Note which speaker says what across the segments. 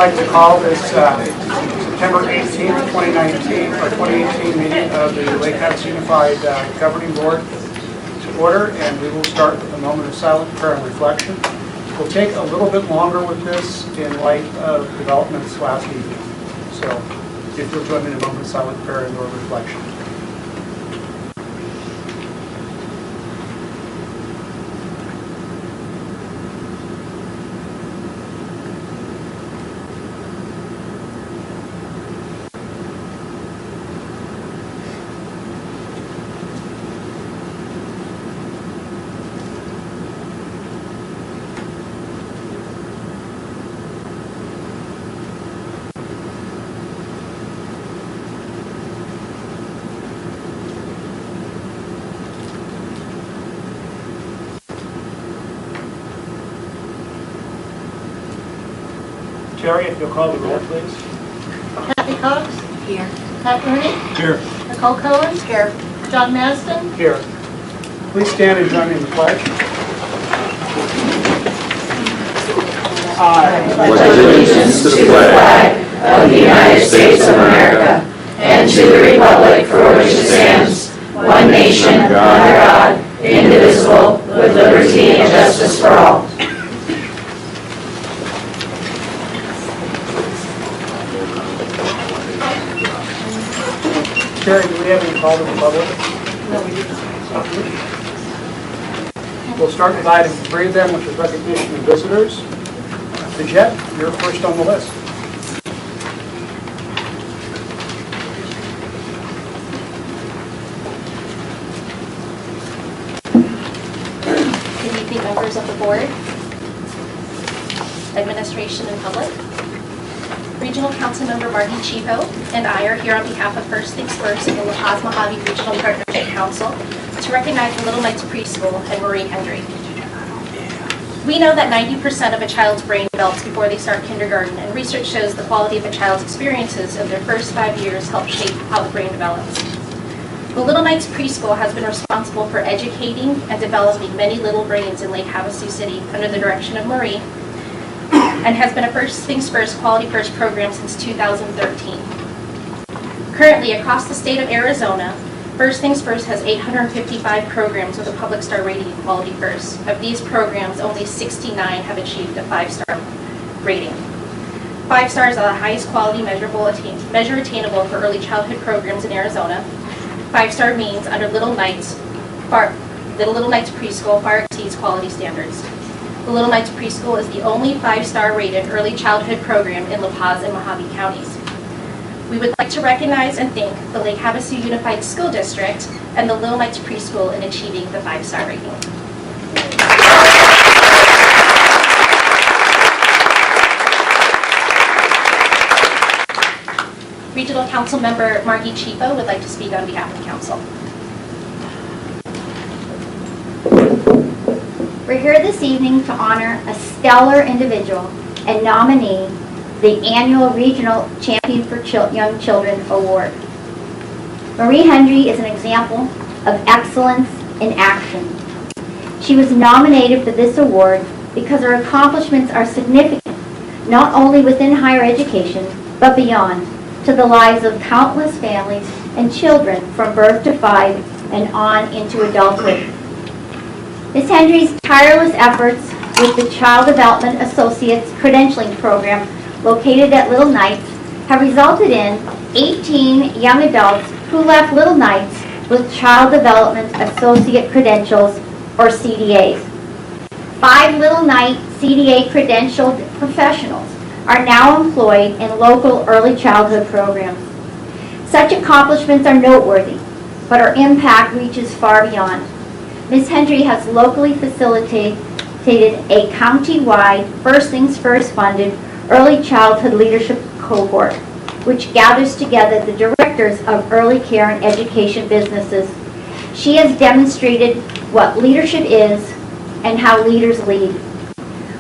Speaker 1: like to call this September 18th, 2019, or 2018 meeting of the Lake Havasu Unified Governing Board to order, and we will start with a moment of silent prayer and reflection. We'll take a little bit longer with this in light of developments last evening. So if you'll join me in a moment of silent prayer and or reflection. Terry, if you'll call the roll, please.
Speaker 2: Kathy Cox? Here. Pat Rooney?
Speaker 1: Here.
Speaker 2: Nicole Cohen? Here. John Maston?
Speaker 1: Here. Please stand and join me in the pledge. I
Speaker 3: pledge allegiance to the flag of the United States of America and to the republic for which it stands, one nation, under God, indivisible, with liberty and justice for all.
Speaker 1: Terry, do we have any call to the public?
Speaker 2: No, we didn't.
Speaker 1: We'll start with item 3 then, which is recognition of visitors. Jet, you're first on the list.
Speaker 4: Good evening, members of the board, administration, and public. Regional Council Member Margie Chivo and I are here on behalf of First Things First and the La Paz Mojave Regional Partnership Council to recognize the Little Knights Preschool and Marie Hendry. We know that 90% of a child's brain develops before they start kindergarten, and research shows the quality of a child's experiences of their first 5 years help shape how the brain develops. The Little Knights Preschool has been responsible for educating and developing many little brains in Lake Havasu City under the direction of Marie, and has been a First Things First Quality First program since 2013. Currently, across the state of Arizona, First Things First has 855 programs with a public star rating in Quality First. Of these programs, only 69 have achieved a 5-star rating. 5 stars are the highest quality measure attainable for early childhood programs in Arizona. 5-star means under Little Knights Preschool far exceeds quality standards. The Little Knights Preschool is the only 5-star rated early childhood program in La Paz and Mojave counties. We would like to recognize and thank the Lake Havasu Unified School District and the Little Knights Preschool in achieving the 5-star rating. Regional Council Member Margie Chivo would like to speak on behalf of the council.
Speaker 5: We're here this evening to honor a stellar individual and nominee, the annual Regional Champion for Young Children Award. Marie Hendry is an example of excellence in action. She was nominated for this award because her accomplishments are significant, not only within higher education, but beyond, to the lives of countless families and children from birth to 5 and on into adulthood. Ms. Hendry's tireless efforts with the Child Development Associates Credentialing Program located at Little Knights have resulted in 18 young adults who left Little Knights with Child Development Associate Credentials, or CDAs. 5 Little Knight CDA credentialed professionals are now employed in local early childhood programs. Such accomplishments are noteworthy, but her impact reaches far beyond. Ms. Hendry has locally facilitated a county-wide First Things First funded early childhood leadership cohort, which gathers together the directors of early care and education businesses. She has demonstrated what leadership is and how leaders lead.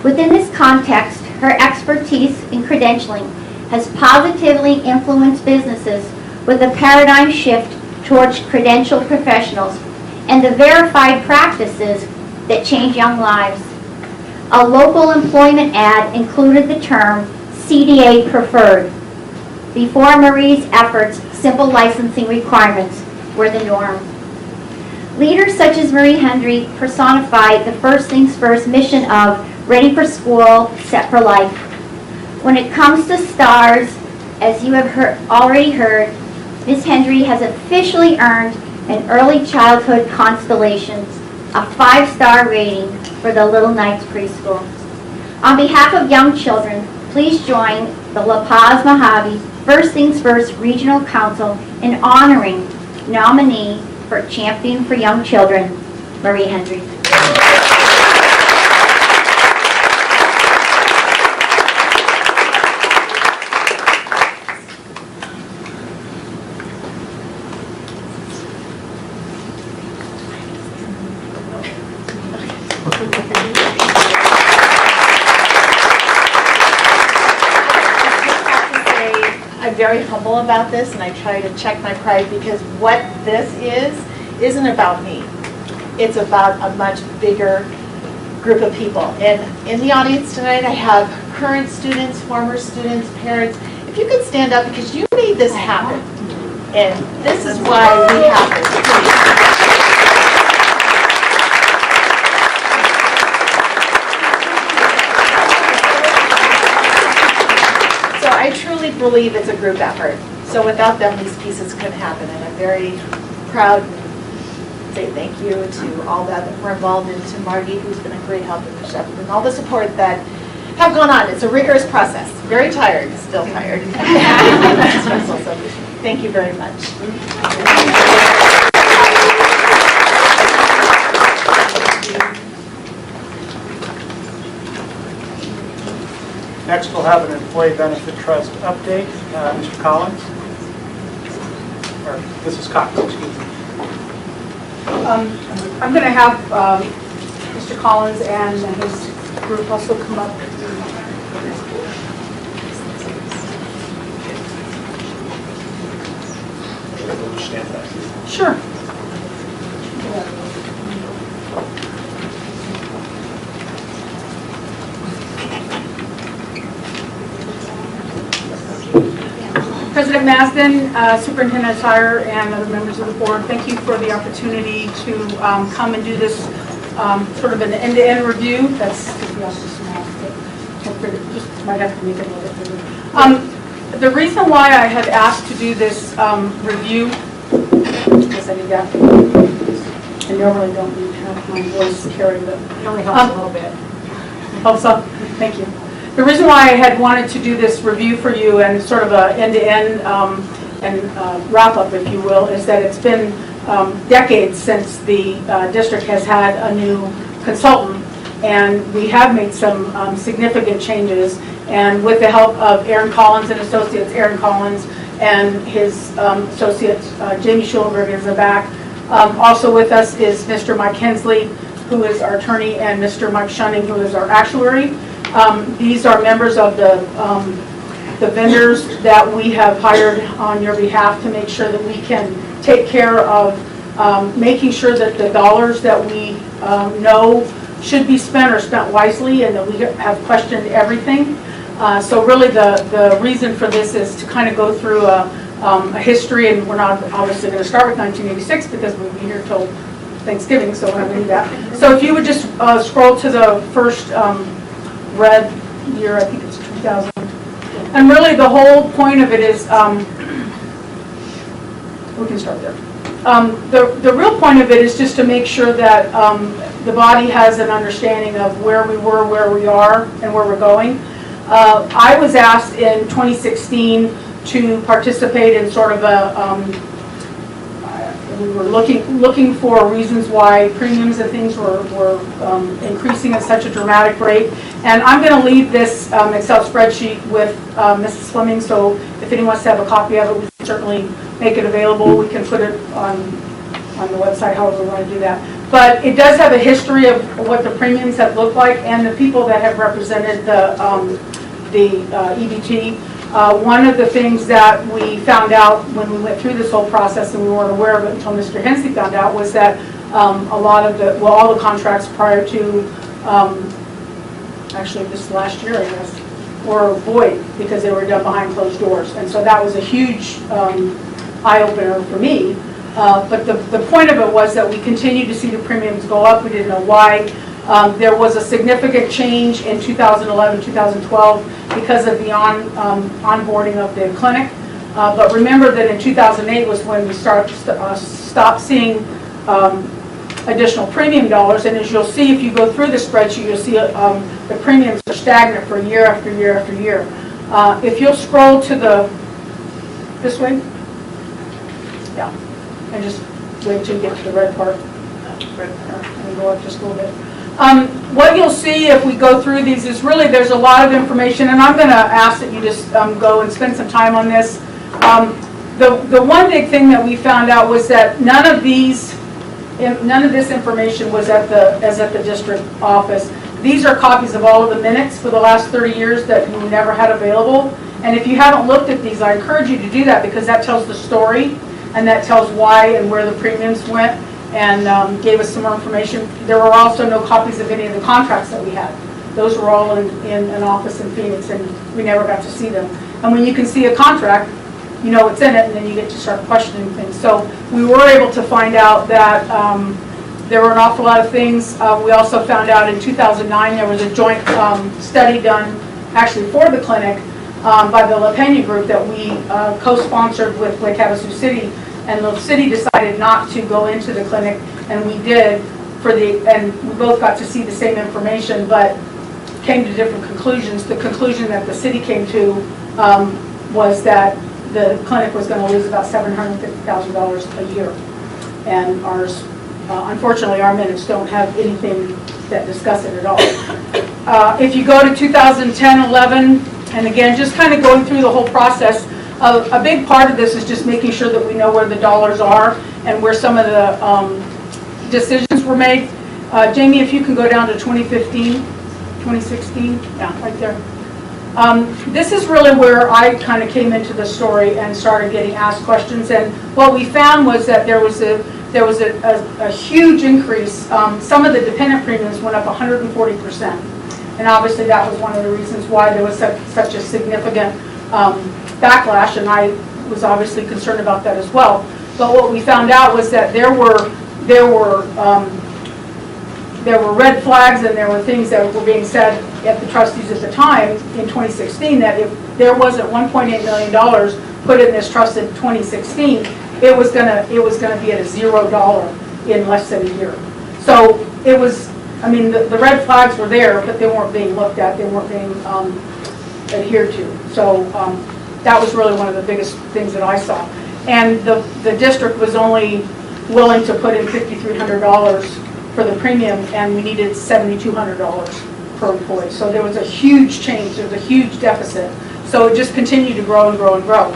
Speaker 5: Within this context, her expertise in credentialing has positively influenced businesses with a paradigm shift towards credentialed professionals and the verified practices that change young lives. A local employment ad included the term CDA preferred. Before Marie's efforts, simple licensing requirements were the norm. Leaders such as Marie Hendry personify the first things first mission of ready for school, set for life. When it comes to stars, as you have already heard, Ms. Hendry has officially earned an early childhood constellations, a 5-star rating for the Little Knights Preschool. On behalf of young children, please join the La Paz Mojave First Things First Regional Council in honoring nominee for Champion for Young Children, Marie Hendry.
Speaker 2: I'm very humble about this, and I try to check my pride, because what this isn't about me. It's about a much bigger group of people. And in the audience tonight, I have current students, former students, parents. If you could stand up, because you made this happen. And this is why we have this. So I truly believe it's a group effort. So without them, these pieces couldn't happen. And I'm very proud and say thank you to all that were involved, and to Margie, who's been a great help in this effort, and all the support that have gone on. It's a rigorous process. Very tired, still tired. So thank you very much.
Speaker 1: Next, we'll have an Employee Benefit Trust update. Mr. Collins, or Mrs. Cox, excuse me.
Speaker 6: I'm going to have Mr. Collins and his group also come up. Sure. President Masden, Superintendent Sire, and other members of the board, thank you for the opportunity to come and do this sort of an end-to-end review. That's small, but just might have to make it a little bit bigger. The reason why I had asked to do this review, because I need that. I normally don't need to have my voice carried, but it only helps a little bit. Helps up. Thank you. The reason why I had wanted to do this review for you and sort of a end-to-end and wrap-up, if you will, is that it's been decades since the district has had a new consultant, and we have made some significant changes. And with the help of Aaron Collins and Associates, Aaron Collins and his associate Jamie Schulenberg is back. Also with us is Mr. Mike Hensley, who is our attorney, and Mr. Mike Shunning, who is our actuary. These are members of the vendors that we have hired on your behalf to make sure that we can take care of making sure that the dollars that we know should be spent are spent wisely, and that we have questioned everything. So really the reason for this is to kind of go through a history, and we're not obviously going to start with 1986 because we'll be here till Thanksgiving, so we're not going to do that. So if you would just scroll to the first red year, I think it's 2000. And really the whole point of it is, we can start there. The real point of it is just to make sure that the body has an understanding of where we were, where we are, and where we're going. I was asked in 2016 to participate in sort of a, we were looking for reasons why premiums and things were increasing at such a dramatic rate. And I'm going to leave this Excel spreadsheet with Mrs. Fleming, so if anyone wants to have a copy of it, we can certainly make it available. We can put it on the website, however we want to do that. But it does have a history of what the premiums have looked like and the people that have represented the EBT. One of the things that we found out when we went through this whole process, and we weren't aware of it until Mr. Hensley found out, was that a lot of the, well, all the contracts prior to, actually this last year, I guess, were void because they were done behind closed doors. And so that was a huge eye-opener for me. But the point of it was that we continued to see the premiums go up. We didn't know why. There was a significant change in 2011, 2012 because of the onboarding of the clinic. But remember that in 2008 was when we stopped seeing additional premium dollars. And as you'll see, if you go through the spreadsheet, you'll see the premiums are stagnant for year after year after year. If you'll scroll to this way, yeah, and just wait till you get to the red part. And go up just a little bit. What you'll see if we go through these is really there's a lot of information, and I'm going to ask that you just go and spend some time on this. The one big thing that we found out was that none of this information was at the district office. These are copies of all of the minutes for the last 30 years that we never had available. And if you haven't looked at these, I encourage you to do that because that tells the story and that tells why and where the premiums went and gave us some more information. There were also no copies of any of the contracts that we had. Those were all in an office in Phoenix and we never got to see them. And when you can see a contract, you know what's in it, and then you get to start questioning things. So we were able to find out that there were an awful lot of things. We also found out in 2009 there was a joint study done actually for the clinic by the La Peña group that we co-sponsored with Lake Havasu City, and the city decided not to go into the clinic, and we did and we both got to see the same information, but came to different conclusions. The conclusion that the city came to was that the clinic was going to lose about $750,000 a year. And ours, unfortunately, our minutes don't have anything that discuss it at all. If you go to 2010, 11, and again, just kind of going through the whole process, a big part of this is just making sure that we know where the dollars are and where some of the decisions were made. Jamie, if you can go down to 2015, 2016, yeah, right there. This is really where I kind of came into the story and started getting asked questions, and what we found was that there was a huge increase. Some of the dependent premiums went up 140%, and obviously that was one of the reasons why there was such a significant backlash, and I was obviously concerned about that as well. But what we found out was that there were red flags and there were things that were being said at the trustees at the time in 2016 that if there wasn't $1.8 million put in this trust in 2016, it was gonna be at a $0 in less than a year. So it was, I mean, the red flags were there, but they weren't being looked at, they weren't being adhered to. So that was really one of the biggest things that I saw. And the district was only willing to put in $5,300 for the premium, and we needed $7,200 per employee. So there was a huge change, there was a huge deficit. So it just continued to grow and grow and grow.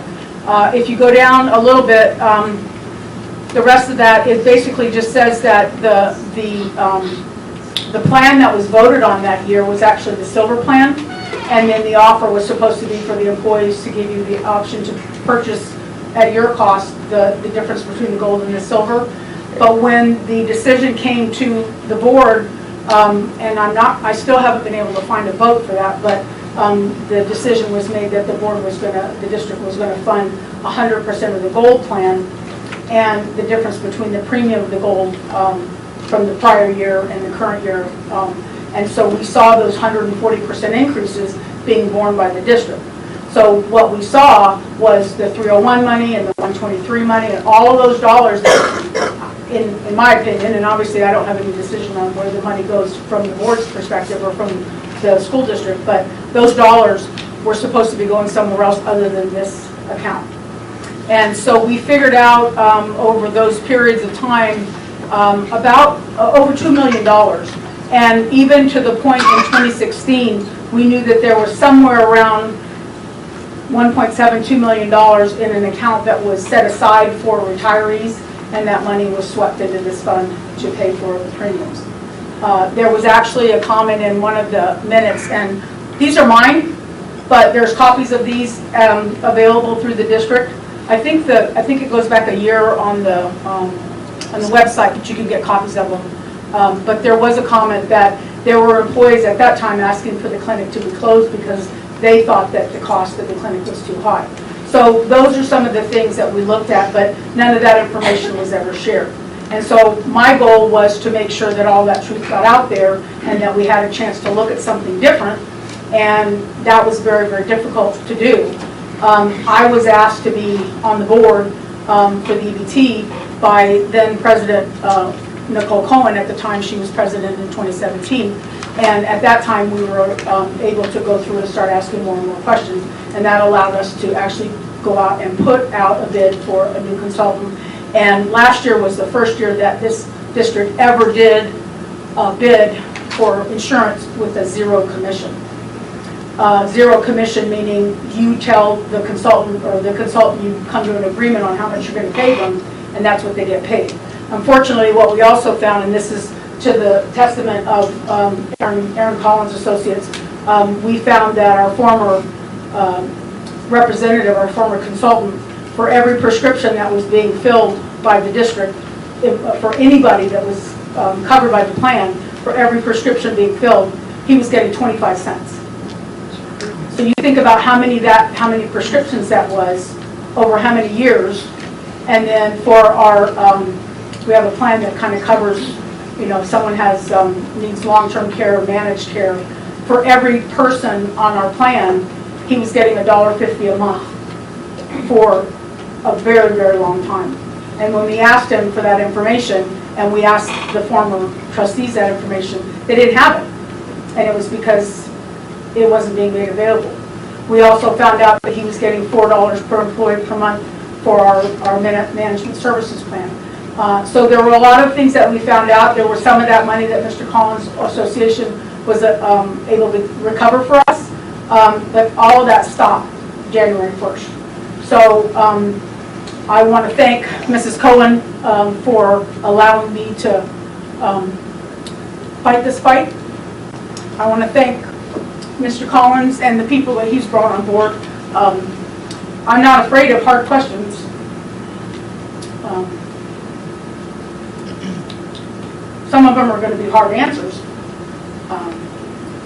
Speaker 6: If you go down a little bit, the rest of that, it basically just says that the plan that was voted on that year was actually the silver plan, and then the offer was supposed to be for the employees to give you the option to purchase at your cost the difference between the gold and the silver. But when the decision came to the board, and I still haven't been able to find a vote for that, but the decision was made that the district was going to fund 100% of the gold plan, and the difference between the premium of the gold from the prior year and the current year. And so we saw those 140% increases being borne by the district. So what we saw was the 301 money and the 123 money and all of those dollars that, in my opinion, and obviously I don't have any decision on where the money goes from the board's perspective or from the school district, but those dollars were supposed to be going somewhere else other than this account. And so we figured out over those periods of time about over $2 million. And even to the point in 2016, we knew that there was somewhere around $1.72 million in an account that was set aside for retirees, and that money was swept into this fund to pay for the premiums. There was actually a comment in one of the minutes, and these are mine, but there's copies of these available through the district. I think it goes back a year on the website, but you can get copies of them. But there was a comment that there were employees at that time asking for the clinic to be closed because they thought that the cost of the clinic was too high. So those are some of the things that we looked at, but none of that information was ever shared. And so my goal was to make sure that all that truth got out there and that we had a chance to look at something different, and that was very, very difficult to do. I was asked to be on the board for the EBT by then President Nicole Cohen. At the time, she was president in 2017. And at that time, we were able to go through and start asking more and more questions. And that allowed us to actually go out and put out a bid for a new consultant. And last year was the first year that this district ever did a bid for insurance with a zero commission. Zero commission meaning you tell the consultant, or the consultant, you come to an agreement on how much you're going to pay them, and that's what they get paid. Unfortunately, what we also found, and this is to the testament of Aaron Collins Associates, we found that our former representative, our former consultant, for every prescription that was being filled by the district, for anybody that was covered by the plan, for every prescription being filled, he was getting 25 cents. So you think about how many prescriptions that was over how many years, and then for our, we have a plan that kind of covers, you know, if someone has needs long-term care, managed care, for every person on our plan, he was getting $1.50 a month for a very, very long time. And when we asked him for that information, and we asked the former trustees that information, they didn't have it. And it was because it wasn't being made available. We also found out that he was getting $4 per employee per month for our management services plan. So there were a lot of things that we found out. There was some of that money that Mr. Collins Association was able to recover for us, but all of that stopped January 1st. So I want to thank Mrs. Cohen for allowing me to fight this fight. I want to thank Mr. Collins and the people that he's brought on board. I'm not afraid of hard questions. Some of them are going to be hard answers.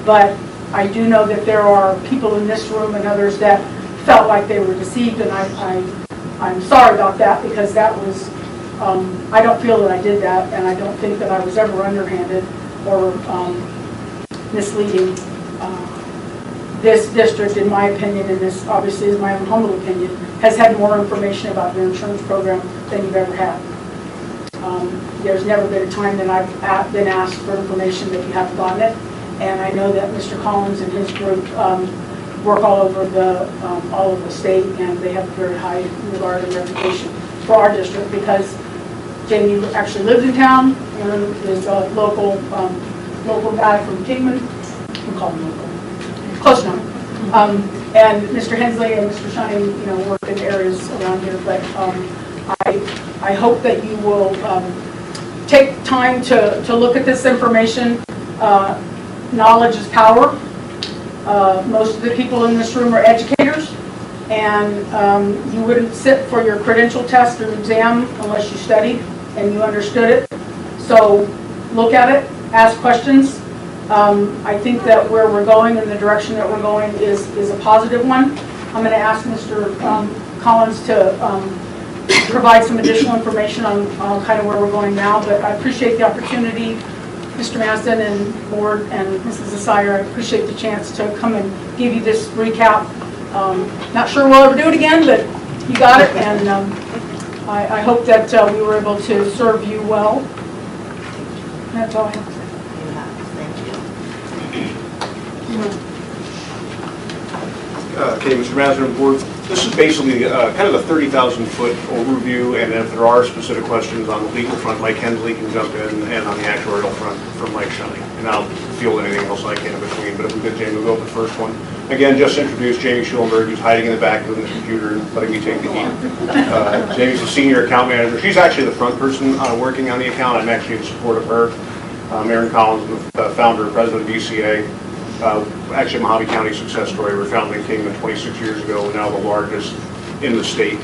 Speaker 6: But I do know that there are people in this room and others that felt like they were deceived, and I'm sorry about that, because that was, I don't feel that I did that, and I don't think that I was ever underhanded or misleading. This district, in my opinion, and this obviously is my own humble opinion, has had more information about your insurance program than you've ever had. There's never been a time that I've been asked for information that you haven't gotten it, and I know that Mr. Collins and his group work all over the state, and they have a very high regard and reputation for our district, because Jamie actually lives in town, and is a local guy from Kingman. We call him local. Close enough. And Mr. Hensley and Mr. Shunning, you know, work in areas around here, but I hope that you will take time to look at this information. Knowledge is power. Most of the people in this room are educators, and you wouldn't sit for your credential test or exam unless you studied and you understood it. So look at it, ask questions. I think that where we're going and the direction that we're going is a positive one. I'm going to ask Mr. Collins to provide some additional information on kind of where we're going now, but I appreciate the opportunity, Mr. Masden and board and Mrs. Asire. I appreciate the chance to come and give you this recap. Not sure we'll ever do it again, but you got it, and I hope that we were able to serve you well. That's all I have to say.
Speaker 7: Okay, Mr. Masden, board. This is basically kind of a 30,000-foot overview, and if there are specific questions on the legal front, Mike Hensley can jump in, and on the actuarial front from Mike Shunning. And I'll field anything else I can in between, but if we could, Jamie, we'll go with the first one. Again, just to introduce Jamie Schulenberg, who's hiding in the back of the computer and letting me take the heat. Jamie's the senior account manager. She's actually the front person working on the account. I'm actually in support of her. Aaron Collins, the founder and president of DCA. Actually, Mojave County success story. We were founded in Kingman 26 years ago, and now the largest in the state.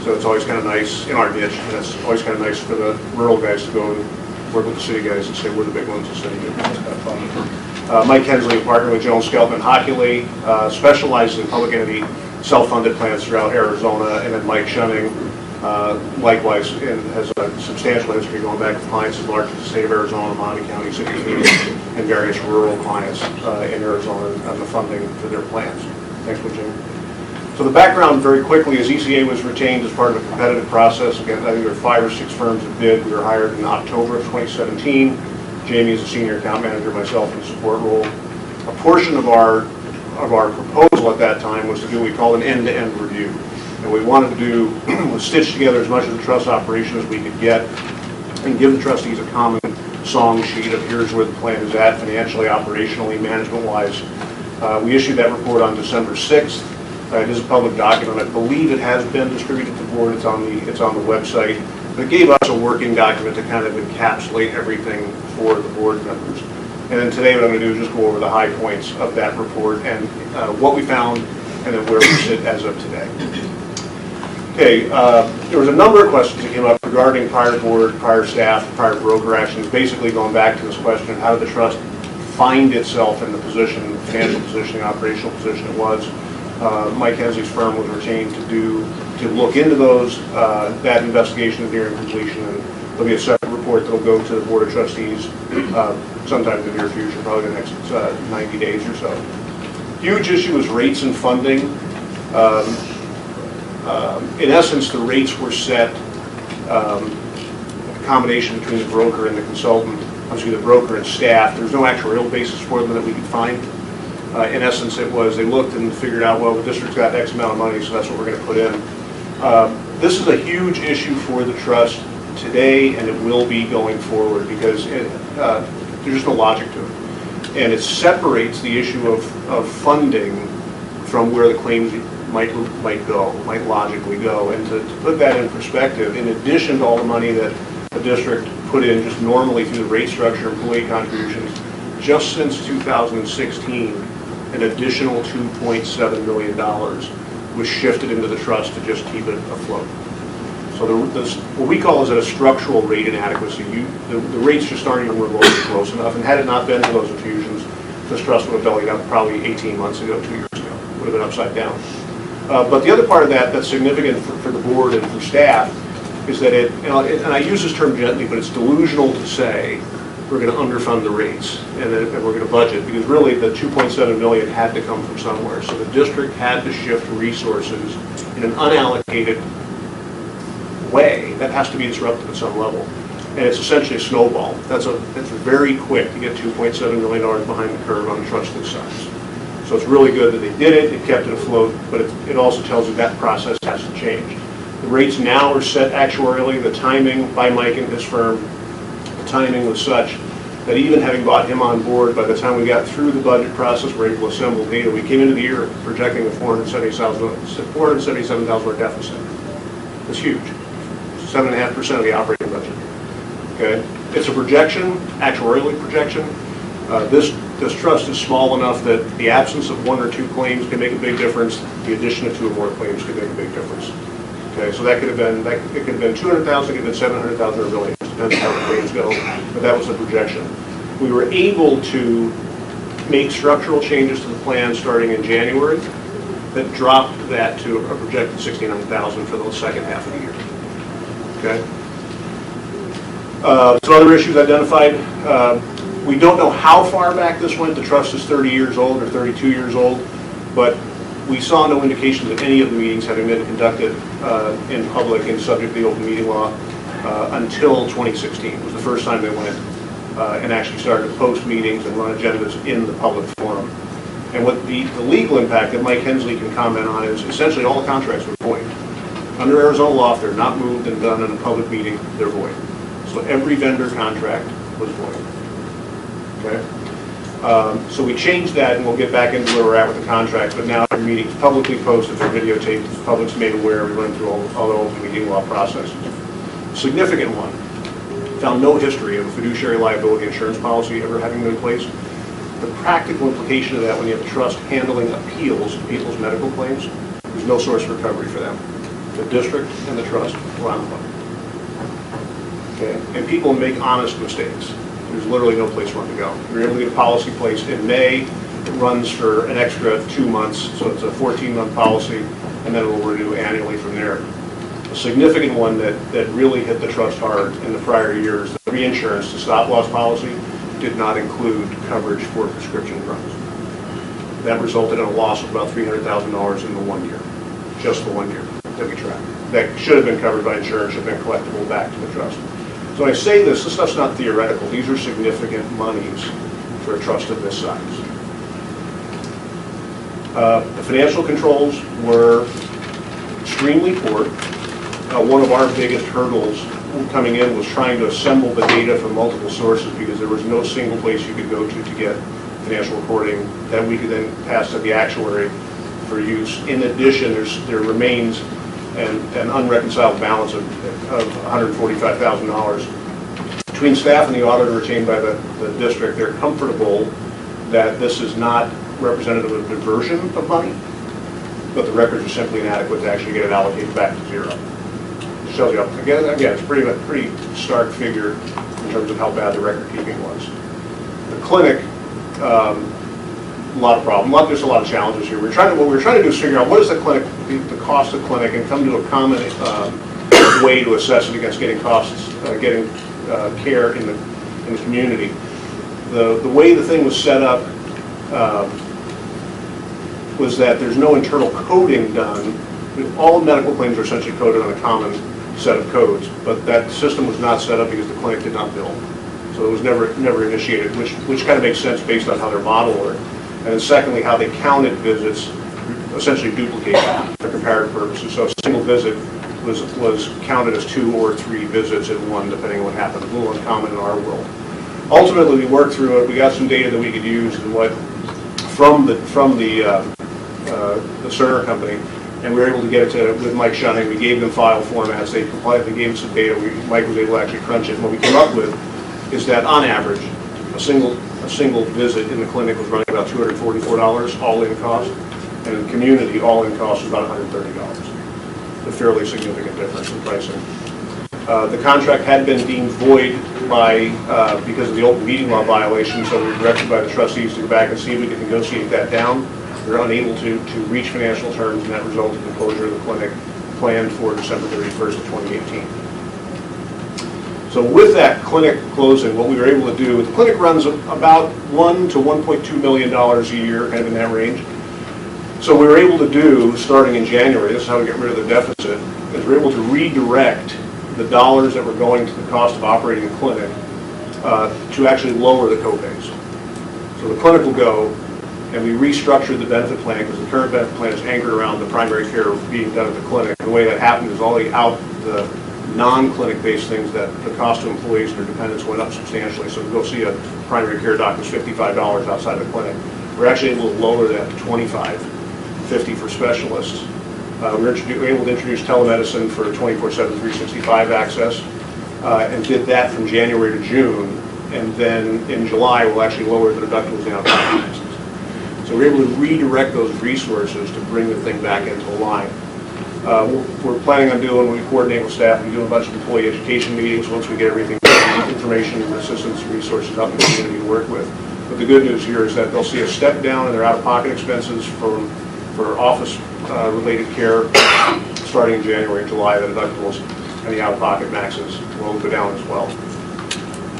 Speaker 7: So it's always kind of nice in our niche, and it's always kind of nice for the rural guys to go and work with the city guys and say we're the big ones instead of you. It's kind of fun. Mike Hensley, a partner with Jones Skelton Hockley, specializes in public entity self-funded plans throughout Arizona, and then Mike Shunning, likewise, has a substantial history going back to clients as large as the state of Arizona, Monty County, City and various rural clients in Arizona on the funding for their plans. Thanks, Jim. So the background, very quickly, is ECA was retained as part of a competitive process. Again, I think there were 5 or 6 firms that bid. We were hired in October of 2017. Jamie is a senior account manager, myself in a support role. A portion of our proposal at that time was to do what we call an end-to-end review. And what we wanted to do was stitch together as much of the trust operation as we could get and give the trustees a common song sheet of here's where the plan is at, financially, operationally, management-wise. We issued that report on December 6th. It is a public document. I believe it has been distributed to the board. It's on the website. But it gave us a working document to kind of encapsulate everything for the board members. And then today what I'm going to do is just go over the high points of that report and what we found and then where we sit as of today. Okay, there was a number of questions that came up regarding prior board, prior staff, prior broker actions, basically going back to this question, how did the trust find itself in the position, financial position, the operational position it was. Mike Hensley's firm was retained to look into those. That investigation is nearing completion, and there'll be a separate report that'll go to the Board of Trustees sometime in the near future, probably the next 90 days or so. Huge issue is rates and funding. In essence, the rates were set a combination between the broker and the consultant, the broker and staff. There's no actuarial basis for them that we could find. In essence, it was they looked and figured out, well, the district's got X amount of money, so that's what we're going to put in. This is a huge issue for the trust today, and it will be going forward because there's just no logic to it. And it separates the issue of funding from where the claims might logically go. And to put that in perspective, in addition to all the money that the district put in just normally through the rate structure, employee contributions, just since 2016, an additional $2.7 million was shifted into the trust to just keep it afloat. So what we call is a structural rate inadequacy. The rates just aren't even remotely close enough, and had it not been for those infusions, this trust would have bellied up probably 18 months ago, 2 years ago. Would have been upside down. But the other part of that that's significant for the board and for staff is that and I use this term gently, but it's delusional to say we're going to underfund the rates and we're going to budget, because really the $2.7 million had to come from somewhere. So the district had to shift resources in an unallocated way that has to be disrupted at some level. And it's essentially a snowball. That's very quick to get $2.7 million behind the curve on a trust this size. So it's really good that they did it, it kept it afloat, but it also tells you that process has to change. The rates now are set actuarially. The timing by Mike and his firm, the timing was such that even having brought him on board, by the time we got through the budget process, we're able to assemble data, we came into the year projecting a $477,000 deficit. That's huge. 7.5% of the operating budget. Okay, it's a projection, actuarially projection. This trust is small enough that the absence of 1 or 2 claims can make a big difference. The addition of 2 or more claims can make a big difference. Okay, so that could have been it could have been 200,000, it could have been 700,000 or $1 million. Depends on how the claims go, but that was the projection. We were able to make structural changes to the plan starting in January that dropped that to a projected 69,000 for the second half of the year. Okay. Some other issues identified. We don't know how far back this went. The trust is 30 years old or 32 years old, but we saw no indication that any of the meetings having been conducted in public and subject to the open meeting law until 2016. It was the first time they went and actually started to post meetings and run agendas in the public forum. And what the legal impact that Mike Hensley can comment on is essentially all the contracts were void. Under Arizona law, if they're not moved and done in a public meeting, they're void. So every vendor contract was void. Okay? So we changed that, and we'll get back into where we're at with the contracts, but now every meeting is publicly posted, they're videotaped, the public's made aware, we run through all the open meeting law processes. Significant one, found no history of a fiduciary liability insurance policy ever having been in place. The practical implication of that, when you have a trust handling appeals of people's medical claims, there's no source of recovery for them. The district and the trust were on the hook. Okay? And people make honest mistakes. There's literally no place for them to go. We were able to get a policy placed in May. It runs for an extra 2 months, so it's a 14-month policy, and then it will renew annually from there. A significant one that really hit the trust hard in the prior years, the reinsurance, the stop-loss policy, did not include coverage for prescription drugs. That resulted in a loss of about $300,000 in the 1 year, just the 1 year that we tracked. That should have been covered by insurance, should have been collectible back to the trust. So when I say this stuff's not theoretical. These are significant monies for a trust of this size. The financial controls were extremely poor. One of our biggest hurdles coming in was trying to assemble the data from multiple sources because there was no single place you could go to get financial reporting that we could then pass to the actuary for use. In addition, there remains an unreconciled balance of $145,000. Between staff and the auditor retained by the district, they're comfortable that this is not representative of diversion of money, but the records are simply inadequate to actually get it allocated back to zero. It shows you, again, it's a pretty stark figure in terms of how bad the record keeping was. The clinic, a lot of problems. There's a lot of challenges here. What we're trying to do is figure out what is the clinic, the cost of clinic, and come to a common way to assess it against getting care in the community. The way the thing was set up was that there's no internal coding done. All medical claims are essentially coded on a common set of codes, but that system was not set up because the clinic did not bill. So it was never initiated, which kind of makes sense based on how their model worked. And then secondly, how they counted visits essentially duplicate that for comparative purposes. So a single visit was counted as 2 or 3 visits in one, depending on what happened. A little uncommon in our world. Ultimately, we worked through it. We got some data that we could use and from the Cerner company, and we were able to get it to with Mike Shunning. We gave them file formats. They complied. They gave us some data. Mike was able to actually crunch it. And what we came up with is that on average, a single visit in the clinic was running about $244 all-in cost, and in the community, all-in cost was about $130. A fairly significant difference in pricing. The contract had been deemed void because of the open meeting law violation, so we were directed by the trustees to go back and see if we could negotiate that down. We were unable to reach financial terms, and that resulted in the closure of the clinic planned for December 31st of 2018. So with that clinic closing, what we were able to do, the clinic runs about $1 to $1.2 million a year, kind of in that range. So we were able to do, starting in January, this is how we get rid of the deficit, is we're able to redirect the dollars that were going to the cost of operating the clinic to actually lower the co-pays. So the clinic will go, and we restructured the benefit plan because the current benefit plan is anchored around the primary care being done at the clinic. And the way that happened is all the non-clinic based things that the cost to employees and their dependents went up substantially. So to go see a primary care doctor is $55 outside the clinic. We're actually able to lower that to $25, $50 for specialists. We were able to introduce telemedicine for 24/7, 365 access, and did that from January to June. And then in July, we'll actually lower the deductibles down to $5. So we're able to redirect those resources to bring the thing back into line. We're planning on doing, when we coordinate with staff, we do a bunch of employee education meetings once we get everything, information, assistance, resources out in the community to work with. But the good news here is that they'll see a step down in their out-of-pocket expenses for office-related care starting in January and July. The deductibles and the out-of-pocket maxes will go down as well.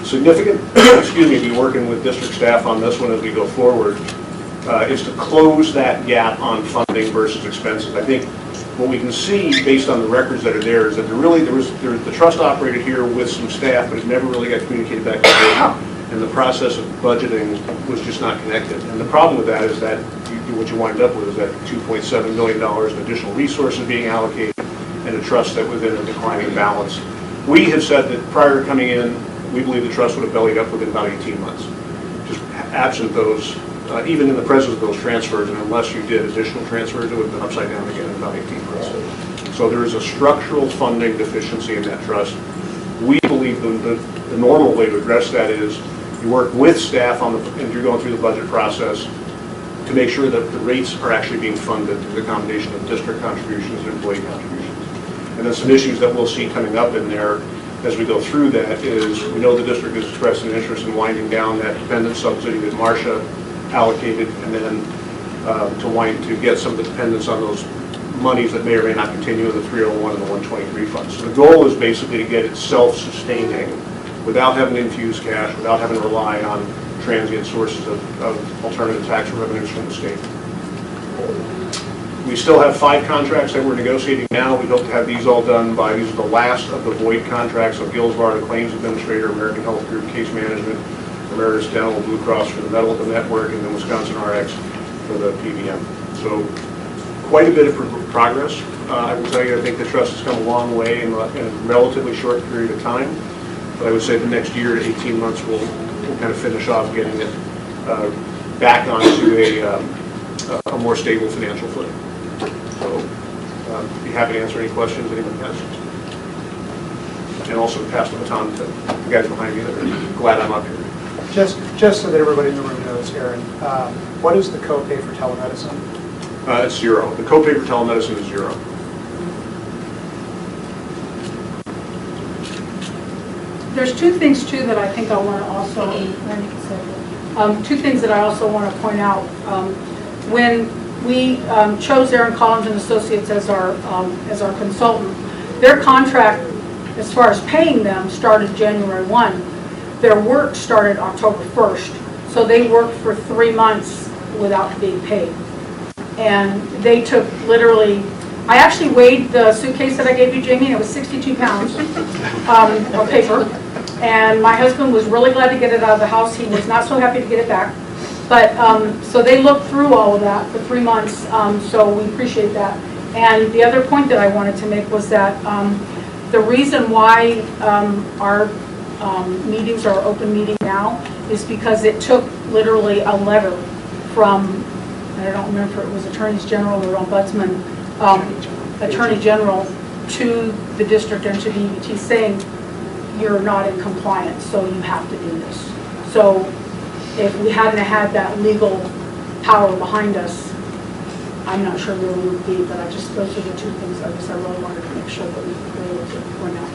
Speaker 7: Significant, be working with district staff on this one as we go forward, is to close that gap on funding versus expenses. I think what we can see based on the records that are there is that the trust operated here with some staff, but it never really got communicated back to the board, and the process of budgeting was just not connected. And the problem with that is that what you wind up with is that $2.7 million in additional resources being allocated and a trust that was in a declining balance. We have said that prior to coming in, we believe the trust would have bellied up within about 18 months. Just absent those, even in the presence of those transfers, and unless you did additional transfers, it would have been upside down again in about 18 months. So there is a structural funding deficiency in that trust. We believe the normal way to address that is you work with staff and you're going through the budget process to make sure that the rates are actually being funded through the combination of district contributions and employee contributions. And then some issues that we'll see coming up in there as we go through that is we know the district has expressed an interest in winding down that dependent subsidy that Marcia allocated, and then to get some of the dependents on those monies that may or may not continue in the 301 and the 123 funds. So the goal is basically to get it self-sustaining without having to infuse cash, without having to rely on transient sources of alternative tax revenues from the state. We still have 5 contracts that we're negotiating now. We hope to have these all done by, these are the last of the void contracts of Gilsbar, the Claims Administrator, American Health Group, Case Management, Emeritus Dental, Blue Cross for the Medical Network, and then Wisconsin RX for the PBM. So quite a bit of progress. I will tell you, I think the trust has come a long way in a relatively short period of time. But I would say the next year to 18 months we'll kind of finish off getting it back onto a more stable financial footing. So be happy to answer any questions anyone has. And also pass the baton to the guys behind me that are glad I'm up here.
Speaker 1: Just so that everybody in the room knows, Aaron, what is the copay for telemedicine?
Speaker 7: It's 0. The copay for telemedicine is 0.
Speaker 6: There's 2 things too that I think I want to also, 2 things that I also want to point out. When we chose Aaron Collins and Associates as our consultant, their contract, as far as paying them, started January 1. Their work started October 1st. So they worked for 3 months without being paid. And they took literally, I actually weighed the suitcase that I gave you, Jamie, and it was 62 pounds of paper. And my husband was really glad to get it out of the house. He was not so happy to get it back. But so they looked through all of that for 3 months, so we appreciate that. And the other point that I wanted to make was that the reason why our meetings are open meeting now is because it took literally a letter from, I don't remember if it was Attorneys General or Ombudsman, Attorney General to the district and to the EBT saying you're not in compliance, so you have to do this. So if we hadn't had that legal power behind us, I'm not sure where we would be, but those are the 2 things I really wanted to make sure that we were able to point out.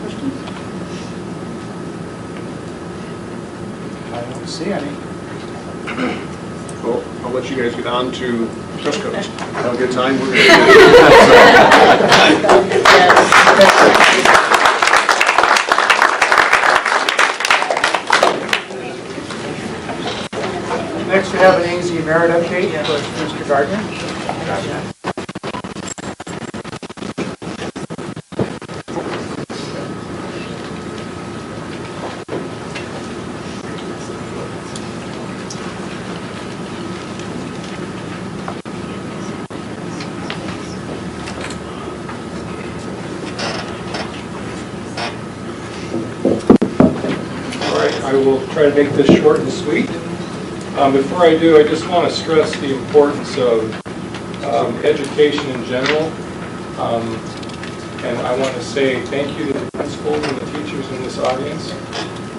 Speaker 6: Questions?
Speaker 1: I don't see any.
Speaker 7: Well, I'll let you guys get on to dress codes. Have a good time. We're
Speaker 1: Next, we have an AZ merit update with Mr. Gardner.
Speaker 8: I will try to make this short and sweet. Before I do, I just want to stress the importance of education in general. And I want to say thank you to the principals and the teachers in this audience.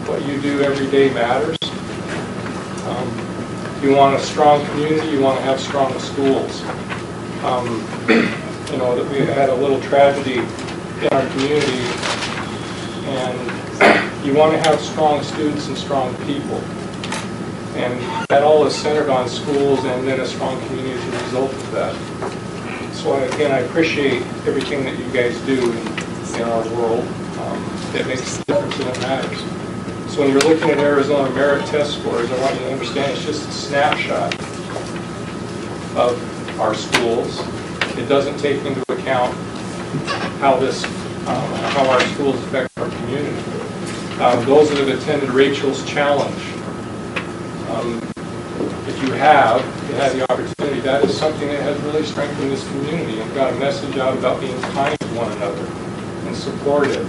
Speaker 8: What you do every day matters. If you want a strong community, you want to have strong schools. You know, that we had a little tragedy in our community, and you want to have strong students and strong people. And that all is centered on schools and then a strong community as a result of that. So again, I appreciate everything that you guys do in our world. That makes a difference and it matters. So when you're looking at Arizona merit test scores, I want you to understand it's just a snapshot of our schools. It doesn't take into account how our schools affect our community. Those that have attended Rachel's Challenge, if you had the opportunity, that is something that has really strengthened this community and got a message out about being kind to one another and supportive,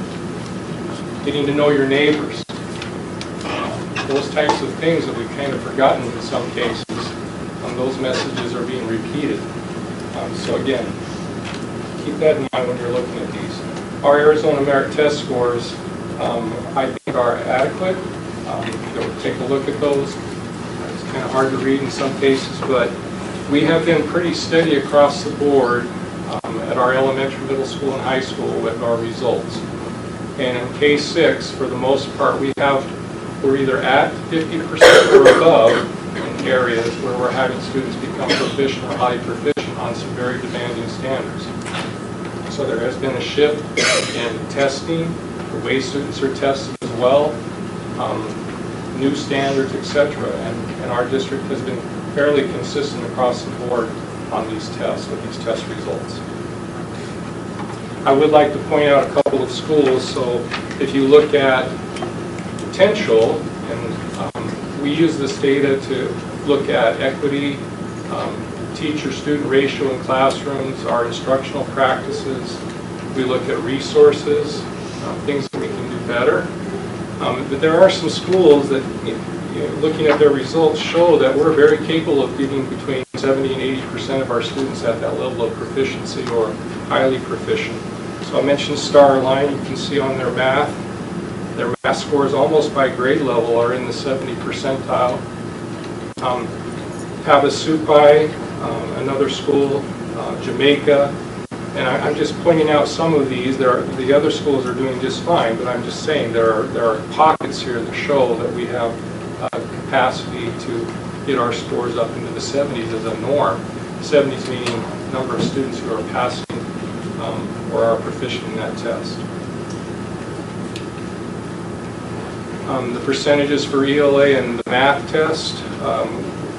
Speaker 8: getting to know your neighbors. Those types of things that we've kind of forgotten in some cases, those messages are being repeated. So again, keep that in mind when you're looking at these. Our Arizona merit test scores, I think, are adequate. Take a look at those. It's kind of hard to read in some cases, but We have been pretty steady across the board at our elementary, middle school, and high school with our results. And in K-6, for the most part, we're either at 50% or above in areas where we're having students become proficient or highly proficient on some very demanding standards. So there has been a shift in testing, the way students are tested as well, new standards, etc. And our district has been fairly consistent across the board on these tests, with these test results. I would like to point out a couple of schools. So if you look at potential, and we use this data to look at equity, teacher-student ratio in classrooms, our instructional practices. We look at resources, things that we can do better. But there are some schools that, looking at their results, show that we're very capable of getting between 70 and 80% of our students at that level of proficiency or highly proficient. So I mentioned Star Line. You can see on their math scores almost by grade level are in the 70 percentile. Havasupai, another school, Jamaica, and I'm just pointing out some of these. The other schools are doing just fine, but I'm just saying there are pockets here that show that we have capacity to get our scores up into the 70s as a norm. 70s meaning number of students who are passing or are proficient in that test. The percentages for ELA and the math test.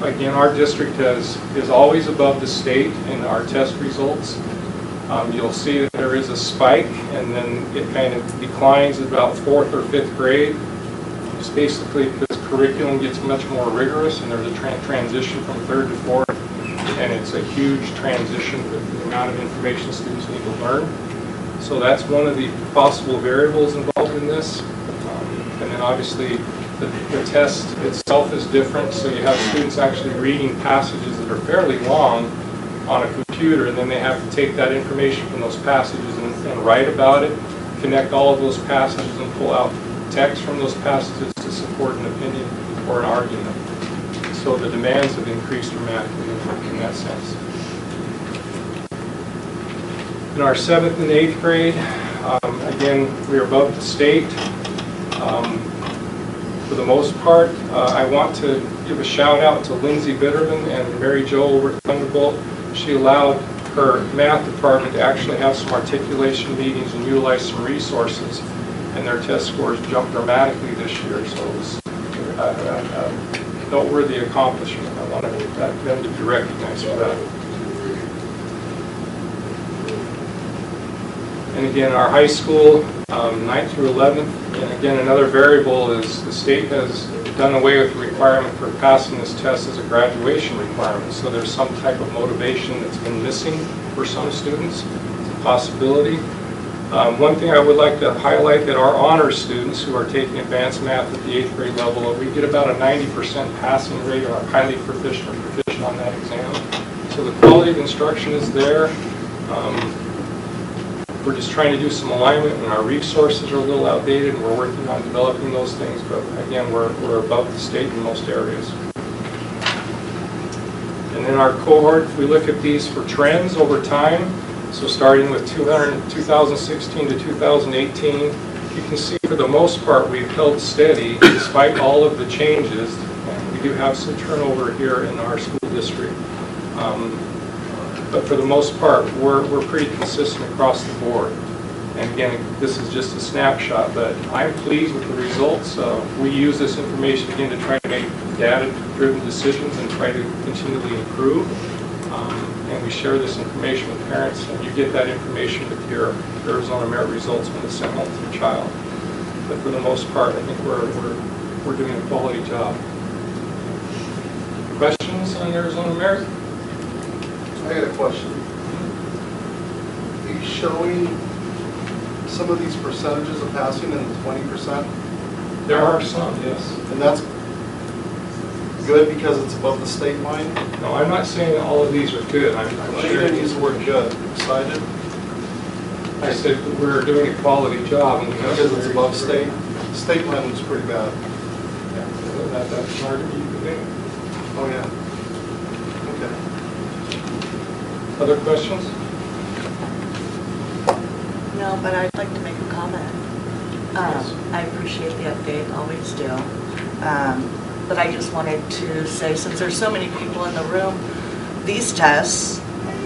Speaker 8: Again, our district is always above the state in our test results. You'll see that there is a spike, and then it kind of declines at about 4th or 5th grade. It's basically because curriculum gets much more rigorous, and there's a transition from 3rd to 4th, and it's a huge transition with the amount of information students need to learn. So that's one of the possible variables involved in this. And then obviously the test itself is different, so you have students actually reading passages that are fairly long on a computer, and then they have to take that information from those passages and write about it, connect all of those passages, and pull out text from those passages to support an opinion or an argument. So the demands have increased dramatically in that sense. In our 7th and 8th grade, again, we are above the state. For the most part, I want to give a shout out to Lindsay Bitterman and Mary Jo over at Thunderbolt. She allowed her math department to actually have some articulation meetings and utilize some resources, and their test scores jumped dramatically this year, so it was a noteworthy accomplishment. I wanted them to be recognized for that. And again, our high school, 9th through 11th, and again, another variable is the state has done away with the requirement for passing this test as a graduation requirement. So there's some type of motivation that's been missing for some students. It's a possibility. One thing I would like to highlight that our honors students who are taking advanced math at the 8th grade level, we get about a 90% passing rate or highly proficient or proficient on that exam. So the quality of instruction is there. We're just trying to do some alignment, and our resources are a little outdated, and we're working on developing those things, but again, we're above the state in most areas. And then our cohort, if we look at these for trends over time, so starting with 2016 to 2018, you can see for the most part we've held steady despite all of the changes. And we do have some turnover here in our school district. But for the most part, we're pretty consistent across the board. And again, this is just a snapshot, but I'm pleased with the results. We use this information again to try to make data-driven decisions and try to continually improve. And we share this information with parents, and you get that information with your Arizona Merit results when it's sent home to your child. But for the most part, I think we're doing a quality job. Questions on Arizona Merit?
Speaker 9: I got a question. Are you showing some of these percentages of passing in the 20%?
Speaker 8: There are some, yes.
Speaker 9: And that's good because it's above the state line?
Speaker 8: No, I'm not saying all of these are good. I'm
Speaker 9: Well,
Speaker 8: sure
Speaker 9: you didn't use the word good. Excited?
Speaker 8: I said that we're doing a quality job. And
Speaker 9: Because it's above state? State line was pretty bad.
Speaker 8: Yeah, that's hard to keep it in.
Speaker 9: Oh, yeah. Okay.
Speaker 8: Other questions?
Speaker 10: No, but I'd like to make a comment. I appreciate the update, always do. But I just wanted to say, since there's so many people in the room, these tests,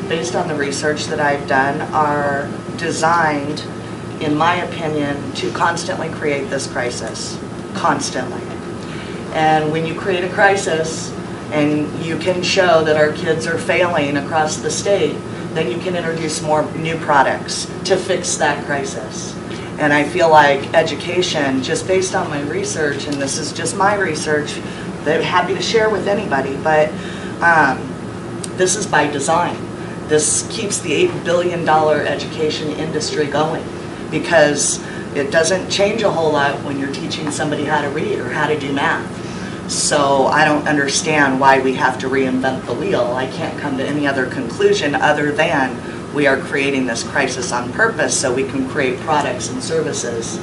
Speaker 10: based on the research that I've done, are designed, in my opinion, to constantly create this crisis. Constantly. And when you create a crisis and you can show that our kids are failing across the state, then you can introduce more new products to fix that crisis. And I feel like education, just based on my research, and this is just my research that I'm happy to share with anybody, but this is by design. This keeps the $8 billion education industry going, because it doesn't change a whole lot when you're teaching somebody how to read or how to do math. So I don't understand why we have to reinvent the wheel. I can't come to any other conclusion other than we are creating this crisis on purpose so we can create products and services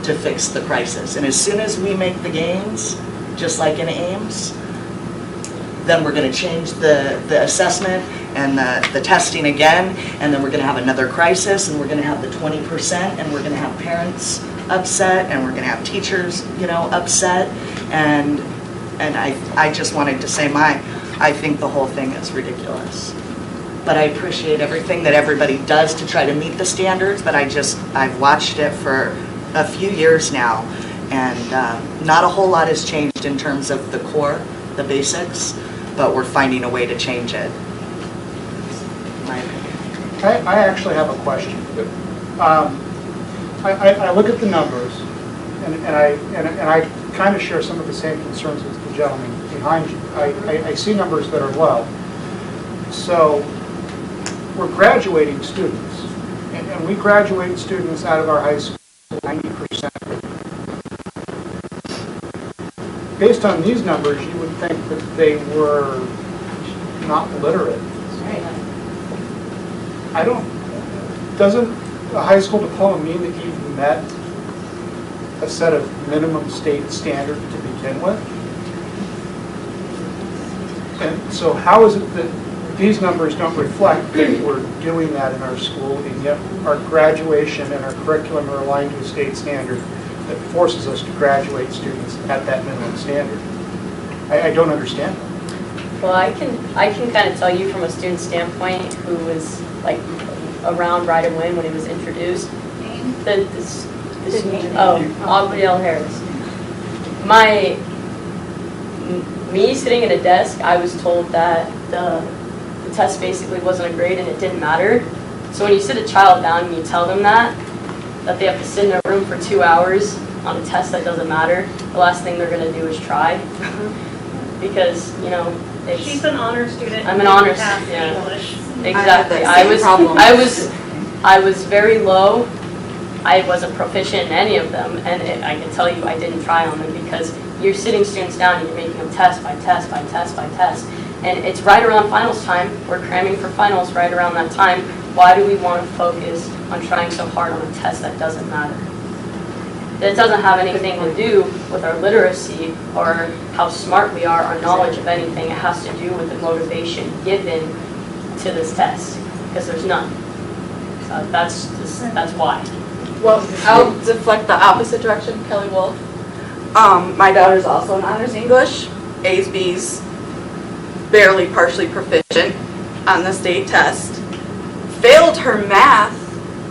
Speaker 10: to fix the crisis. And as soon as we make the gains, just like in Ames, then we're going to change the assessment and the testing again, and then we're going to have another crisis, and we're going to have the 20%, and we're going to have parents upset, and we're going to have teachers, upset, and I just wanted to say I think the whole thing is ridiculous. But I appreciate everything that everybody does to try to meet the standards, but I've watched it for a few years now, and not a whole lot has changed in terms of the core, the basics, but we're finding a way to change it. My opinion.
Speaker 1: I actually have a question. I look at the numbers, and I kind of share some of the same concerns as the gentleman behind you. I see numbers that are low. So we're graduating students, and we graduate students out of our high school 90%. Based on these numbers, you would think that they were not literate. Doesn't a high school diploma mean that you've met a set of minimum state standards to begin with? And so how is it that these numbers don't reflect that we're doing that in our school, and yet our graduation and our curriculum are aligned to a state standard that forces us to graduate students at that minimum standard? I don't understand that.
Speaker 11: Well, I can kind of tell you from a student standpoint who was like around Ride and Win when it was introduced. Aubrey L. Harris. Me sitting at a desk, I was told that the test basically wasn't a grade and it didn't matter. So when you sit a child down and you tell them that they have to sit in a room for 2 hours on a test that doesn't matter, the last thing they're going to do is try. Because, it's...
Speaker 4: She's an honor student.
Speaker 11: I'm an honor student, yeah.
Speaker 4: English.
Speaker 11: Exactly. I was very low. I wasn't proficient in any of them, and I can tell you I didn't try on them because you're sitting students down and you're making them test by test by test by test. And it's right around finals time. We're cramming for finals right around that time. Why do we want to focus on trying so hard on a test that doesn't matter? That doesn't have anything to do with our literacy or how smart we are, our knowledge of anything. It has to do with the motivation given to this test, because there's none. So that's why.
Speaker 12: Well, I'll deflect the opposite direction, Kelly Wolf. My daughter's also in honors English, A's, B's, barely partially proficient on the state test, failed her math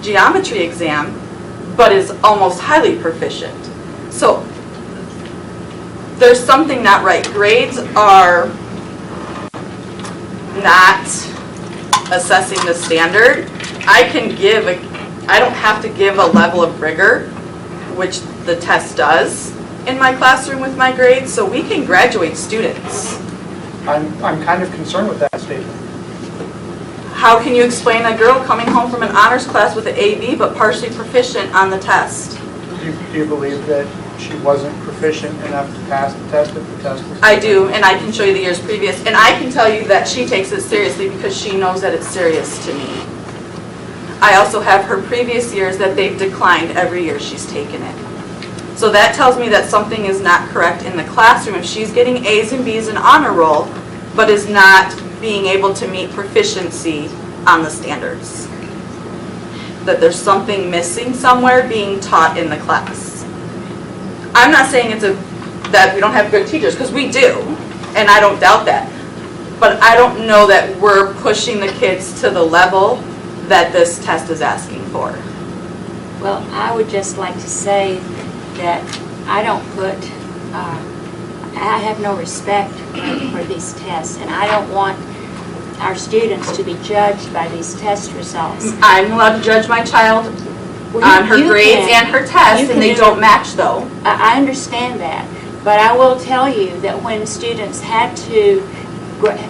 Speaker 12: geometry exam, but is almost highly proficient. So there's something not right. Grades are not assessing the standard. I don't have to give a level of rigor, which the test does in my classroom with my grades, so we can graduate students.
Speaker 1: I'm kind of concerned with that statement.
Speaker 12: How can you explain a girl coming home from an honors class with an A/B but partially proficient on the test?
Speaker 1: Do you believe that she wasn't proficient enough to pass the test if the test was...
Speaker 12: I do, and I can show you the years previous, and I can tell you that she takes it seriously because she knows that it's serious to me. I also have her previous years that they've declined every year she's taken it. So that tells me that something is not correct in the classroom if she's getting A's and B's in honor roll, but is not being able to meet proficiency on the standards. That there's something missing somewhere being taught in the class. I'm not saying that we don't have good teachers, because we do, and I don't doubt that. But I don't know that we're pushing the kids to the level that this test is asking for.
Speaker 13: Well, I would just like to say that I don't put, I have no respect for these tests, and I don't want our students to be judged by these test results.
Speaker 12: I'm allowed to judge my child on her grades and her tests, and they don't match though.
Speaker 13: I understand that, but I will tell you that when students had to,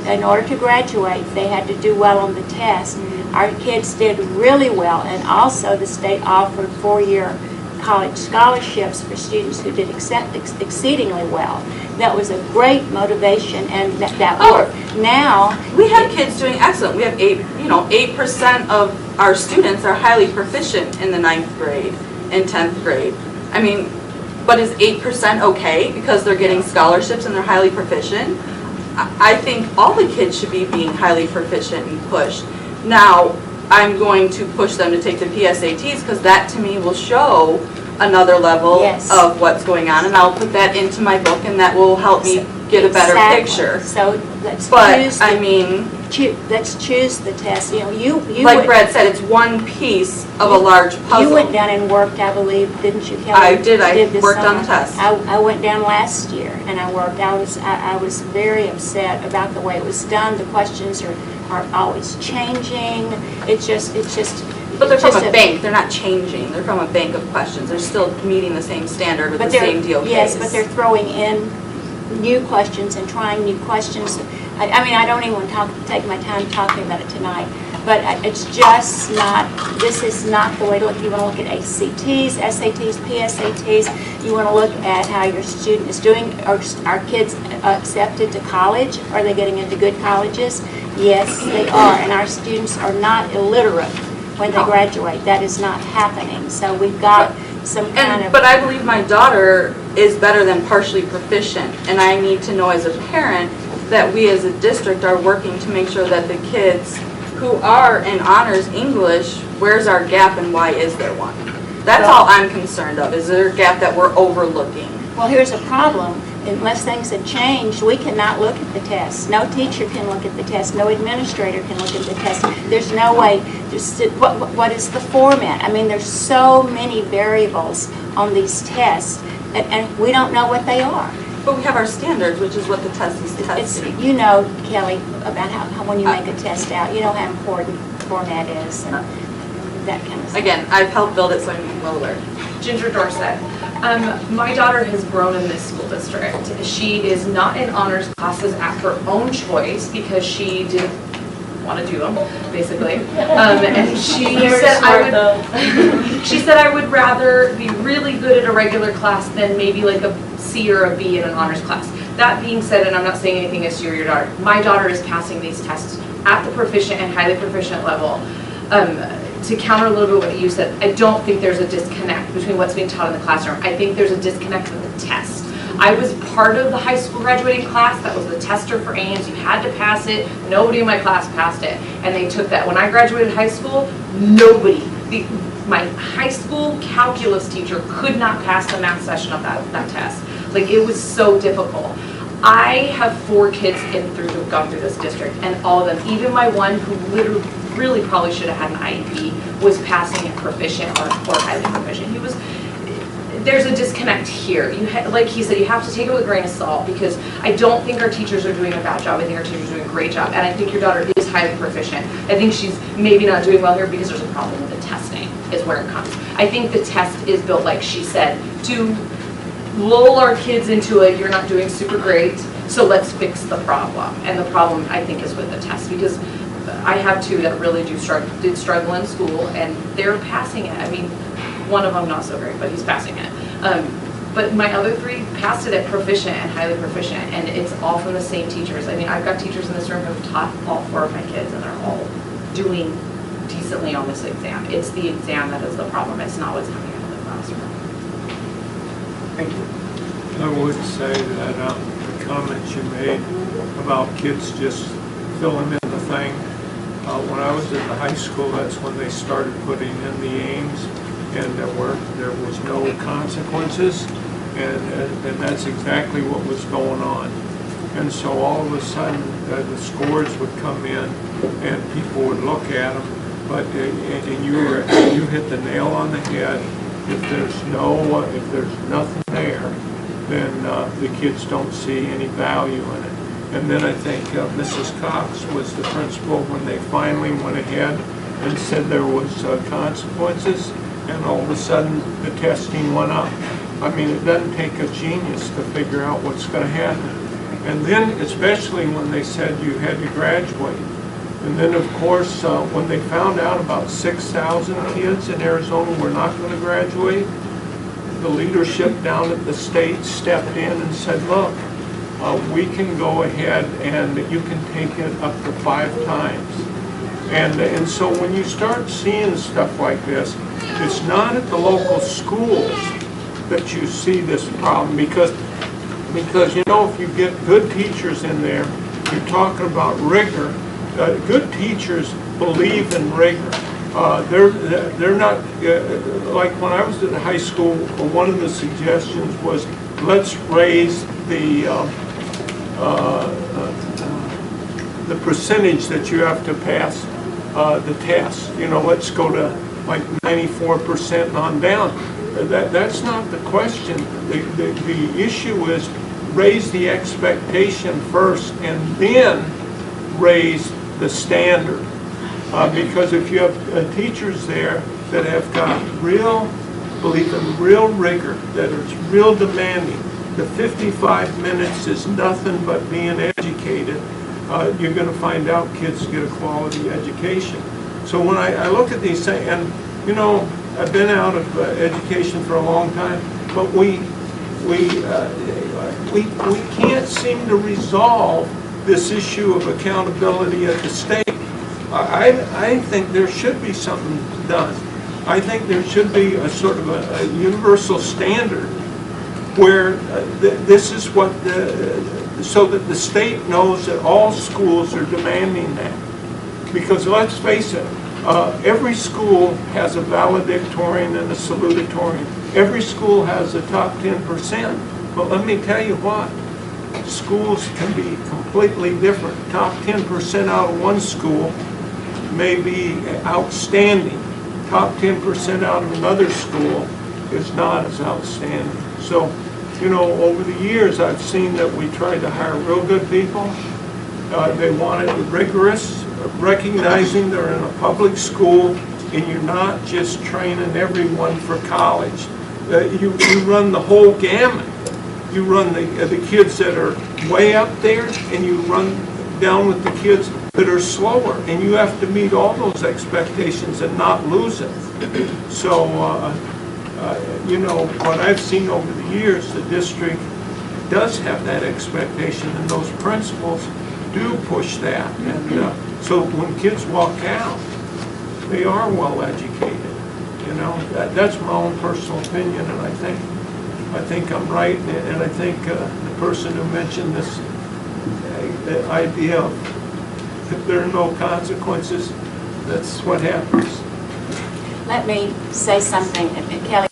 Speaker 13: in order to graduate, they had to do well on the test. Our kids did really well, and also the state offered 4-year college scholarships for students who did exceedingly well. That was a great motivation, and that worked. Now
Speaker 12: we have kids doing excellent. We have 8% of our students are highly proficient in the 9th grade and 10th grade. I mean, but is 8% okay because they're getting scholarships and they're highly proficient? I think all the kids should be being highly proficient and pushed. Now, I'm going to push them to take the PSATs because that to me will show another level of what's going on, and I'll put that into my book, and that will help me get a better picture.
Speaker 13: So let's choose the test. You know, you
Speaker 12: like Brad said, it's one piece of a large puzzle.
Speaker 13: You went down and worked, I believe, didn't you, Kelly?
Speaker 12: I did. I worked on the test.
Speaker 13: I went down last year and I worked. I was very upset about the way it was done. The questions are always changing. It's just.
Speaker 12: But they're from a bank. They're not changing. They're from a bank of questions. They're still meeting the same standard with the same DOKs.
Speaker 13: Yes, but they're throwing in new questions and trying new questions. I mean, I don't even want to take my time talking about it tonight, but it's just not, this is not the way to look. You want to look at ACTs, SATs, PSATs. You want to look at how your student is doing. Are our kids accepted to college? Are they getting into good colleges? Yes, they are, and our students are not illiterate when they graduate. That is not happening. So we've got some kind of...
Speaker 12: But I believe my daughter is better than partially proficient, and I need to know as a parent that we as a district are working to make sure that the kids who are in honors English, where's our gap and why is there one? That's all I'm concerned of. Is there a gap that we're overlooking?
Speaker 13: Well, here's a problem. Unless things have changed, we cannot look at the test. No teacher can look at the test. No administrator can look at the test. There's no way. What is the format? I mean, there's so many variables on these tests, and we don't know what they are.
Speaker 12: But we have our standards, which is what the test is testing.
Speaker 13: You know, Kelly, about how when you make a test out, you know how important format is and that kind of stuff.
Speaker 12: Again, I've helped build it, so I'm well aware.
Speaker 14: Ginger Dorset. My daughter has grown in this school district. She is not in honors classes at her own choice because she didn't want to do them, basically. And she said I would rather be really good at a regular class than maybe like a C or a B in an honors class. That being said, and I'm not saying anything against you or your daughter, my daughter is passing these tests at the proficient and highly proficient level. To counter a little bit what you said, I don't think there's a disconnect between what's being taught in the classroom. I think there's a disconnect with the test. I was part of the high school graduating class that was the tester for Ames. You had to pass it. Nobody in my class passed it, and they took that. When I graduated high school, nobody. My high school calculus teacher could not pass the math session of that test. Like, it was so difficult. I have 4 kids who've gone through this district, and all of them, even my one who literally really probably should have had an IEP, was passing it proficient or highly proficient. There's a disconnect here. Like he said, you have to take it with a grain of salt, because I don't think our teachers are doing a bad job. I think our teachers are doing a great job, and I think your daughter is highly proficient. I think she's maybe not doing well here because there's a problem with the testing, is where it comes. I think the test is built, like she said, to lull our kids into a you're not doing super great, so let's fix the problem. And the problem, I think, is with the test, because I have 2 that really did struggle in school, and they're passing it. I mean, one of them not so great, but he's passing it. But my other 3 passed it at proficient and highly proficient, and it's all from the same teachers. I mean, I've got teachers in this room who have taught all 4 of my kids, and they're all doing decently on this exam. It's the exam that is the problem. It's not what's coming out of the classroom.
Speaker 1: Thank you.
Speaker 15: I would say that the comments you made about kids just filling in the thing, When I was at the high school, that's when they started putting in the aims, and there was no consequences, and that's exactly what was going on. And so all of a sudden, the scores would come in, and people would look at them. But and you hit the nail on the head. If there's nothing there, then the kids don't see any value in it. And then I think Mrs. Cox was the principal when they finally went ahead and said there was consequences, and all of a sudden the testing went up. I mean, it doesn't take a genius to figure out what's going to happen. And then, especially when they said you had to graduate. And then, of course, when they found out about 6,000 kids in Arizona were not going to graduate, the leadership down at the state stepped in and said, look, we can go ahead and you can take it up to 5 times. And so when you start seeing stuff like this, it's not at the local schools that you see this problem, because you know, if you get good teachers in there, you're talking about rigor. Good teachers believe in rigor. They're not like when I was at high school. One of the suggestions was let's raise the percentage that you have to pass the test. You know, let's go to like 94% on down. That's not the question. The issue is raise the expectation first and then raise the standard. Because if you have teachers there that have got believe in real rigor, that is real demanding, the 55 minutes is nothing but being educated, you're going to find out kids get a quality education. So when I look at these things, and you know, I've been out of education for a long time, but we can't seem to resolve this issue of accountability at the state. I think there should be something done. I think there should be a sort of a universal standard where this is what so that the state knows that all schools are demanding that. Because let's face it, every school has a valedictorian and a salutatorian. Every school has a top 10%. But let me tell you what, schools can be completely different. Top 10% out of one school may be outstanding. Top 10% out of another school is not as outstanding. So, you know, over the years I've seen that we tried to hire real good people. They wanted rigorous, recognizing they're in a public school and you're not just training everyone for college. You run the whole gamut. You run the kids that are way up there, and you run down with the kids that are slower, and you have to meet all those expectations and not lose it. So, you know, what I've seen over the years, the district does have that expectation, and those principals do push that. And so when kids walk out, they are well educated. You know, that's my own personal opinion, and I think I'm right, and I think the person who mentioned this idea of if there are no consequences, that's what happens.
Speaker 13: Let me say something, Kelly.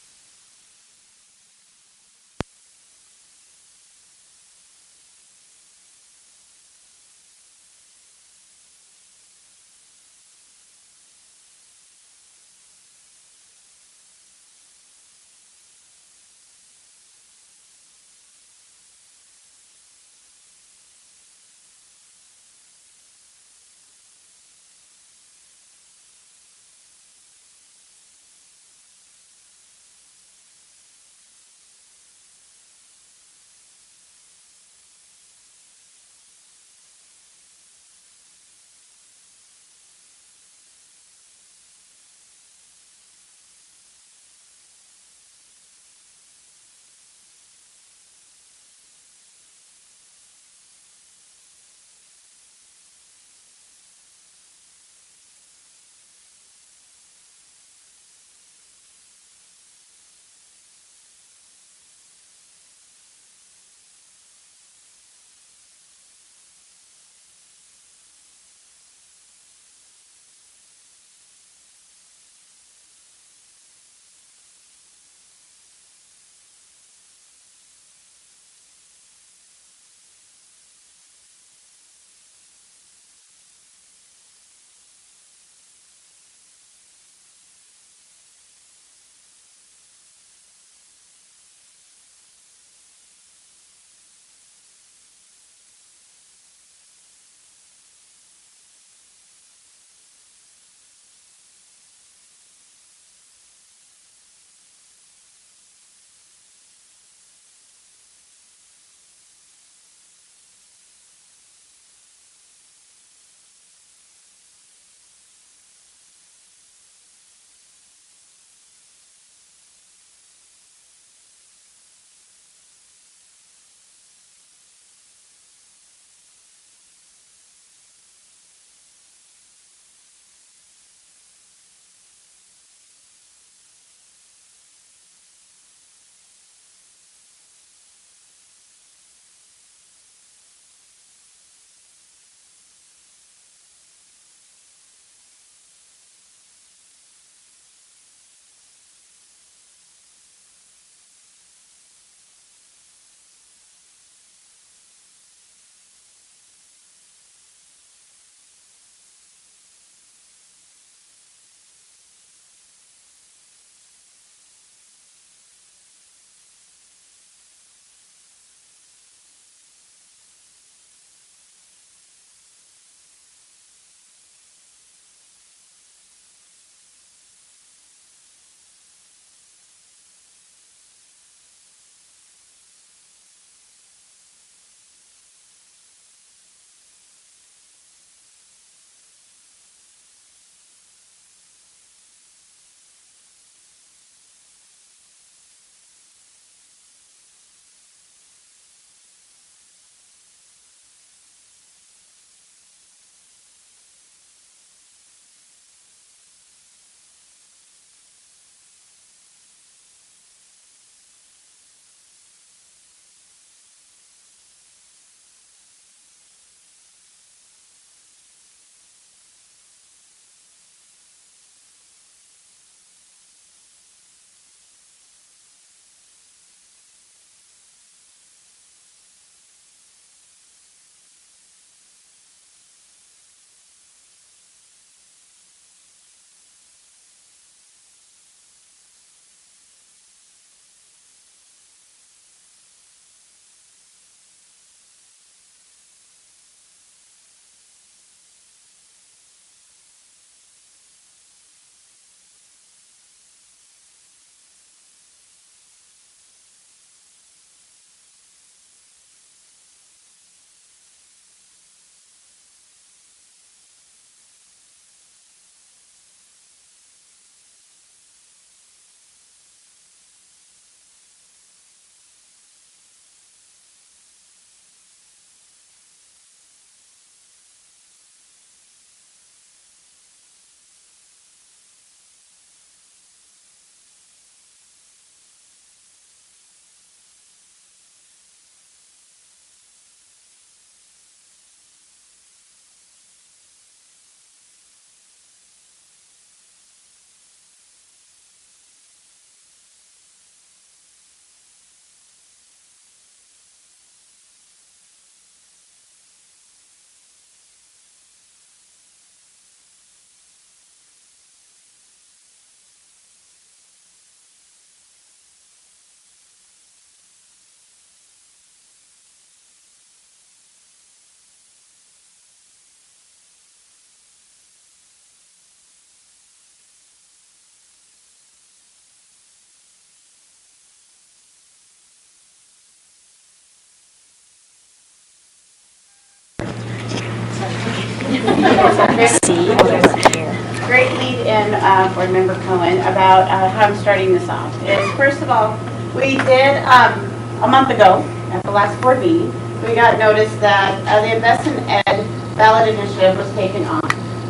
Speaker 16: Great lead in, Board Member Cohen, about how I'm starting this off. Is first of all, we did, a month ago, at the last board meeting, we got notice that the Invest in Ed ballot initiative was taken on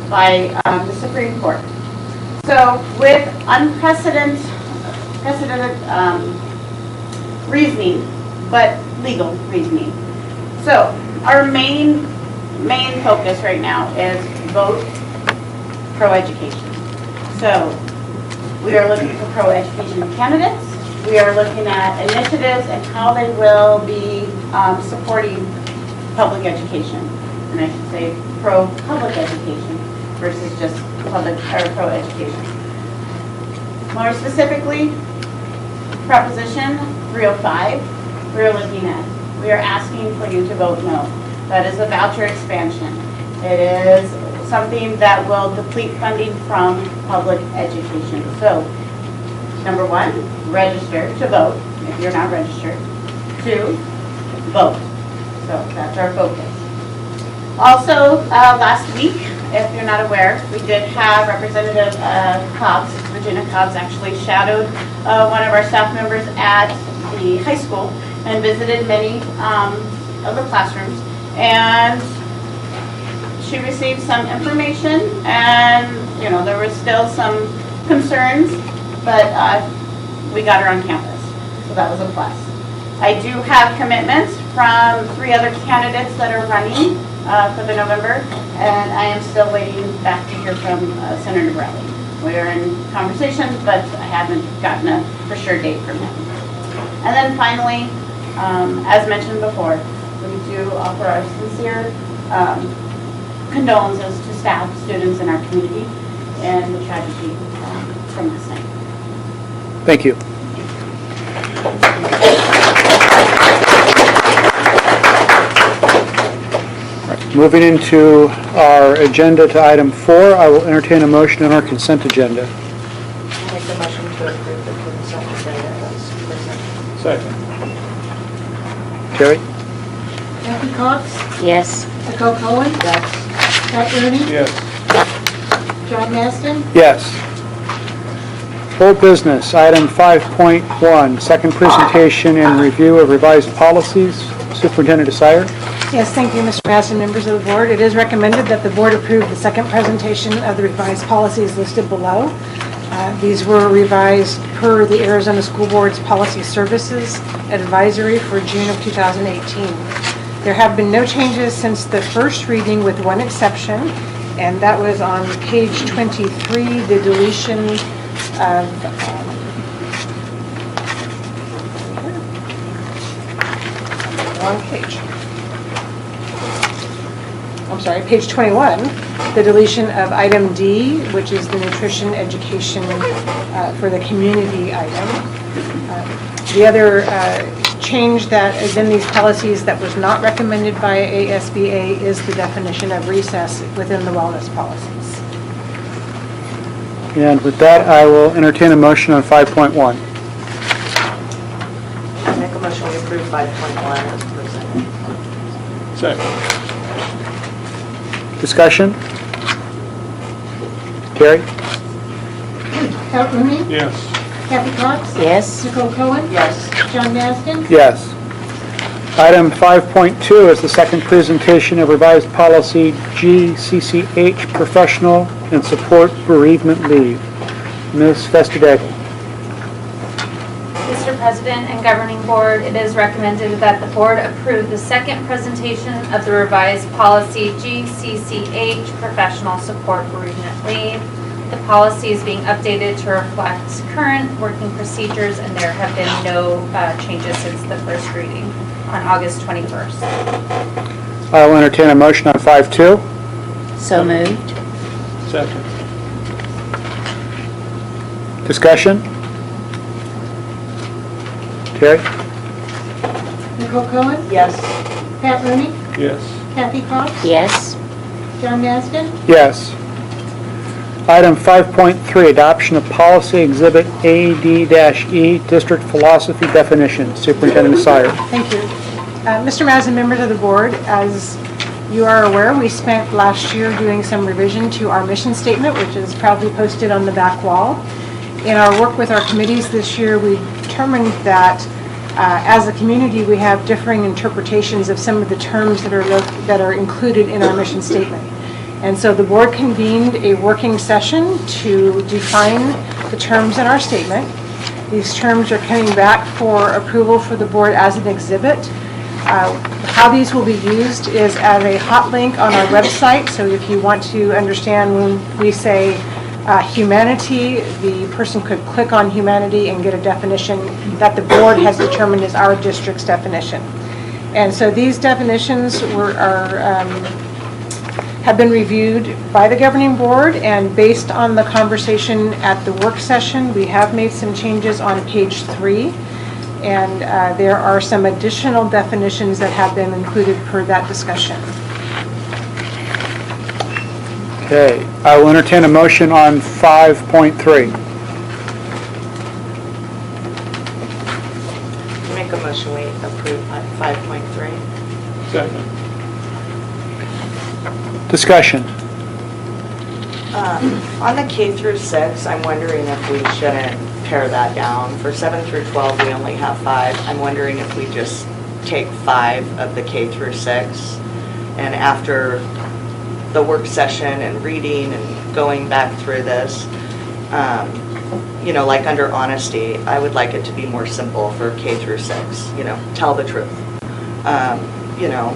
Speaker 16: by the Supreme Court. So with unprecedented reasoning, but legal reasoning. So our main focus right now is vote pro-education. So we are looking for pro-education candidates. We are looking at initiatives and how they will be supporting public education. And I should say pro-public education versus just public or pro-education. More specifically, Proposition 305, we are asking for you to vote no. That is a voucher expansion. It is something that will deplete funding from public education. So, number one, register to vote if you're not registered. 2, vote. So that's our focus. Also, last week, if you're not aware, we did have Representative Cobbs, Virginia Cobbs, actually shadowed one of our staff members at the high school and visited many of the classrooms. And she received some information, and there was still some concerns, but we got her on campus, so that was a plus. I do have commitments from 3 other candidates that are running for the November, and I am still waiting back to hear from Senator Bradley. We are in conversation, but I haven't gotten a for sure date from him. And then finally, as mentioned before, we do offer our sincere condolences to staff, students in our community, and the tragedy from last night.
Speaker 1: Thank you. Moving into our agenda to item 4, I will entertain a motion on our consent agenda.
Speaker 10: I'll make the motion to approve the consent agenda as presented.
Speaker 15: Second.
Speaker 1: Terry?
Speaker 13: Kathy Cox?
Speaker 5: Yes.
Speaker 13: Nicole Cohen?
Speaker 10: Yes.
Speaker 13: Pat Rooney?
Speaker 15: Yes.
Speaker 13: John Maston?
Speaker 1: Yes. Old business, item 5.1, second presentation and review of revised policies. Superintendent Desire.
Speaker 17: Yes, thank you, Mr. Maston, members of the board. It is recommended that the board approve the second presentation of the revised policies listed below. These were revised per the Arizona School Board's Policy Services Advisory for June of 2018. There have been no changes since the first reading with one exception, and that was on page 23, the deletion of wrong page. I'm sorry, page 21, the deletion of item D, which is the nutrition education for the community item. The other change that is in these policies that was not recommended by ASBA is the definition of recess within the wellness policies.
Speaker 1: And with that, I will entertain a motion on 5.1.
Speaker 10: I make a motion we approve 5.1 as presented.
Speaker 15: Second.
Speaker 1: Discussion? Terry?
Speaker 13: Pat Rooney?
Speaker 15: Yes.
Speaker 13: Kathy Cox?
Speaker 5: Yes.
Speaker 13: Nicole Cohen?
Speaker 10: Yes.
Speaker 13: John Maston?
Speaker 1: Yes. Item 5.2 is the second presentation of revised policy GCCH, professional and support bereavement leave. Ms. Vestadagel.
Speaker 18: Mr. President and Governing Board, it is recommended that the Board approve the second presentation of the revised policy GCCH, professional support bereavement leave. The policy is being updated to reflect current working procedures, and there have been no changes since the first reading on August 21st.
Speaker 1: I will entertain a motion on 5.2.
Speaker 5: So moved.
Speaker 15: Second.
Speaker 1: Discussion? Terry?
Speaker 13: Nicole Cohen?
Speaker 10: Yes.
Speaker 13: Pat Rooney?
Speaker 15: Yes.
Speaker 13: Kathy Cox?
Speaker 5: Yes.
Speaker 13: John Maston?
Speaker 1: Yes. Item 5.3, adoption of policy exhibit AD-E, district philosophy definition. Superintendent Sire.
Speaker 17: Thank you. Mr. Mazza, members of the board, as You are aware we spent last year doing some revision to our mission statement, which is proudly posted on the back wall. In our work with our committees this year, we determined that as a community, we have differing interpretations of some of the terms that are included in our mission statement. And so the board convened a working session to define the terms in our statement. These terms are coming back for approval for the board as an exhibit. How these will be used is as a hot link on our website. So if you want to understand when we say humanity, the person could click on humanity and get a definition that the board has determined is our district's definition. And so these definitions have been reviewed by the governing board, and based on the conversation at the work session, we have made some changes on page 3. And there are some additional definitions that have been included per that discussion.
Speaker 1: Okay, I will entertain a motion on 5.3.
Speaker 10: Make a motion we approve 5.3.
Speaker 8: Second.
Speaker 1: Discussion.
Speaker 10: On the K through 6, I'm wondering if we shouldn't pare that down. For 7 through 12, we only have 5. I'm wondering if we just take 5 of the K through 6, and after the work session and reading and going back through this, you know, like under honesty, I would like it to be more simple for K through 6, you know, tell the truth. You know,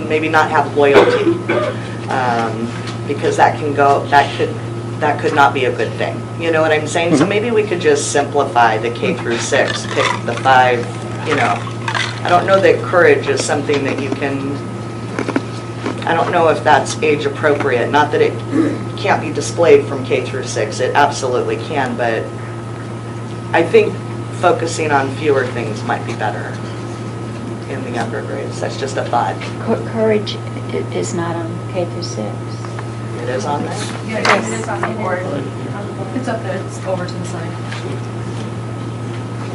Speaker 10: maybe not have loyalty, because that could not be a good thing. You know what I'm saying? So maybe we could just simplify the K through 6, pick the 5, you know. I don't know that courage is something that you can, I don't know if that's age appropriate. Not that it can't be displayed from K through 6, it absolutely can, but I think focusing on fewer things might be better in the younger grades. That's just a thought.
Speaker 13: Courage is not on K through 6.
Speaker 10: It is on there?
Speaker 14: Yeah, it is on the board. It's up there, it's over to the side.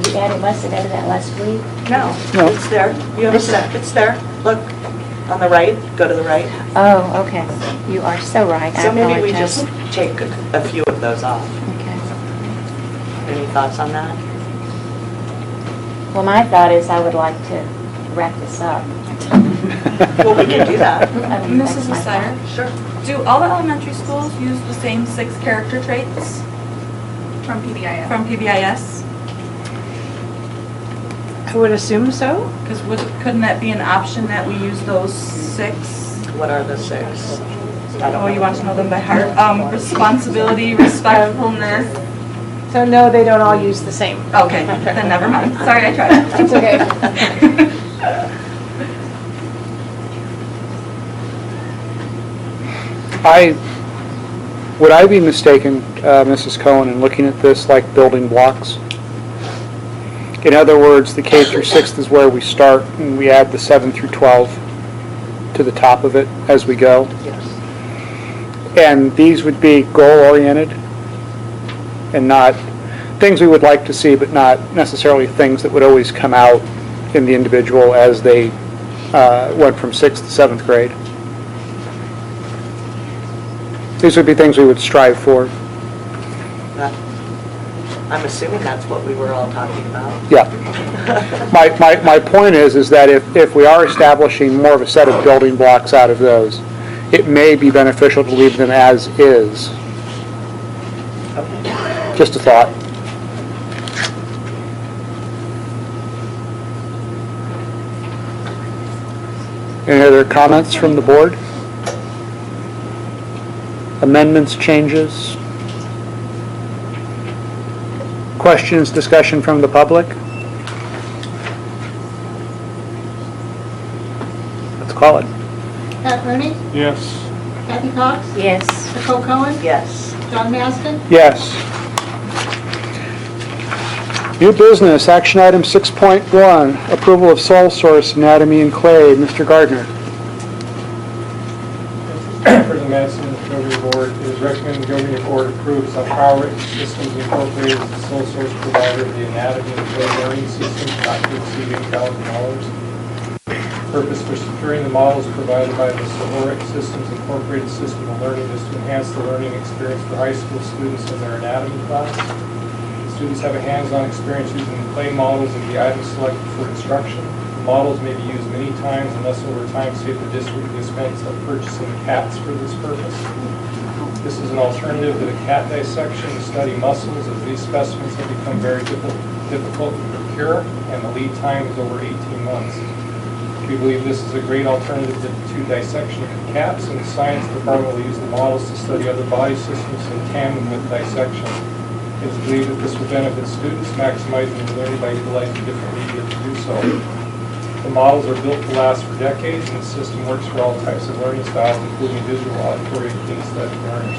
Speaker 13: You must have added that last week.
Speaker 10: No,
Speaker 1: No.
Speaker 10: it's there. You have a set, it's there. Look, on the right, go to the right.
Speaker 13: Oh, okay. You are so right.
Speaker 10: So
Speaker 13: I
Speaker 10: maybe we
Speaker 13: apologize.
Speaker 10: just take a few of those off.
Speaker 13: Okay.
Speaker 10: Any thoughts on that?
Speaker 13: Well, my thought is I would like to wrap this up.
Speaker 10: Well, we can do that.
Speaker 13: I mean,
Speaker 12: Mrs.
Speaker 13: that's my
Speaker 12: Messiah?
Speaker 10: Sure.
Speaker 12: Do all the elementary schools use the same 6 character traits
Speaker 6: From PBIS.
Speaker 12: from PBIS?
Speaker 17: I would assume so.
Speaker 12: Because couldn't that be an option that we use those 6?
Speaker 10: What are the 6?
Speaker 12: Oh, you want to know them by heart? Responsibility, respectfulness.
Speaker 17: So no, they don't all use the same.
Speaker 12: Okay, then never mind. Sorry, I tried.
Speaker 17: It's okay.
Speaker 1: Would I be mistaken, Mrs. Cohen, in looking at this like building blocks? In other words, the K through 6th is where we start, and we add the 7 through 12 to the top of it as we go.
Speaker 10: Yes.
Speaker 1: And these would be goal-oriented and not things we would like to see, but not necessarily things that would always come out in the individual as they went from 6th to 7th grade. These would be things we would strive for.
Speaker 10: I'm assuming that's what we were all talking about.
Speaker 1: Yeah. My point is that if we are establishing more of a set of building blocks out of those, it may be beneficial to leave them as is.
Speaker 10: Okay.
Speaker 1: Just a thought. Any other comments from the board? Amendments, changes? Questions, discussion from the public? Let's call it.
Speaker 2: Pat Rooney,
Speaker 8: Yes.
Speaker 2: Kathy Cox,
Speaker 13: Yes.
Speaker 2: Nicole Cohen,
Speaker 10: Yes.
Speaker 2: John Maston.
Speaker 1: Yes. New business, action item 6.1, approval of sole source anatomy and clay. Mr. Gardner.
Speaker 8: President Madison, the governing board, it is recommended the governing board approves of Power Systems Incorporated as the sole source provider of the anatomy and clay learning system not to exceed $8,000. Purpose for securing the models provided by the Sahoric Systems Incorporated System of Learning is to enhance the learning experience for high school students in their anatomy class. Students have a hands-on experience using the clay models of the items selected for instruction. The models may be used many times and thus over time save the district the expense of purchasing cats for this purpose. This is an alternative to the cat dissection to study muscles, as these specimens have become very difficult to procure and the lead time is over 18 months. We believe this is a great alternative to dissection of cats, and the science department will use the models to study other body systems in tandem with dissection. It is believed that this will benefit students, maximizing their learning by utilizing different media to do so. The models are built to last for decades, and the system works for all types of learning styles, including visual, auditory, and kinesthetic learners.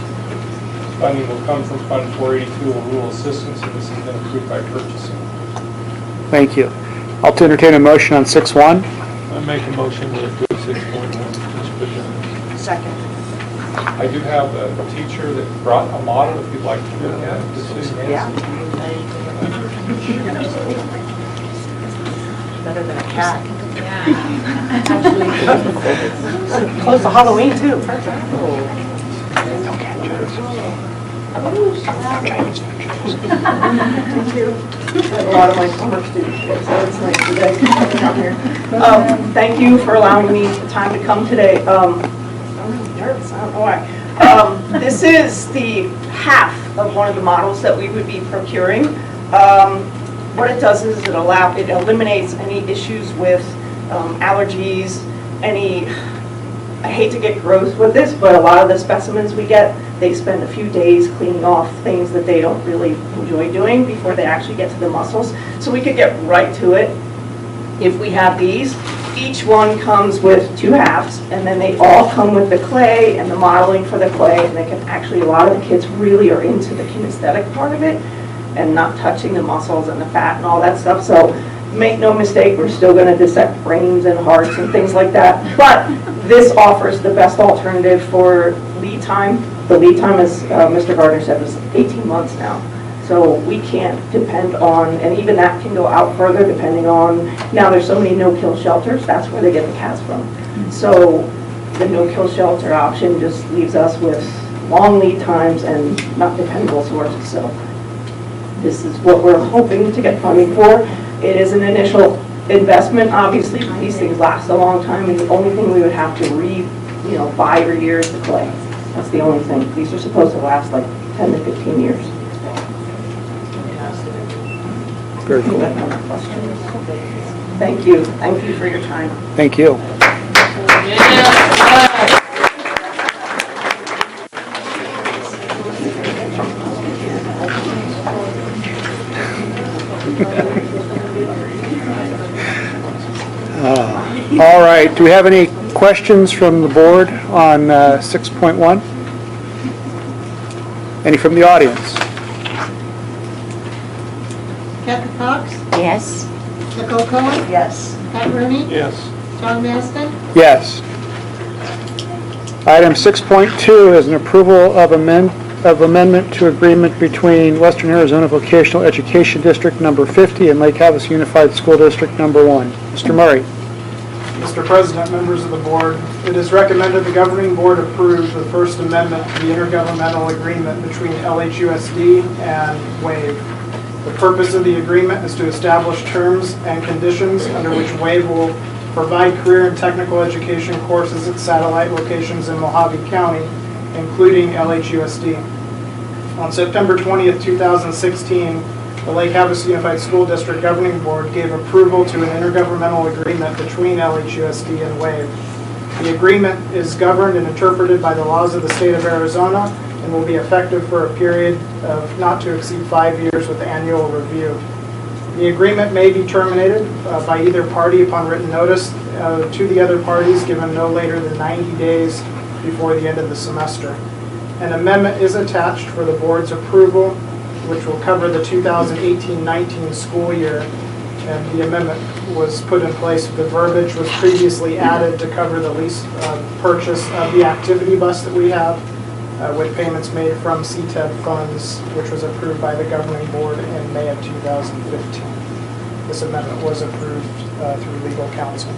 Speaker 8: Funding will come from Fund 482 of Rural Assistance, and this has been approved by purchasing.
Speaker 1: Thank you. I'll entertain a motion on 6.1.
Speaker 15: I make a motion to approve 6.1.
Speaker 10: Second.
Speaker 8: I do have a teacher that brought a model, if you'd like to look at it.
Speaker 10: Yeah. Better than a cat.
Speaker 16: Close to Halloween, too. Thank you. A lot of my former students here, so it's nice today to come here. Thank you for allowing me the time to come today. I'm really nervous, I don't know why. This is the half of one of the models that we would be procuring. What it does is it eliminates any issues with allergies, I hate to get gross with this, but a lot of the specimens we get, they spend a few days cleaning off things that they don't really enjoy doing before they actually get to the muscles. So we could get right to it if we have these. Each one comes with 2 halves, and then they all come with the clay and the modeling for the clay, and they can actually, a lot of the kids really are into the kinesthetic part of it and not touching the muscles and the fat and all that stuff. So make no mistake, we're still going to dissect brains and hearts and things like that. But this offers the best alternative for lead time. The lead time, as Mr. Gardner said, is 18 months now. So we can't depend on, and even that can go out further depending on, now there's so many no-kill shelters, that's where they get the cats from. So the no-kill shelter option just leaves us with long lead times and not dependable sources. So this is what we're hoping to get funding for. It is an initial investment, obviously. These things last a long time, and the only thing we would have to buy every year is the clay. That's the only thing. These are supposed to last like 10 to 15 years. Very cool. Thank you. Thank you for your time.
Speaker 1: Thank you. All right. Do we have any questions from the board on 6.1? Any from the audience?
Speaker 19: Kathy Cox?
Speaker 13: Yes.
Speaker 19: Nicole Cohen?
Speaker 10: Yes.
Speaker 19: Pat Rooney?
Speaker 15: Yes.
Speaker 19: John Maston?
Speaker 1: Yes. Item 6.2 is an approval of amendment to agreement between Western Arizona Vocational Education District Number 50 and Lake Havasu Unified School District Number 1. Mr. Murray. Mr. President, members of the board, it is recommended the governing board approve the First Amendment to the intergovernmental agreement between LHUSD and WAVE. The purpose of the agreement is to establish terms and conditions under which WAVE will provide career and technical education courses at satellite locations in Mojave County, including LHUSD. On September 20th, 2016, the Lake Havasu Unified School District Governing Board gave approval to an intergovernmental agreement between LHUSD and WAVE. The agreement is governed and interpreted by the laws of the state of Arizona and will be effective for a period of not to exceed 5 years with annual review. The agreement may be terminated by either party upon written notice to the other parties given no later than 90 days before the end of the semester. An amendment is attached for the board's approval, which will cover the 2018-19 school year, and the amendment was put in place. The verbiage was previously added to cover the lease purchase of the activity bus that we have, with payments made from CTEB funds, which was approved by the governing board in May of 2015. This amendment was approved through legal counsel.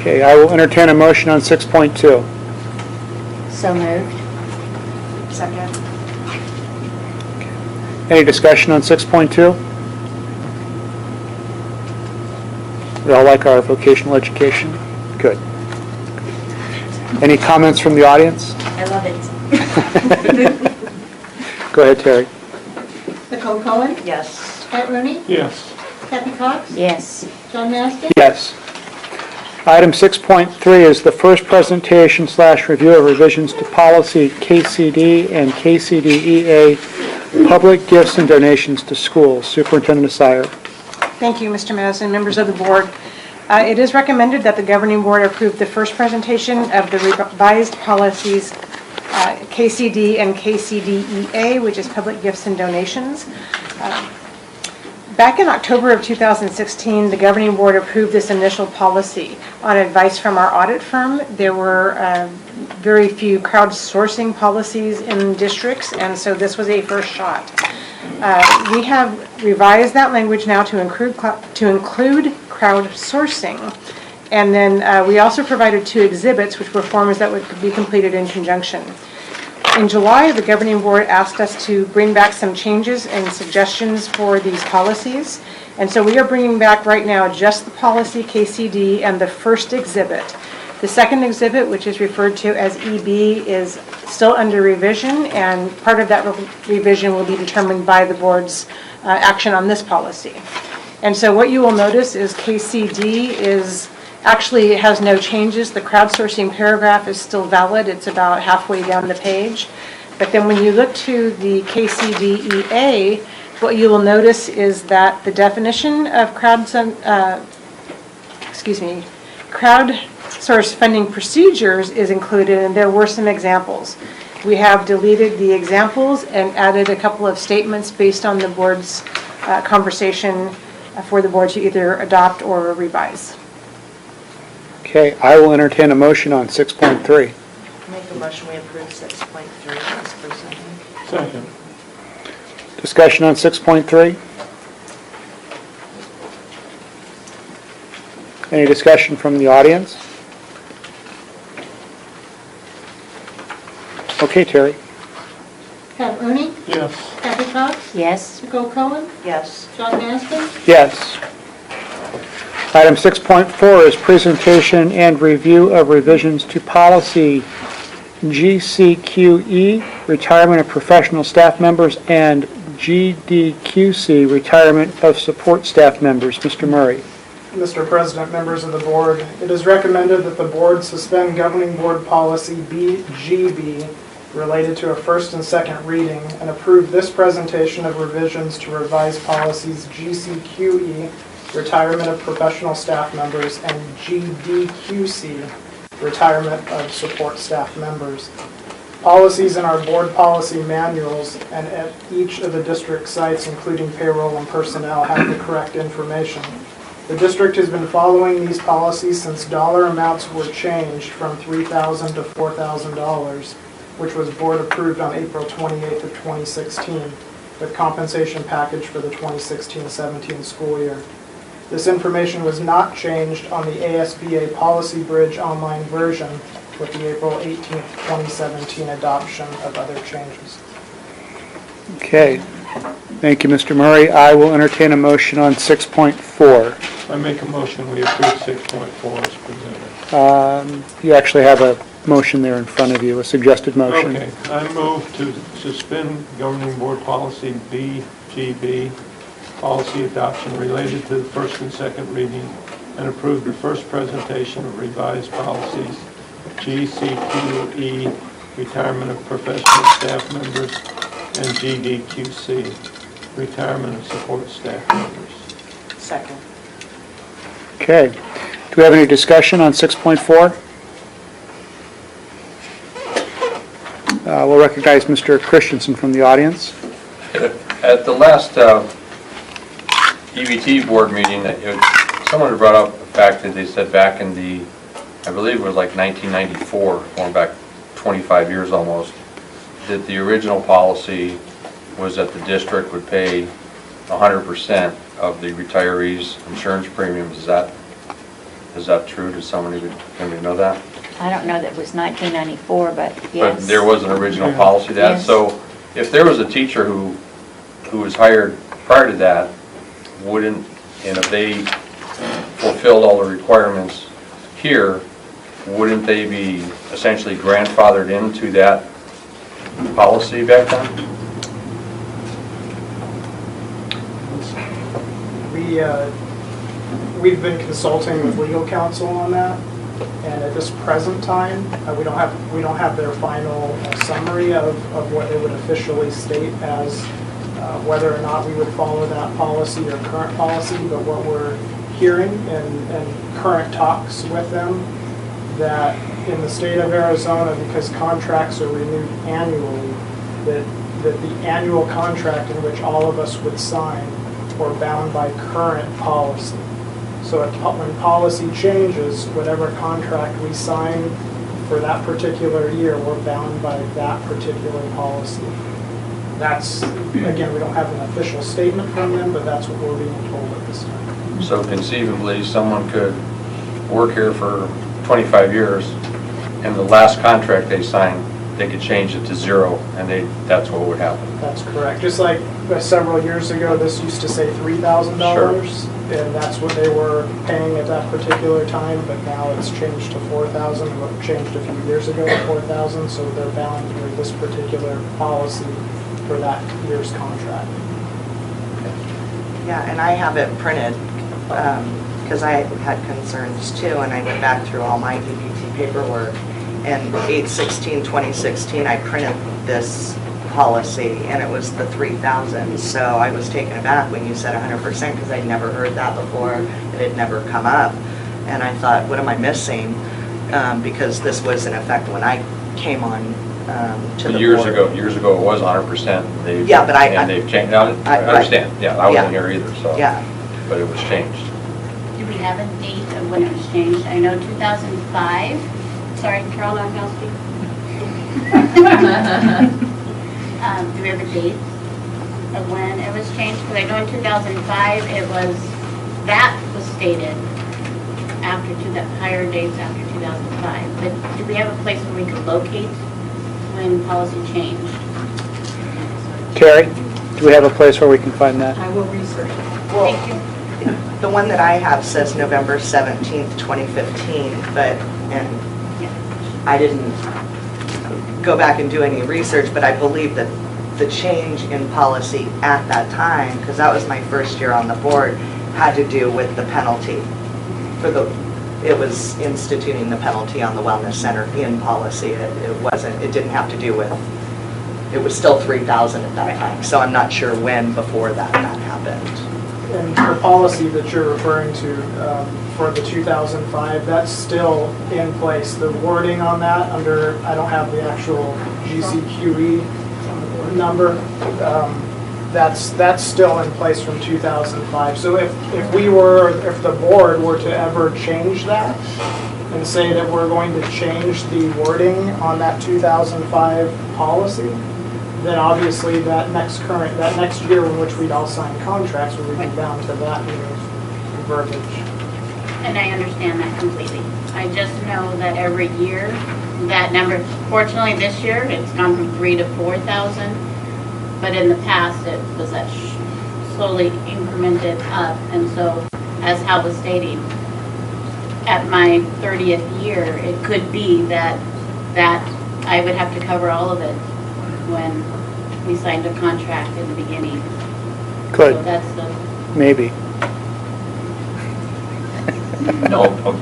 Speaker 1: Okay, I will entertain a motion on 6.2.
Speaker 13: So moved.
Speaker 2: Second.
Speaker 1: Any discussion on 6.2? We all like our vocational education? Good. Any comments from the audience?
Speaker 13: I love it.
Speaker 1: Go ahead, Terry.
Speaker 19: Nicole Cohen?
Speaker 10: Yes.
Speaker 19: Pat Rooney?
Speaker 15: Yes.
Speaker 19: Kathy Cox?
Speaker 13: Yes.
Speaker 19: John Maston?
Speaker 1: Yes. Item 6.3 is the first presentation / review of revisions to policy KCD and KCDEA, public gifts and donations to schools. Superintendent Assayas.
Speaker 17: Thank you, Mr. Madison, members of the board. It is recommended that the governing board approve the first presentation of the revised policies KCD and KCDEA, which is public gifts and donations. Back in October of 2016, the governing board approved this initial policy on advice from our audit firm. There were very few crowdsourcing policies in districts, and so this was a first shot. We have revised that language now to include crowdsourcing. And then we also provided 2 exhibits, which were forms that would be completed in conjunction. In July, the governing board asked us to bring back some changes and suggestions for these policies. And so we are bringing back right now just the policy KCD and the first exhibit. The second exhibit, which is referred to as EB, is still under revision, and part of that revision will be determined by the board's action on this policy. And so what you will notice is KCD actually has no changes. The crowdsourcing paragraph is still valid. It's about halfway down the page. But then when you look to the KCDEA, what you will notice is that the definition of crowdsource funding procedures is included, and there were some examples. We have deleted the examples and added a couple of statements based on the board's conversation for the board to either adopt or revise.
Speaker 1: Okay, I will entertain a motion on 6.3.
Speaker 10: Make a motion we approve 6.3 as presented.
Speaker 15: Second.
Speaker 1: Discussion on 6.3? Any discussion from the audience? Okay, Terry.
Speaker 19: Pat Rooney?
Speaker 15: Yes.
Speaker 19: Kathy Cox?
Speaker 13: Yes.
Speaker 19: Nicole Cohen?
Speaker 10: Yes.
Speaker 19: John Maston?
Speaker 1: Yes. Item 6.4 is presentation and review of revisions to policy GCQE, retirement of professional staff members, and GDQC, retirement of support staff members. Mr. Murray.
Speaker 20: Mr. President, members of the board, it is recommended that the board suspend governing board policy BGB related to a first and second reading and approve this presentation of revisions to revise policies GCQE, retirement of professional staff members, and GDQC, retirement of support staff members. Policies in our board policy manuals and at each of the district sites, including payroll and personnel, have the correct information. The district has been following these policies since dollar amounts were changed from $3,000 to $4,000, which was board approved on April 28th of 2016, with compensation package for the 2016-17 school year. This information was not changed on the ASBA Policy Bridge online version with the April 18th, 2017 adoption of other changes.
Speaker 1: Okay. Thank you, Mr. Murray. I will entertain a motion on 6.4.
Speaker 15: I make a motion we approve 6.4 as presented.
Speaker 1: You actually have a motion there in front of you, a suggested motion.
Speaker 15: Okay. I move to suspend governing board policy BGB, policy adoption related to the first and second reading, and approve the first presentation of revised policies GCQE, retirement of professional staff members, and GDQC, retirement of support staff members.
Speaker 10: Second.
Speaker 1: Okay. Do we have any discussion on 6.4? We'll recognize Mr. Christensen from the audience.
Speaker 21: At the last EBT board meeting, someone had brought up the fact that they said back in the, I believe it was like 1994, going back 25 years almost, that the original policy was that the district would pay 100% of the retirees' insurance premiums. Is that Is that true? Does somebody know that?
Speaker 13: I don't know that it was 1994, but yes.
Speaker 21: But there was an original policy to that.
Speaker 13: Yes.
Speaker 21: So if there was a teacher who was hired prior to that, wouldn't, and if they fulfilled all the requirements here, wouldn't they be essentially grandfathered into that policy back then?
Speaker 20: We've been consulting with legal counsel on that, and at this present time, we don't have their final summary of what they would officially state as whether or not we would follow that policy or current policy, but what we're hearing in current talks with them, that in the state of Arizona, because contracts are renewed annually, that the annual contract in which all of us would sign were bound by current policy. So when policy changes, whatever contract we sign for that particular year, we're bound by that particular policy. That's, again, we don't have an official statement from them, but that's what we're being told at this time.
Speaker 21: So conceivably, someone could work here for 25 years, and the last contract they signed, they could change it to zero, and that's what would happen.
Speaker 20: That's correct. Just like several years ago, this used to say $3,000, and that's what they were paying at that particular time, but now it's changed to $4,000. It changed a few years ago to $4,000, so they're bound with this particular policy for that year's contract.
Speaker 10: Yeah, and I have it printed because I had concerns too, and I went back through all my EPT paperwork. And 8/16/2016, I printed this policy, and it was the 3,000. So I was taken aback when you said 100% because I'd never heard that before. It had never come up, and I thought, what am I missing? Because this was in effect when I came on to the
Speaker 21: years
Speaker 10: board.
Speaker 21: Years ago, it was 100%.
Speaker 10: Yeah, but
Speaker 21: they've changed. Now, I understand. Yeah, I wasn't here either. So.
Speaker 10: Yeah.
Speaker 21: But it was changed.
Speaker 13: Do we have a date of when it was changed? I know 2005. Sorry, Carol Markowski. Do we have a date of when it was changed? Because I know in 2005 that was stated after higher dates after 2005. But do we have a place where we could locate when policy changed?
Speaker 3: Carrie, do we have a place where we can find that?
Speaker 10: I will research. Well, thank you. The one that I have says November 17th, 2015, and I didn't go back and do any research, but I believe that the change in policy at that time, because that was my first year on the board, had to do with the penalty. It was instituting the penalty on the wellness center in policy. It didn't have to do with, it was still 3,000 at that time. So I'm not sure when before that happened.
Speaker 20: And the policy that you're referring to for the 2005, that's still in place. The wording on that under, I don't have the actual GCQE number, that's still in place from 2005. So if the board were to ever change that and say that we're going to change the wording on that 2005 policy, then obviously that next year in which we'd all sign contracts, we would be bound to that new verbiage.
Speaker 13: And I understand that completely. I just know that every year, that number, fortunately this year, it's gone from 3,000 to 4,000. But in the past, it was that slowly incremented up. And so, as Hal was stating, at my 30th year, it could be that I would have to cover all of it when we signed a contract in the beginning.
Speaker 3: Could.
Speaker 13: So that's the...
Speaker 3: Maybe.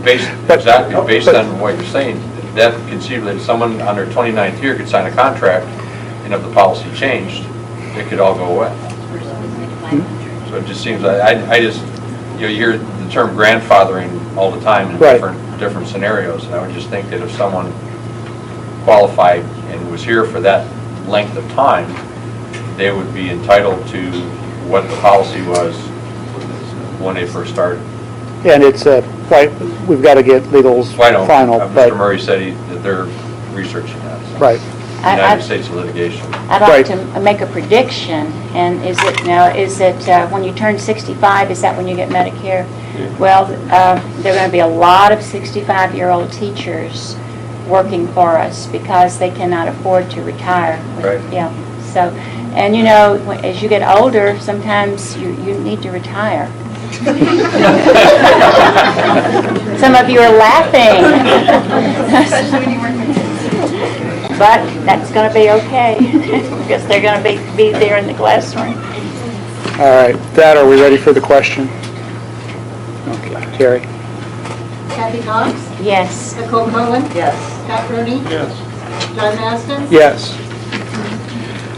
Speaker 21: Based on what you're saying, that conceivably someone on their 29th year could sign a contract, and if the policy changed, it could all go away. So it just seems, I just, you hear the term grandfathering all the time in different scenarios, and I would just think that if someone qualified and was here for that length of time, they would be entitled to what the policy was when they first started.
Speaker 3: And it's we've got to get legal's final.
Speaker 21: Mr. Murray said that they're researching that. So.
Speaker 3: Right.
Speaker 21: United States litigation.
Speaker 13: I'd like to make a prediction, and is it when you turn 65, is that when you get Medicare? Well, there are going to be a lot of 65-year-old teachers working for us because they cannot afford to retire.
Speaker 21: Right.
Speaker 13: Yeah. So, and you know, as you get older, sometimes you need to retire. Some of you are laughing. But that's going to be okay because they're going to be there in the classroom.
Speaker 3: All right, that, are we ready for the question? Okay, Terry?
Speaker 19: Kathy Knox?
Speaker 13: Yes.
Speaker 19: Nicole Cohen?
Speaker 10: Yes.
Speaker 19: Pat Rooney?
Speaker 15: Yes.
Speaker 19: John Maston?
Speaker 3: Yes.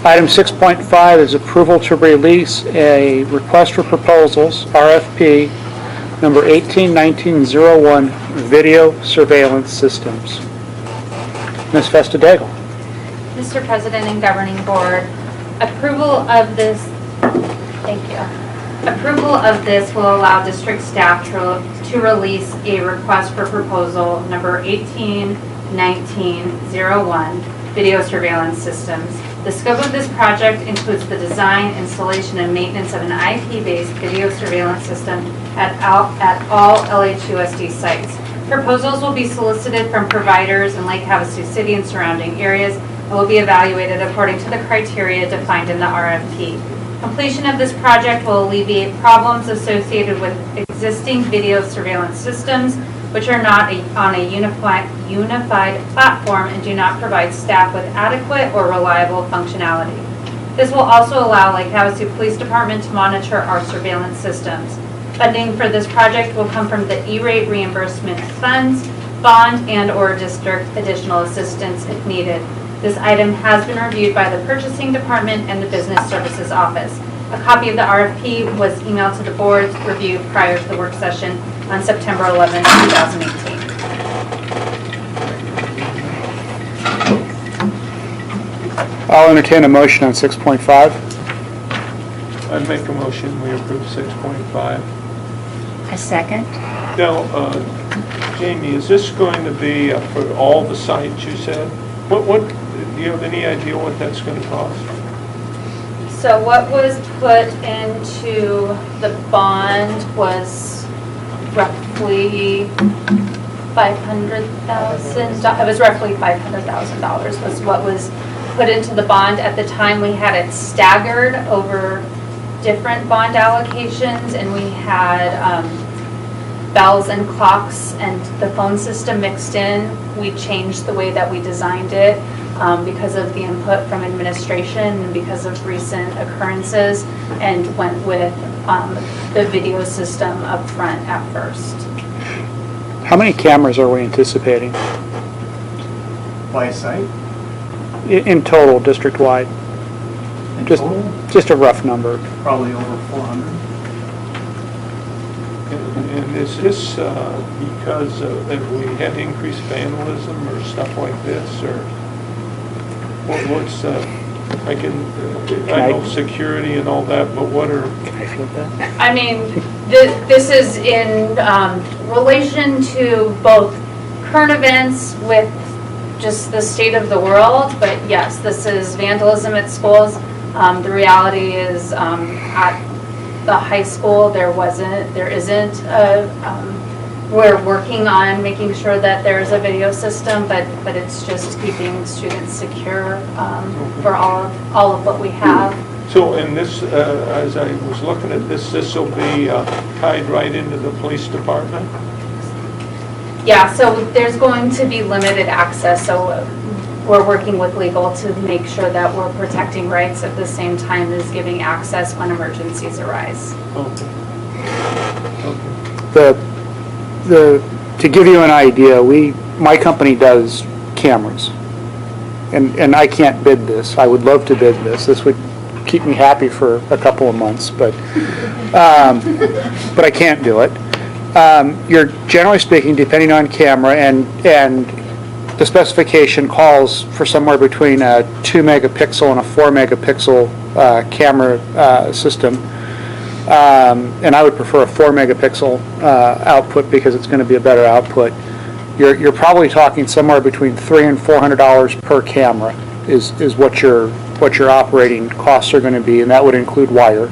Speaker 3: Item 6.5 is approval to release a request for proposals, RFP, number 181901, video surveillance systems. Ms. Festadego.
Speaker 18: Mr. President and Governing Board, approval of this, thank you. Approval of this will allow district staff to release a request for proposal number 181901, video surveillance systems. The scope of this project includes the design, installation, and maintenance of an IP-based video surveillance system at all LHUSD sites. Proposals will be solicited from providers in Lake Havasu City and surrounding areas and will be evaluated according to the criteria defined in the RFP. Completion of this project will alleviate problems associated with existing video surveillance systems, which are not on a unified platform and do not provide staff with adequate or reliable functionality. This will also allow Lake Havasu Police Department to monitor our surveillance systems. Funding for this project will come from the E-rate reimbursement funds, bond, and/or district additional assistance if needed. This item has been reviewed by the Purchasing Department and the Business Services Office. A copy of the RFP was emailed to the board's review prior to the work session on September 11, 2018.
Speaker 3: I'll entertain a motion on 6.5.
Speaker 15: I'd make a motion, we approve 6.5.
Speaker 13: A second?
Speaker 15: Now, Jamie, is this going to be for all the sites you said? What, do you have any idea what that's going to cost?
Speaker 18: So what was put into the bond was roughly $500,000. It was roughly $500,000 was what was put into the bond. At the time, we had it staggered over different bond allocations, and we had bells and clocks and the phone system mixed in. We changed the way that we designed it because of the input from administration and because of recent occurrences, and went with the video system up front at first.
Speaker 3: How many cameras are we anticipating
Speaker 1: By site?
Speaker 3: in total, district-wide?
Speaker 1: In total?
Speaker 3: Just a rough number.
Speaker 1: Probably over 400.
Speaker 15: And is this because if we had increased vandalism or stuff like this, or what's I know security and all that, but what are?
Speaker 3: Can I feel that?
Speaker 18: I mean, this is in relation to both current events with just the state of the world, but yes, this is vandalism at schools. The reality is at the high school there isn't we're working on making sure that there's a video system, but it's just keeping students secure for all of what we have.
Speaker 15: So, and this, as I was looking at this will be tied right into the police department?
Speaker 18: Yeah, so there's going to be limited access, so we're working with legal to make sure that we're protecting rights at the same time as giving access when emergencies arise.
Speaker 15: Okay.
Speaker 3: To give you an idea, my company does cameras, and I can't bid this. I would love to bid this. This would keep me happy for a couple of months, but I can't do it. You're generally speaking, depending on camera, and the specification calls for somewhere between a 2 megapixel and a 4 megapixel camera system. And I would prefer a 4 megapixel output because it's going to be a better output. You're probably talking somewhere between $300 and $400 per camera is what your operating costs are going to be, and that would include wire.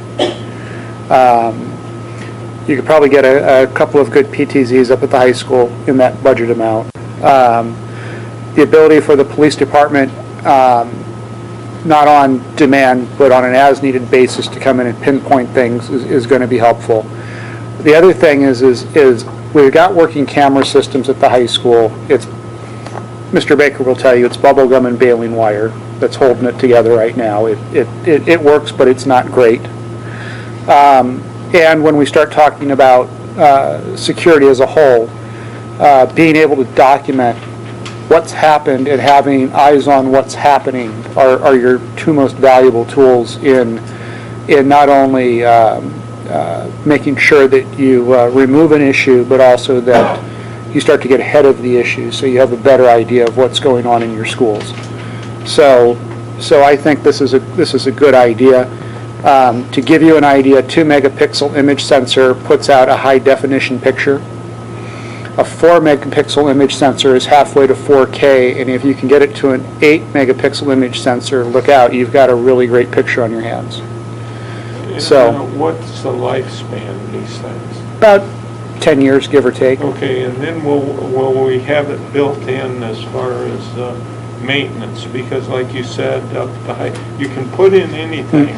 Speaker 3: You could probably get a couple of good PTZs up at the high school in that budget amount. The ability for the police department, not on demand, but on an as-needed basis to come in and pinpoint things is going to be helpful. The other thing is we've got working camera systems at the high school. It's, Mr. Baker will tell you, it's bubble gum and baling wire that's holding it together right now. It works, but it's not great. And when we start talking about security as a whole, being able to document what's happened and having eyes on what's happening are your two most valuable tools in not only making sure that you remove an issue, but also that you start to get ahead of the issue so you have a better idea of what's going on in your schools. So I think this is a good idea. To give you an idea, 2 megapixel image sensor puts out a high definition picture. A 4 megapixel image sensor is halfway to 4K, and if you can get it to an 8 megapixel image sensor, look out, you've got a really great picture on your hands. So,
Speaker 15: what's the lifespan of these things?
Speaker 3: About 10 years, give or take.
Speaker 15: Okay, and then will we have it built in as far as maintenance? Because like you said, up the high, you can put in anything,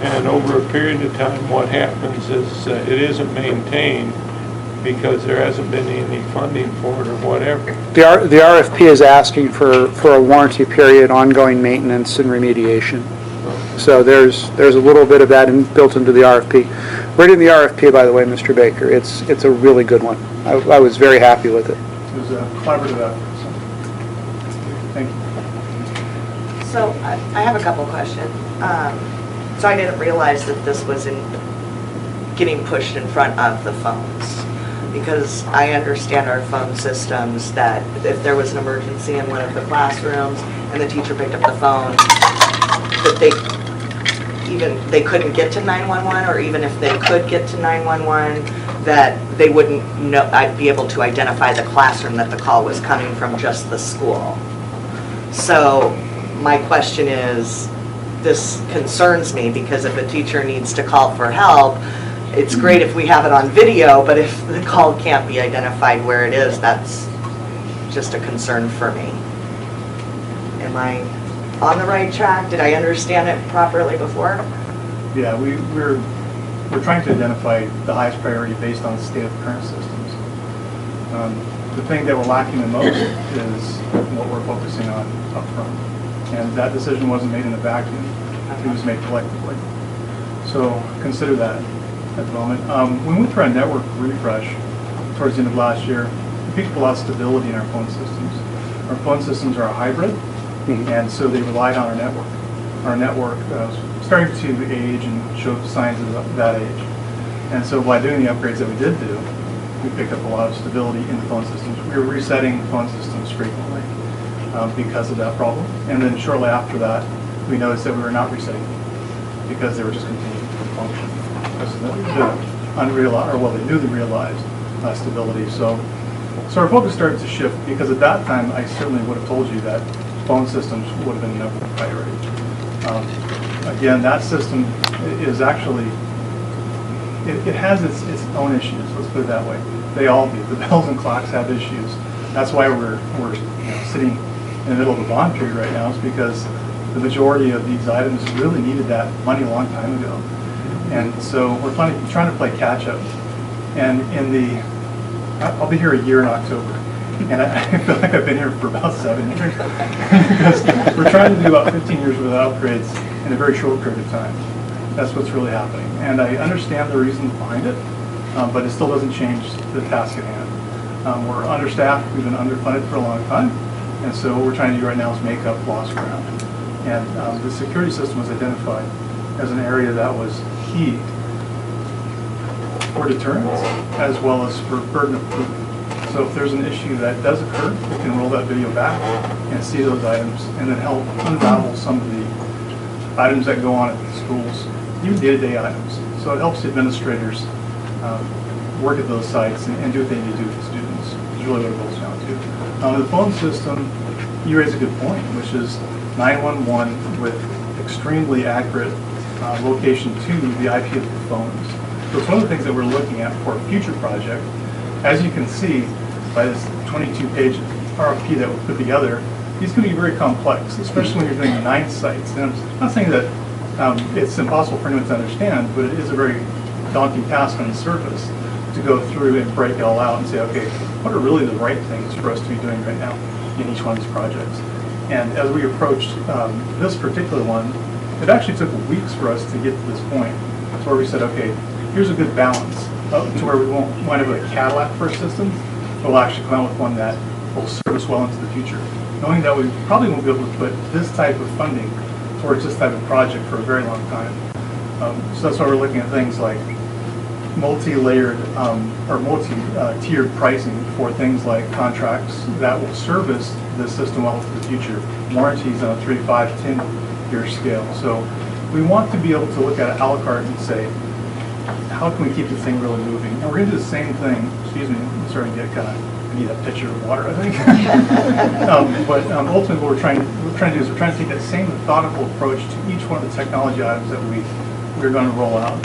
Speaker 15: and over a period of time, what happens is it isn't maintained because there hasn't been any funding for it or whatever.
Speaker 3: The RFP is asking for a warranty period, ongoing maintenance, and remediation. So there's a little bit of that built into the RFP. Reading the RFP, by the way, Mr. Baker, it's a really good one. I was very happy with it.
Speaker 1: It was a collaborative effort. So. Thank you.
Speaker 10: So I have a couple questions. So I didn't realize that this was getting pushed in front of the phones, because I understand our phone systems that if there was an emergency in one of the classrooms and the teacher picked up the phone, that they couldn't get to 911, or even if they could get to 911, that they wouldn't know. I'd be able to identify the classroom that the call was coming from, just the school. So my question is, this concerns me, because if a teacher needs to call for help, it's great if we have it on video, but if the call can't be identified where it is, that's just a concern for me. Am I on the right track? Did I understand it properly before?
Speaker 1: Yeah, we're trying to identify the highest priority based on the state of the current systems. The thing that we're lacking the most is what we're focusing on up front. And that decision wasn't made in a vacuum. It was made collectively. So consider that at the moment. We went through a network refresh towards the end of last year. We picked up a lot of stability in our phone systems. Our phone systems are a hybrid, and so they relied on our network. Our network was starting to age and show signs of that age. And so by doing the upgrades that we did do, we picked up a lot of stability in the phone systems. We were resetting phone systems frequently because of that problem. And then shortly after that, we noticed that we were not resetting them because they were just continuing to function. Because of the unrealized, or well, the newly realized stability. So our focus started to shift, because at that time, I certainly would have told you that phone systems would have been the number one priority. Again, that system is actually, it has its own issues, let's put it that way. They all do. The bells and clocks have issues. That's why we're sitting in the middle of a bond period right now, is because the majority of these items really needed that money a long time ago. And so we're trying to play catch up. And I'll be here a year in October. And I feel like I've been here for about 7 years. Because we're trying to do about 15 years worth of upgrades in a very short period of time. That's what's really happening. And I understand the reasons behind it, but it still doesn't change the task at hand. We're understaffed, we've been underfunded for a long time, and so what we're trying to do right now is make up lost ground. And the security system was identified as an area that was key for deterrence as well as for burden of proof. So if there's an issue that does occur, we can roll that video back and see those items, and then help unravel some of the items that go on at the schools, even day-to-day items. So it helps the administrators work at those sites and do what they need to do with the students. Is really what it boils down to. The phone system, you raise a good point, which is
Speaker 7: 911 with extremely accurate location to the IP of the phones. So it's one of the things that we're looking at for a future project. As you can see by this 22-page RFP that we put together, these can be very complex, especially when you're doing 9 sites. And I'm not saying that it's impossible for anyone to understand, but it is a very daunting task on the surface to go through and break it all out and say, okay, what are really the right things for us to be doing right now in each one of these projects? And as we approached this particular one, it actually took weeks for us to get to this point, to where we said, okay, here's a good balance, to where we won't wind up with a Cadillac for a system, but we'll actually come out with one that will serve us well into the future, knowing that we probably won't be able to put this type of funding towards this type of project for a very long time. So that's why we're looking at things like multi-layered or multi-tiered pricing for things like contracts that will service this system well into the future, warranties on a 3, 5, 10-year scale. So we want to be able to look at it a la carte and say, how can we keep this thing really moving? And we're going to do the same thing. Excuse me, I'm starting to get kind of, I need a pitcher of water, I think. But ultimately what we're trying to do is we're trying to take that same methodical approach to each one of the technology items that we're going to roll out.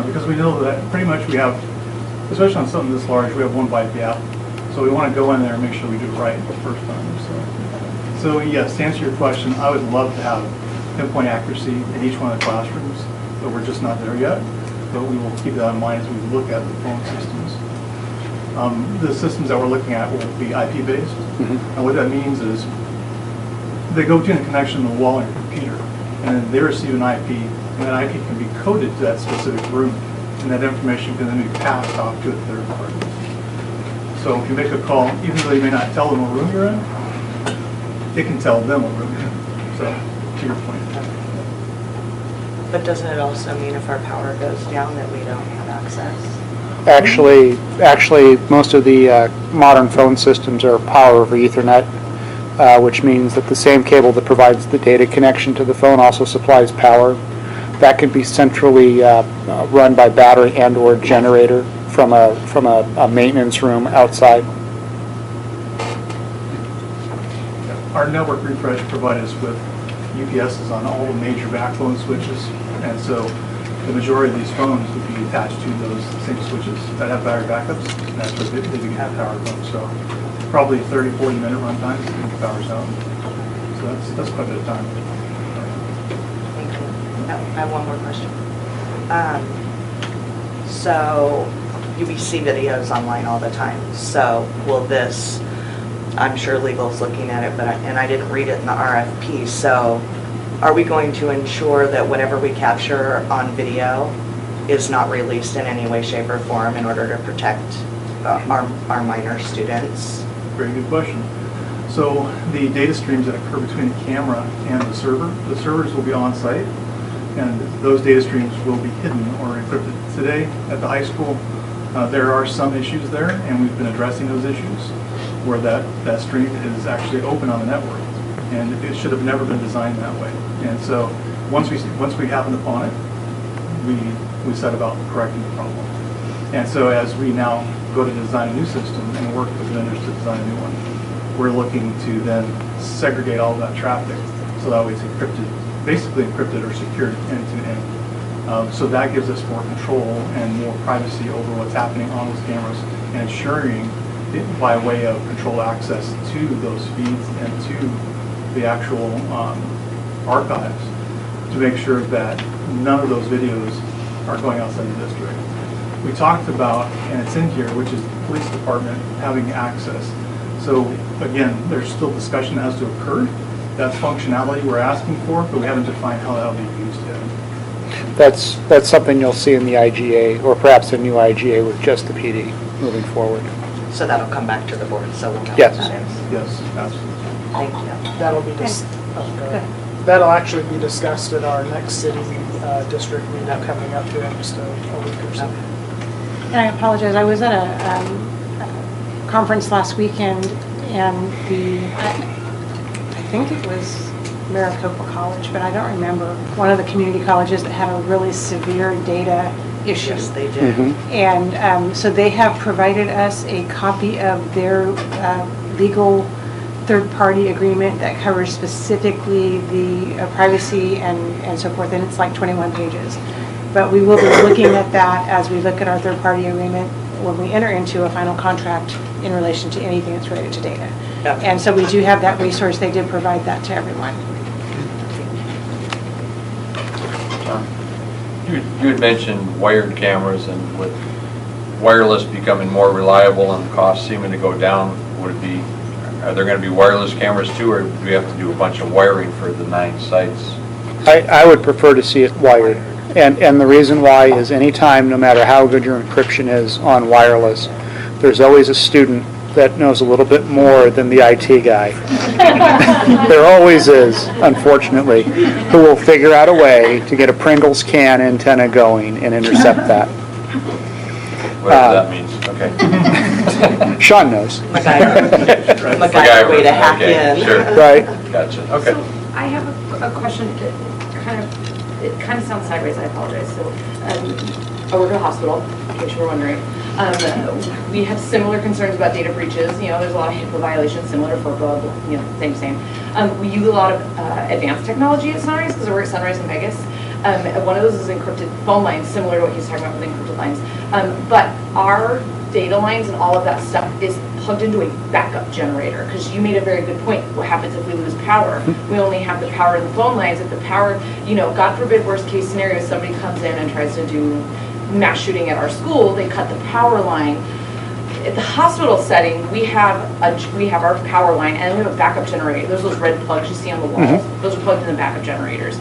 Speaker 7: Because we know that pretty much we have, especially on something this large, we have one bite of the apple. So we want to go in there and make sure we do it right the first time. So yes, to answer your question, I would love to have pinpoint accuracy in each one of the classrooms, but we're just not there yet. But we will keep that in mind as we look at the phone systems. The systems that we're looking at will be IP-based. And what that means is they go between a connection to the wall and your computer, and then they receive an IP, and that IP can be coded to that specific room, and that information can then be passed off to a third party. So if you make a call, even though you may not tell them what room you're in, it can tell them what room you're in. So, to your point.
Speaker 10: But doesn't it also mean if our power goes down that we don't have access?
Speaker 3: Actually, most of the modern phone systems are power over Ethernet, which means that the same cable that provides the data connection to the phone also supplies power. That can be centrally run by battery and/or generator from a maintenance room outside.
Speaker 7: Our network refresh provided us with UPSs on all the major backbone switches, and so the majority of these phones would be attached to those same switches that have battery backups, and that's where they can have power phones. So probably 30, 40 minute run times and the power's out. So that's quite a bit of time.
Speaker 10: Thank you. I have one more question. So UBC videos online all the time. So will this, I'm sure legal's looking at it, and I didn't read it in the RFP, so are we going to ensure that whatever we capture on video is not released in any way, shape, or form in order to protect our minor students?
Speaker 7: Very good question. So the data streams that occur between the camera and the servers will be on site, and those data streams will be hidden or encrypted. Today at the high school, there are some issues there, and we've been addressing those issues where that stream is actually open on the network, and it should have never been designed that way. And so once we happened upon it, we set about correcting the problem. And so as we now go to design a new system and work with vendors to design a new one, we're looking to then segregate all of that traffic so that way it's encrypted, basically encrypted or secured end to end. So that gives us more control and more privacy over what's happening on those cameras, and ensuring by way of control access to those feeds and to the actual archives, to make sure that none of those videos are going outside the district. We talked about, and it's in here, which is the police department having access. So again, there's still discussion that has to occur. That's functionality we're asking for, but we haven't defined how that will be used yet.
Speaker 3: That's something you'll see in the IGA, or perhaps a new IGA with just the PD moving forward.
Speaker 10: So that'll come back to the board, so we'll know
Speaker 3: Yes.
Speaker 10: what that is.
Speaker 7: Yes, absolutely.
Speaker 10: Thank you.
Speaker 20: That'll be that'll actually be discussed at our next city district meetup coming up here in just a week or so.
Speaker 17: And I apologize, I was at a conference last weekend, and I think it was Maricopa College, but I don't remember, one of the community colleges that had a really severe data issue.
Speaker 10: Yes, they did.
Speaker 17: And so they have provided us a copy of their legal third-party agreement that covers specifically the privacy and so forth, and it's like 21 pages. But we will be looking at that as we look at our third-party agreement when we enter into a final contract in relation to anything that's related to data. And so we do have that resource. They did provide that to everyone.
Speaker 21: You had mentioned wired cameras, and with wireless becoming more reliable and the costs seeming to go down, are there going to be wireless cameras too, or do we have to do a bunch of wiring for the 9 sites?
Speaker 3: I would prefer to see it wired. And the reason why is anytime, no matter how good your encryption is on wireless, there's always a student that knows a little bit more than the IT guy. There always is, unfortunately, who will figure out a way to get a Pringles can antenna going and intercept that.
Speaker 21: Whatever that means, okay.
Speaker 3: Sean knows.
Speaker 21: MacGyver way to hack in. Sure.
Speaker 3: Right.
Speaker 21: Gotcha, okay.
Speaker 14: So I have a question that it kind of sounds sideways, I apologize. So I work at a hospital, in case you were wondering. We have similar concerns about data breaches. You know, there's a lot of HIPAA violations similar to FERPA, you know, same. We use a lot of advanced technology at Sunrise because we're at Sunrise in Vegas. One of those is encrypted phone lines, similar to what he's talking about with encrypted lines. But our data lines and all of that stuff is plugged into a backup generator, because you made a very good point. What happens if we lose power? We only have the power in the phone lines. If the power, you know, God forbid, worst case scenario, somebody comes in and tries to do mass shooting at our school, they cut the power line. At the hospital setting, we have our power line, and we have a backup generator. There's those red plugs you see on the walls. Those are plugged in the backup generators.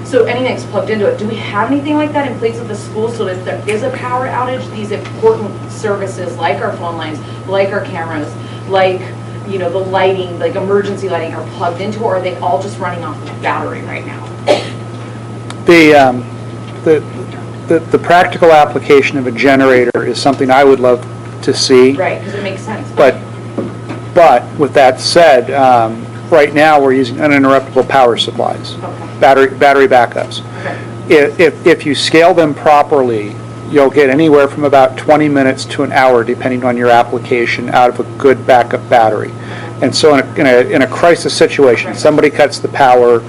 Speaker 14: So anything's plugged into it. Do we have anything like that in place at the school so that if there is a power outage, these important services like our phone lines, like our cameras, like, you know, the lighting, like emergency lighting, are plugged into, or are they all just running off of battery right now?
Speaker 3: The practical application of a generator is something I would love to see.
Speaker 14: Right, because it makes sense.
Speaker 3: But with that said, right now we're using uninterruptible power supplies, battery backups. If you scale them properly, you'll get anywhere from about 20 minutes to an hour, depending on your application, out of a good backup battery. And so in a crisis situation, somebody cuts the power,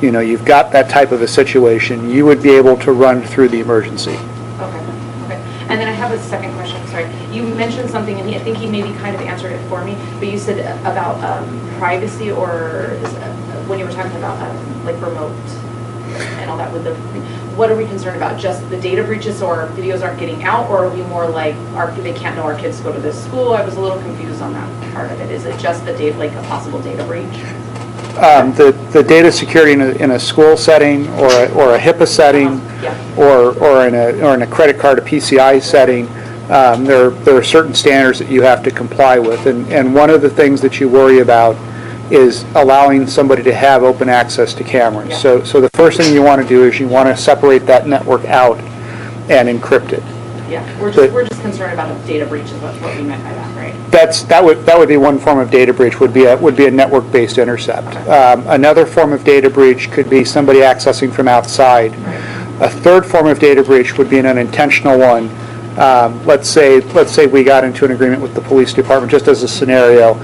Speaker 3: you know, you've got that type of a situation, you would be able to run through the emergency.
Speaker 14: Okay. And then I have a second question, sorry. You mentioned something, and I think he maybe kind of answered it for me, but you said about privacy, or when you were talking about like remote and all that with what are we concerned about? Just the data breaches, so our videos aren't getting out, or are we more like they can't know our kids go to this school? I was a little confused on that part of it. Is it just the data, like a possible data breach?
Speaker 3: The data security in a school setting, or a HIPAA setting, or in a credit card, a PCI setting, there are certain standards that you have to comply with, and one of the things that you worry about is allowing somebody to have open access to cameras. So the first thing you want to do is you want to separate that network out and encrypt it.
Speaker 14: Yeah, we're just concerned about a data breach is what we meant by that, right?
Speaker 3: That would be one form of data breach, would be a network-based intercept. Another form of data breach could be somebody accessing from outside. A third form of data breach would be an unintentional one. Let's say we got into an agreement with the police department, just as a scenario.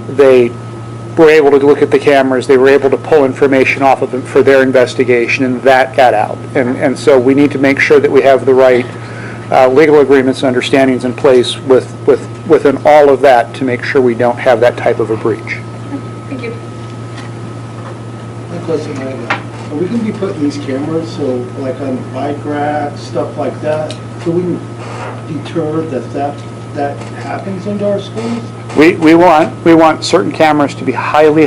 Speaker 3: They were able to look at the cameras, they were able to pull information off of them for their investigation, and that got out. And so we need to make sure that we have the right legal agreements and understandings in place within all of that to make sure we don't have that type of a breach.
Speaker 14: Thank you.
Speaker 9: My question, are we going to be putting these cameras, so like on bike racks, stuff like that, so we can deter that happens into our schools?
Speaker 3: We want certain cameras to be highly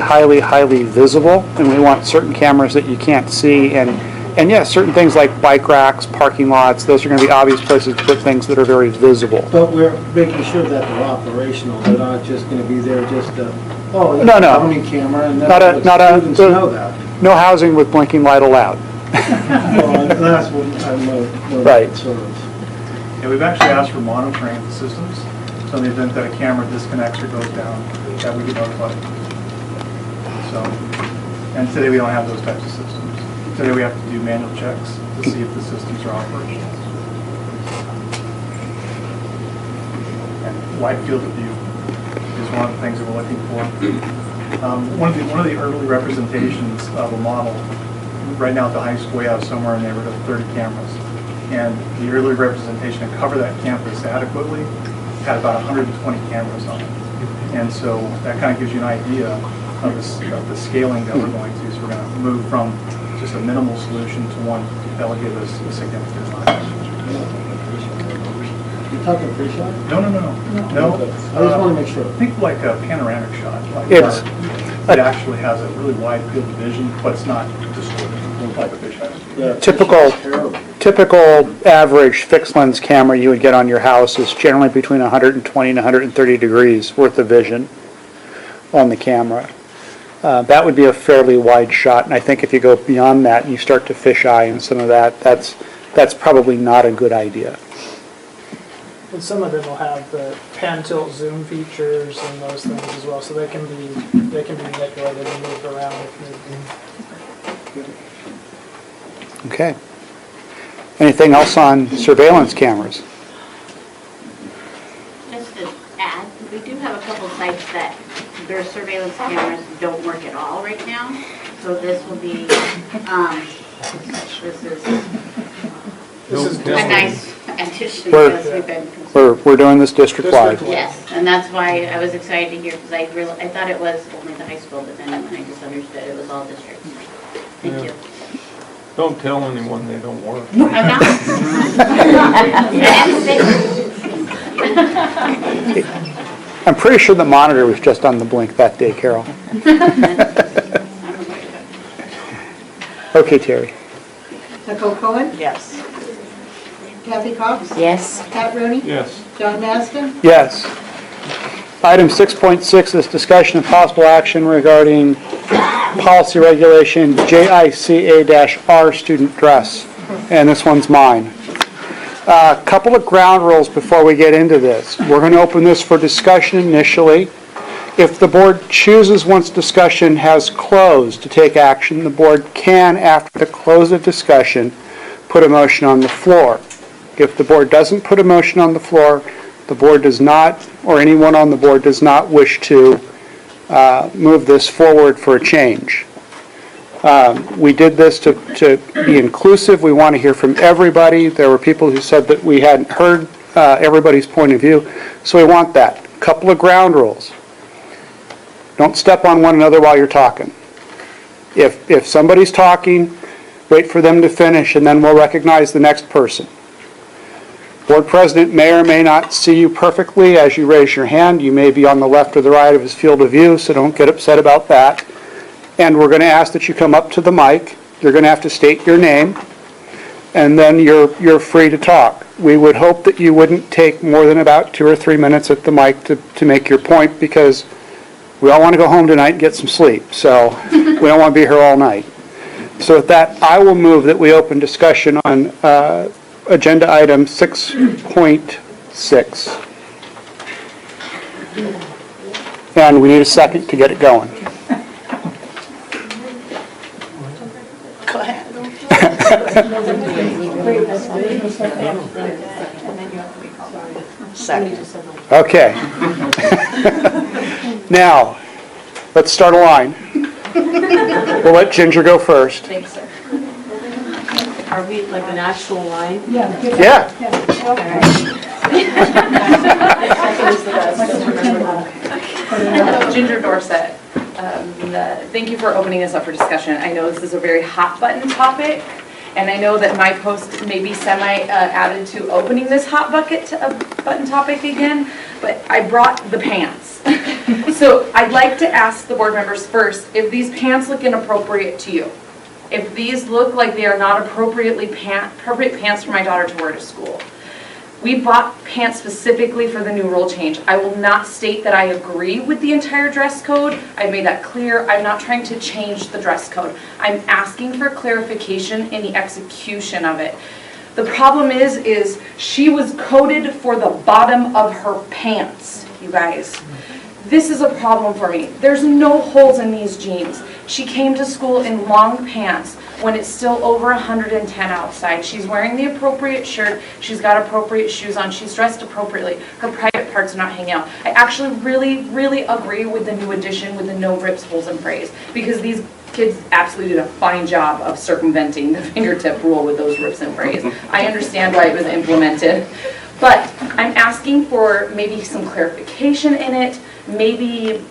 Speaker 3: visible, and we want certain cameras that you can't see, and yes, certain things like bike racks, parking lots, those are going to be obvious places to put things that are very visible.
Speaker 9: But we're making sure that they're operational. They're not just going to be there just to,
Speaker 3: No.
Speaker 9: counting camera, and students know that.
Speaker 3: No housing with blinking light allowed.
Speaker 9: Well, that's what I'm
Speaker 3: Right.
Speaker 9: concerns.
Speaker 7: Yeah, we've actually asked for monitoring of the systems, so in the event that a camera disconnects or goes down, that we get notified. So, and today we don't have those types of systems. Today we have to do manual checks to see if the systems are operational. And wide field of view is one of the things that we're looking for. One of the early representations of a model, right now at the high school, we have somewhere in the neighborhood of 30 cameras. And the early representation to cover that campus adequately had about 120 cameras on it. And so that kind of gives you an idea of the scaling that we're going to. So we're going to move from just a minimal solution to one that will give us a significant amount of coverage.
Speaker 9: You're talking pre-shot?
Speaker 7: No.
Speaker 9: Okay. I just want to make sure.
Speaker 7: Think like a panoramic shot. Like
Speaker 3: It's
Speaker 7: it actually has a really wide field of vision, but it's not distorted like a fisheye.
Speaker 9: Yeah,
Speaker 3: typical average fixed lens camera you would get on your house is generally between 120 and 130 degrees worth of vision on the camera. That would be a fairly wide shot, and I think if you go beyond that and you start to fisheye and some of that, that's probably not a good idea.
Speaker 20: And some of them will have the pan tilt zoom features and those things as well, so they can be manipulated and moved around if need be.
Speaker 3: Okay. Anything else on surveillance cameras?
Speaker 16: Just to add, we do have a couple sites that their surveillance cameras don't work at all right now. So this will be, this is a nice addition because we've been.
Speaker 3: We're doing this district-wide.
Speaker 16: Yes, and that's why I was excited to hear, because I thought it was only the high school, but then when I just understood it was all districts. Thank you.
Speaker 15: Don't tell anyone they don't work.
Speaker 16: I'm not.
Speaker 3: I'm pretty sure the monitor was just on the blink that day, Carol. Okay, Terry.
Speaker 19: Nicole Cohen?
Speaker 10: Yes.
Speaker 19: Kathy Cox?
Speaker 13: Yes.
Speaker 19: Pat Rooney?
Speaker 15: Yes.
Speaker 19: John Maston?
Speaker 3: Yes. Item 6.6 is discussion of possible action regarding policy regulation JICA-R student dress. And this one's mine. A couple of ground rules before we get into this. We're going to open this for discussion initially. If the board chooses, once discussion has closed, to take action, the board can, after the close of discussion, put a motion on the floor. If the board doesn't put a motion on the floor, the board does not, or anyone on the board does not wish to move this forward for a change. We did this to be inclusive. We want to hear from everybody. There were people who said that we hadn't heard everybody's point of view, so we want that. Couple of ground rules. Don't step on one another while you're talking. If somebody's talking, wait for them to finish, and then we'll recognize the next person. Board President may or may not see you perfectly as you raise your hand. You may be on the left or the right of his field of view, so don't get upset about that. And we're going to ask that you come up to the mic. You're going to have to state your name, and then you're free to talk. We would hope that you wouldn't take more than about 2 or 3 minutes at the mic to make your point, because we all want to go home tonight and get some sleep, so we don't want to be here all night. So with that, I will move that we open discussion on agenda item 6.6. And we need a second to get it going.
Speaker 16: Go ahead. Second.
Speaker 3: Okay. Now, let's start a line. We'll let Ginger go first.
Speaker 11: Thanks, sir. Are we like an actual line?
Speaker 3: Yeah.
Speaker 14: Ginger Dorset. Thank you for opening this up for discussion. I know this is a very hot button topic, and I know that my post may be added to opening this hot button topic again, but I brought the pants. So I'd like to ask the board members first if these pants look inappropriate to you. If these look like they are not appropriate pants for my daughter to wear to school. We bought pants specifically for the new rule change. I will not state that I agree with the entire dress code. I made that clear. I'm not trying to change the dress code. I'm asking for clarification in the execution of it. The problem is she was coded for the bottom of her pants, you guys. This is a problem for me. There's no holes in these jeans. She came to school in long pants. when it's still over 110 outside. She's wearing the appropriate shirt, she's got appropriate shoes on, she's dressed appropriately, her private parts are not hanging out. I actually really agree with the new addition with the no rips, holes, and frays, because these kids absolutely did a fine job of circumventing the fingertip rule with those rips and frays. I understand why it was implemented, but I'm asking for maybe some clarification in it, maybe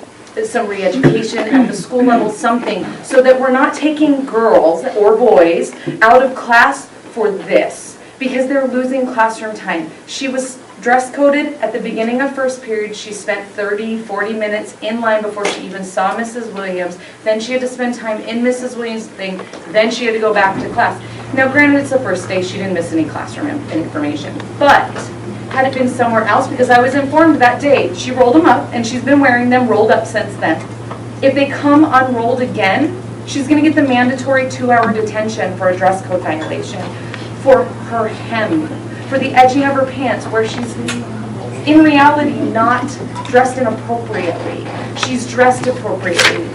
Speaker 14: some re-education at the school level, something, so that we're not taking girls or boys out of class for this, because they're losing classroom time. She was dress coded at the beginning of first period. She spent 30-40 minutes in line before she even saw Mrs. Williams. Then she had to spend time in Mrs. Williams' thing. Then she had to go back to class. Now granted, it's the first day, she didn't miss any classroom information, but had it been somewhere else, because I was informed that day, she rolled them up and she's been wearing them rolled up since then. If they come unrolled again, she's going to get the mandatory 2-hour detention for a dress code violation, for her hem, for the edging of her pants where she's in reality not dressed inappropriately. She's dressed appropriately.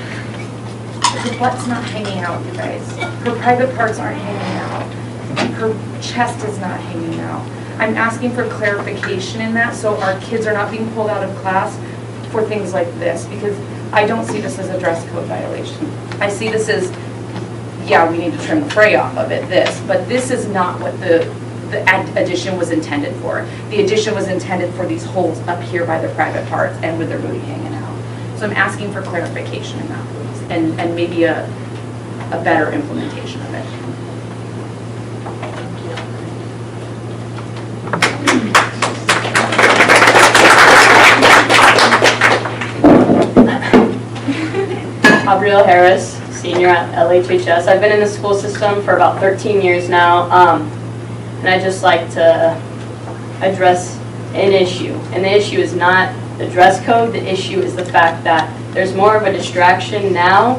Speaker 14: Her butt's not hanging out, you guys. Her private parts aren't hanging out. Her chest is not hanging out. I'm asking for clarification in that so our kids are not being pulled out of class for things like this, because I don't see this as a dress code violation. I see this as, yeah, we need to trim the fray off of it, but this is not what the addition was intended for. The addition was intended for these holes up here by their private parts and with their booty hanging out. So I'm asking for clarification in that, please, and maybe a better implementation of it.
Speaker 11: Gabrielle Harris, senior at LHUSD. I've been in the school system for about 13 years now, and I just like to address an issue. And the issue is not the dress code, the issue is the fact that there's more of a distraction now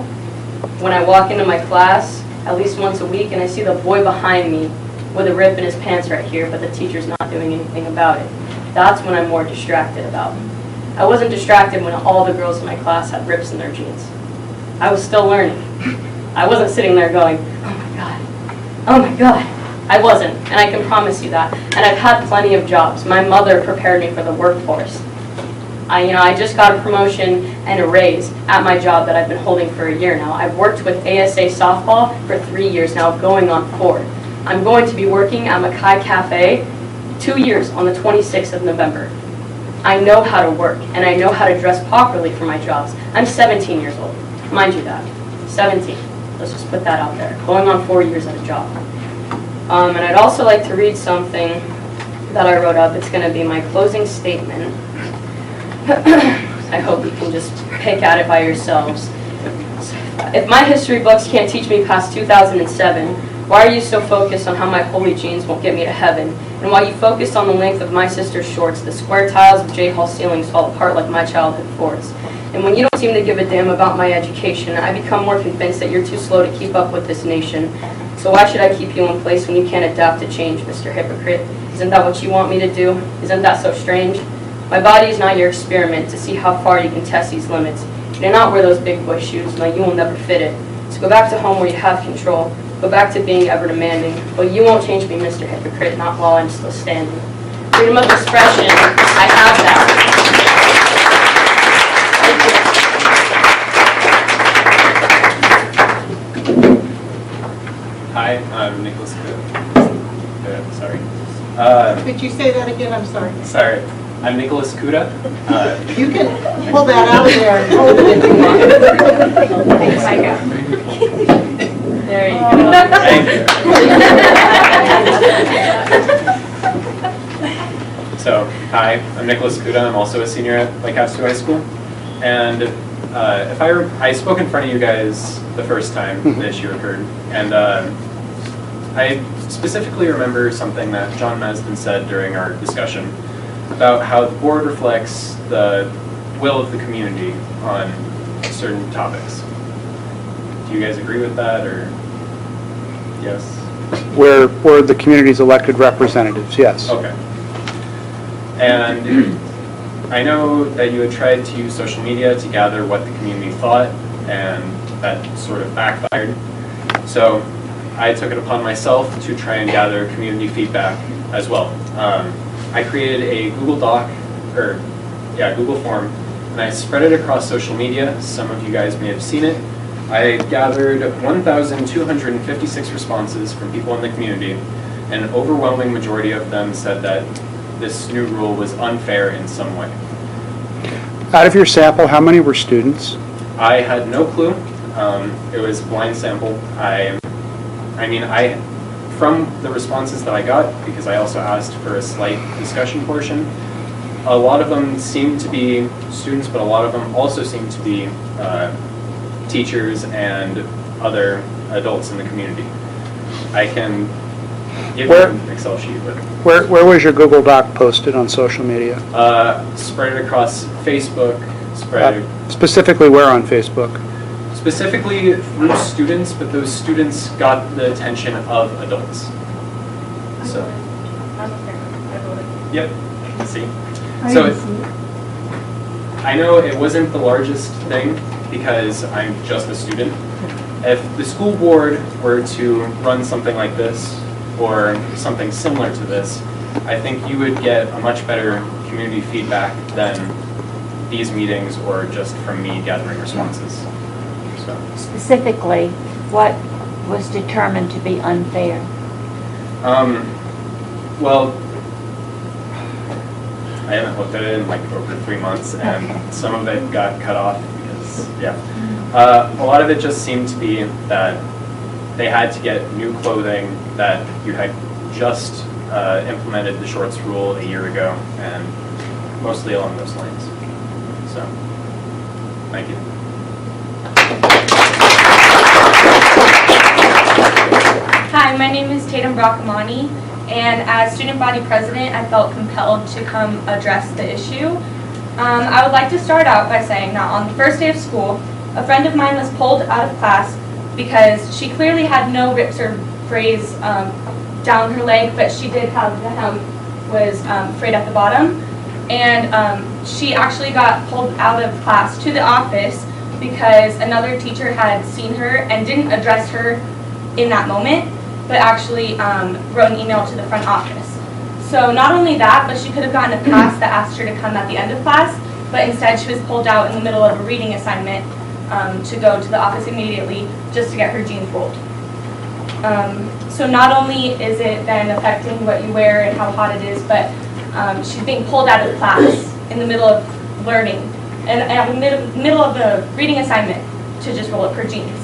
Speaker 11: when I walk into my class at least once a week and I see the boy behind me with a rip in his pants right here, but the teacher's not doing anything about it. That's when I'm more distracted about. I wasn't distracted when all the girls in my class had rips in their jeans. I was still learning. I wasn't sitting there going, oh my God, oh my God. I wasn't, and I can promise you that. And I've had plenty of jobs. My mother prepared me for the workforce. I just got a promotion and a raise at my job that I've been holding for a year now. I've worked with ASA softball for 3 years now, going on 4. I'm going to be working at Mackay Cafe 2 years on the 26th of November. I know how to work, and I know how to dress properly for my jobs. I'm 17 years old. Mind you that. 17. Let's just put that out there. Going on 4 years at a job. And I'd also like to read something that I wrote up. It's going to be my closing statement. I hope you can just pick at it by yourselves. If my history books can't teach me past 2007, why are you so focused on how my holy jeans won't get me to heaven? And while you focused on the length of my sister's shorts, the square tiles of J Hall ceilings fall apart like my childhood forts. And when you don't seem to give a damn about my education, I become more convinced that you're too slow to keep up with this nation. So why should I keep you in place when you can't adapt to change, Mr. Hypocrite? Isn't that what you want me to do? Isn't that so strange? My body is not your experiment to see how far you can test these limits. You do not wear those big boy shoes, no, you will never fit it. So go back to home where you have control. Go back to being ever demanding. But you won't change me, Mr. Hypocrite, not while I'm still standing. Freedom of expression, I have that.
Speaker 4: Hi, I'm Nicholas Kuda. Sorry.
Speaker 19: Could you say that again? I'm sorry.
Speaker 4: Sorry. I'm Nicholas Kuda.
Speaker 19: You can pull that out of there and hold it if you want.
Speaker 11: There you go.
Speaker 4: Thank you. So, hi, I'm Nicholas Kuda. I'm also a senior at LHUSD High School. And if I spoke in front of you guys the first time the issue occurred, and I specifically remember something that John Masden said during our discussion about how the board reflects the will of the community on certain topics. Do you guys agree with that, or yes?
Speaker 3: We're the community's elected representatives, yes.
Speaker 4: Okay. And I know that you had tried to use social media to gather what the community thought, and that sort of backfired. So I took it upon myself to try and gather community feedback as well. I created a Google form, and I spread it across social media. Some of you guys may have seen it. I gathered 1,256 responses from people in the community, and an overwhelming majority of them said that this new rule was unfair in some way.
Speaker 3: Out of your sample, how many were students?
Speaker 4: I had no clue. It was a blind sample. From the responses that I got, because I also asked for a slight discussion portion, a lot of them seemed to be students, but a lot of them also seemed to be teachers and other adults in the community. I can give you an Excel sheet, but
Speaker 3: Where was your Google Doc posted on social media?
Speaker 4: spread it across Facebook,
Speaker 3: Specifically where on Facebook?
Speaker 4: specifically through students, but those students got the attention of adults. So, yep, see? So I know it wasn't the largest thing because I'm just a student. If the school board were to run something like this or something similar to this, I think you would get a much better community feedback than these meetings or just from me gathering responses. So.
Speaker 13: Specifically, what was determined to be unfair?
Speaker 4: Well, I haven't looked at it in like over 3 months, and some of it got cut off because, a lot of it just seemed to be that they had to get new clothing, that you had just implemented the shorts rule a year ago, and mostly along those lines. So, thank you.
Speaker 5: Hi, my name is Tatum Brockamani, and as student body president, I felt compelled to come address the issue. I would like to start out by saying that on the first day of school, a friend of mine was pulled out of class because she clearly had no rips or frays down her leg, but she did have the hem was frayed at the bottom. And she actually got pulled out of class to the office because another teacher had seen her and didn't address her in that moment, but actually wrote an email to the front office. So not only that, but she could have gotten a pass that asked her to come at the end of class, but instead she was pulled out in the middle of a reading assignment to go to the office immediately just to get her jeans rolled. So not only is it then affecting what you wear and how hot it is, but she's being pulled out of class in the middle of learning and at the middle of the reading assignment to just roll up her jeans.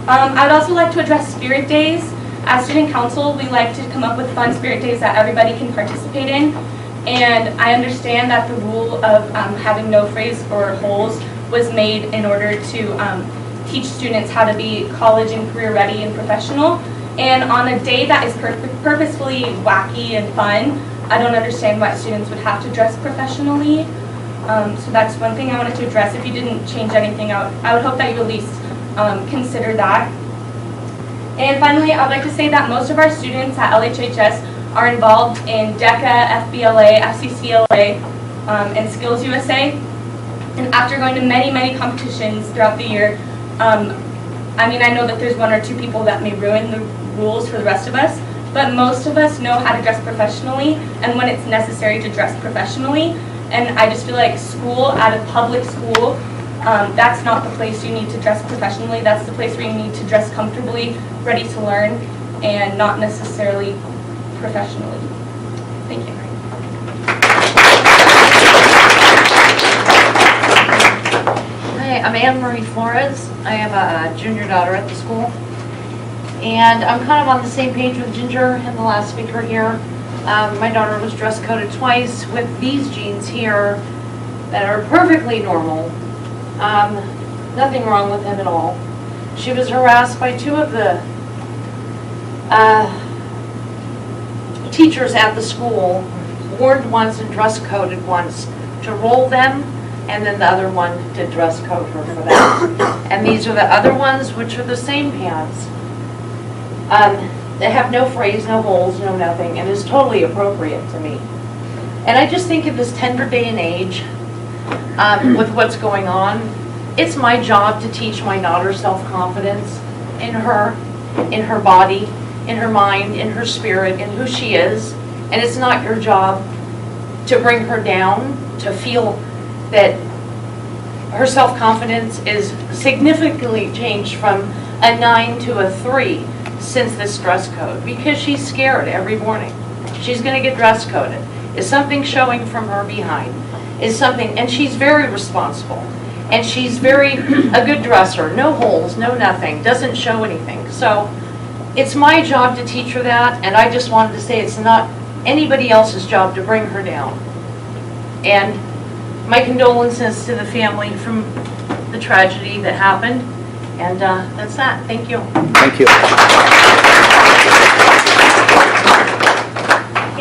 Speaker 5: I would also like to address spirit days. As student council, we like to come up with fun spirit days that everybody can participate in. And I understand that the rule of having no frays or holes was made in order to teach students how to be college and career ready and professional. And on a day that is purposefully wacky and fun, I don't understand why students would have to dress professionally. So that's one thing I wanted to address. If you didn't change anything out, I would hope that you at least consider that. And finally, I'd like to say that most of our students at LHHS are involved in DECA, FBLA, FCCLA, and Skills USA. And after going to many, many competitions throughout the year, I know that there's one or two people that may ruin the rules for the rest of us, but most of us know how to dress professionally and when it's necessary to dress professionally. And I just feel like school, at a public school, that's not the place you need to dress professionally. That's the place where you need to dress comfortably, ready to learn, and not necessarily professionally. Thank you.
Speaker 22: Hi, I'm Anne Marie Flores. I have a junior daughter at the school. And I'm kind of on the same page with Ginger and the last speaker here. My daughter was dress coded twice with these jeans here that are perfectly normal. Nothing wrong with them at all. She was harassed by two of the teachers at the school, warned once and dress coded once to roll them, and then the other one did dress code her for that. And these are the other ones, which are the same pants. They have no frays, no holes, no nothing, and is totally appropriate to me. And I just think in this tender day and age, with what's going on, it's my job to teach my daughter self-confidence in her in her body, in her mind, in her spirit, in who she is. And it's not your job to bring her down, to feel that her self-confidence is significantly changed from a 9 to a 3 since this dress code, because she's scared every morning. She's going to get dress coded. Is something showing from her behind? Is something, and she's very responsible. And she's a good dresser, no holes, no nothing, doesn't show anything. So it's my job to teach her that, and I just wanted to say it's not anybody else's job to bring her down. And my condolences to the family from the tragedy that happened. And that's that. Thank you.
Speaker 3: Thank you.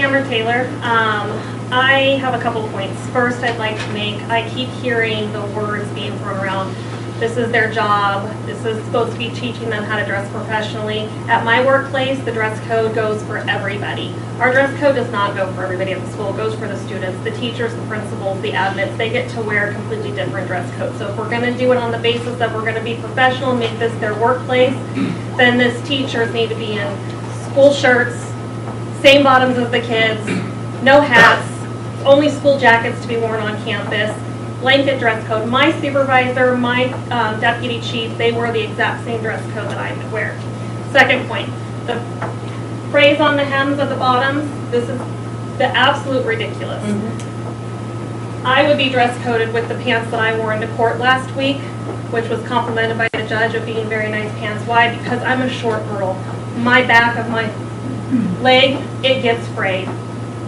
Speaker 6: Amber Taylor. I have a couple points. First, I'd like to make, I keep hearing the words being thrown around. This is their job. This is supposed to be teaching them how to dress professionally. At my workplace, the dress code goes for everybody. Our dress code does not go for everybody at the school. It goes for the students, the teachers, the principals, the admins. They get to wear a completely different dress code. So if we're going to do it on the basis that we're going to be professional and make this their workplace, then this teachers need to be in school shirts, same bottoms as the kids, no hats, only school jackets to be worn on campus, blanket dress code. My supervisor, my deputy chief, they wore the exact same dress code that I would wear. Second point, the phrase on the hems of the bottoms, this is the absolute ridiculous. I would be dress coded with the pants that I wore into court last week, which was complimented by the judge of being very nice pants. Why? Because I'm a short girl. My back of my leg, it gets frayed.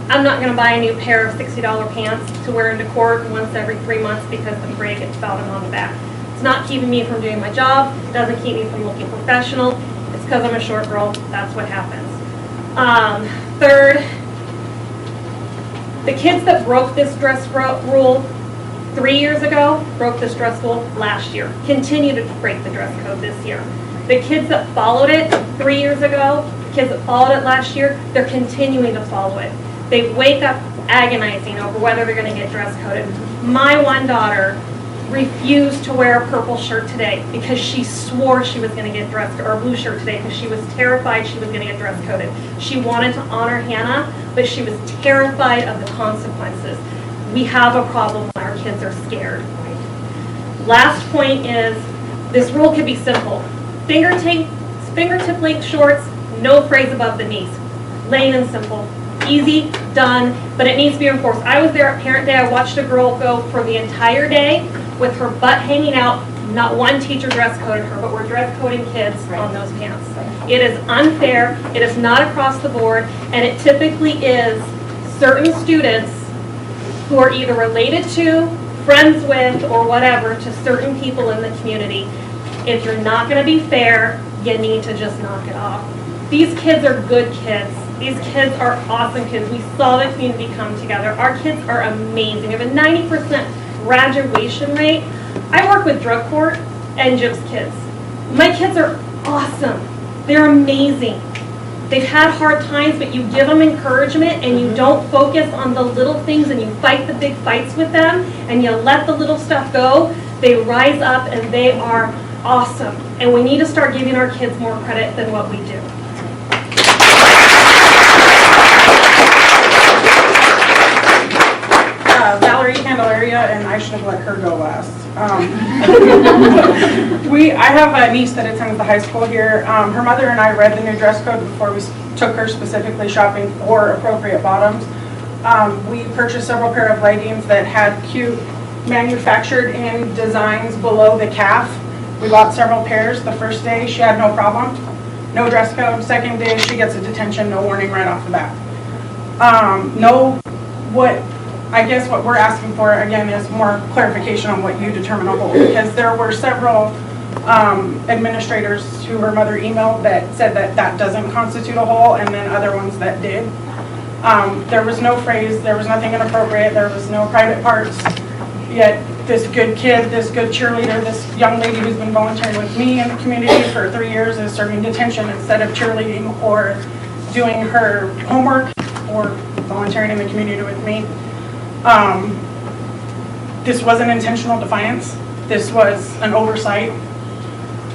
Speaker 6: I'm not going to buy a new pair of $60 pants to wear into court once every 3 months because the fray gets bottom on the back. It's not keeping me from doing my job. It doesn't keep me from looking professional. It's because I'm a short girl. That's what happens. Third, the kids that broke this dress rule 3 years ago broke this dress rule last year. Continue to break the dress code this year. The kids that followed it 3 years ago, the kids that followed it last year, they're continuing to follow it. They wake up agonizing over whether they're going to get dress coded. My one daughter refused to wear a purple shirt today because she swore she was going to get dressed, or a blue shirt today because she was terrified she was going to get dress coded. She wanted to honor Hannah, but she was terrified of the consequences. We have a problem when our kids are scared. Last point is, this rule could be simple. Fingertip length shorts, no frays above the knees. Plain and simple. Easy, done, but it needs to be enforced. I was there at Parent Day. I watched a girl go for the entire day with her butt hanging out. Not one teacher dress coded her, but we're dress coding kids on those pants. It is unfair. It is not across the board, and it typically is certain students who are either related to, friends with, or whatever to certain people in the community. If you're not going to be fair, you need to just knock it off. These kids are good kids. These kids are awesome kids. We saw the community come together. Our kids are amazing. We have a 90% graduation rate. I work with drug court and GIPS kids. My kids are awesome. They're amazing. They've had hard times, but you give them encouragement and you don't focus on the little things and you fight the big fights with them and you let the little stuff go. They rise up and they are awesome. And we need to start giving our kids more credit than what we do.
Speaker 12: Valerie Candelaria, and I should have let her go last. I have a niece that attends the high school here. Her mother and I read the new dress code before we took her specifically shopping for appropriate bottoms. We purchased several pair of leggings that had cute manufactured in designs below the calf. We bought several pairs. The first day she had no problem, no dress code. Second day she gets a detention, no warning right off the bat. I guess what we're asking for, again, is more clarification on what you determine a whole, because there were several administrators who her mother emailed that said that that doesn't constitute a whole, and then other ones that did. There was no phrase, there was nothing inappropriate, there was no private parts, yet this good kid, this good cheerleader, this young lady who's been volunteering with me in the community for 3 years is serving detention instead of cheerleading or doing her homework or volunteering in the community with me. This wasn't intentional defiance. This was an oversight.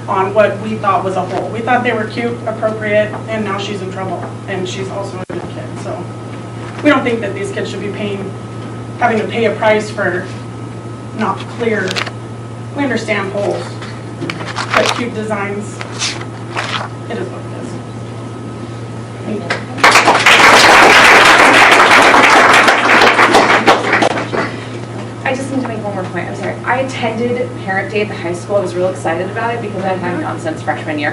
Speaker 12: on what we thought was a whole. We thought they were cute, appropriate, and now she's in trouble, and she's also a good kid, so. We don't think that these kids should be having to pay a price for not clear. We understand holes, but cute designs, it is what it is. Thank you.
Speaker 14: I just need to make one more point. I'm sorry. I attended Parent Day at the high school. I was real excited about it because I hadn't gone since freshman year.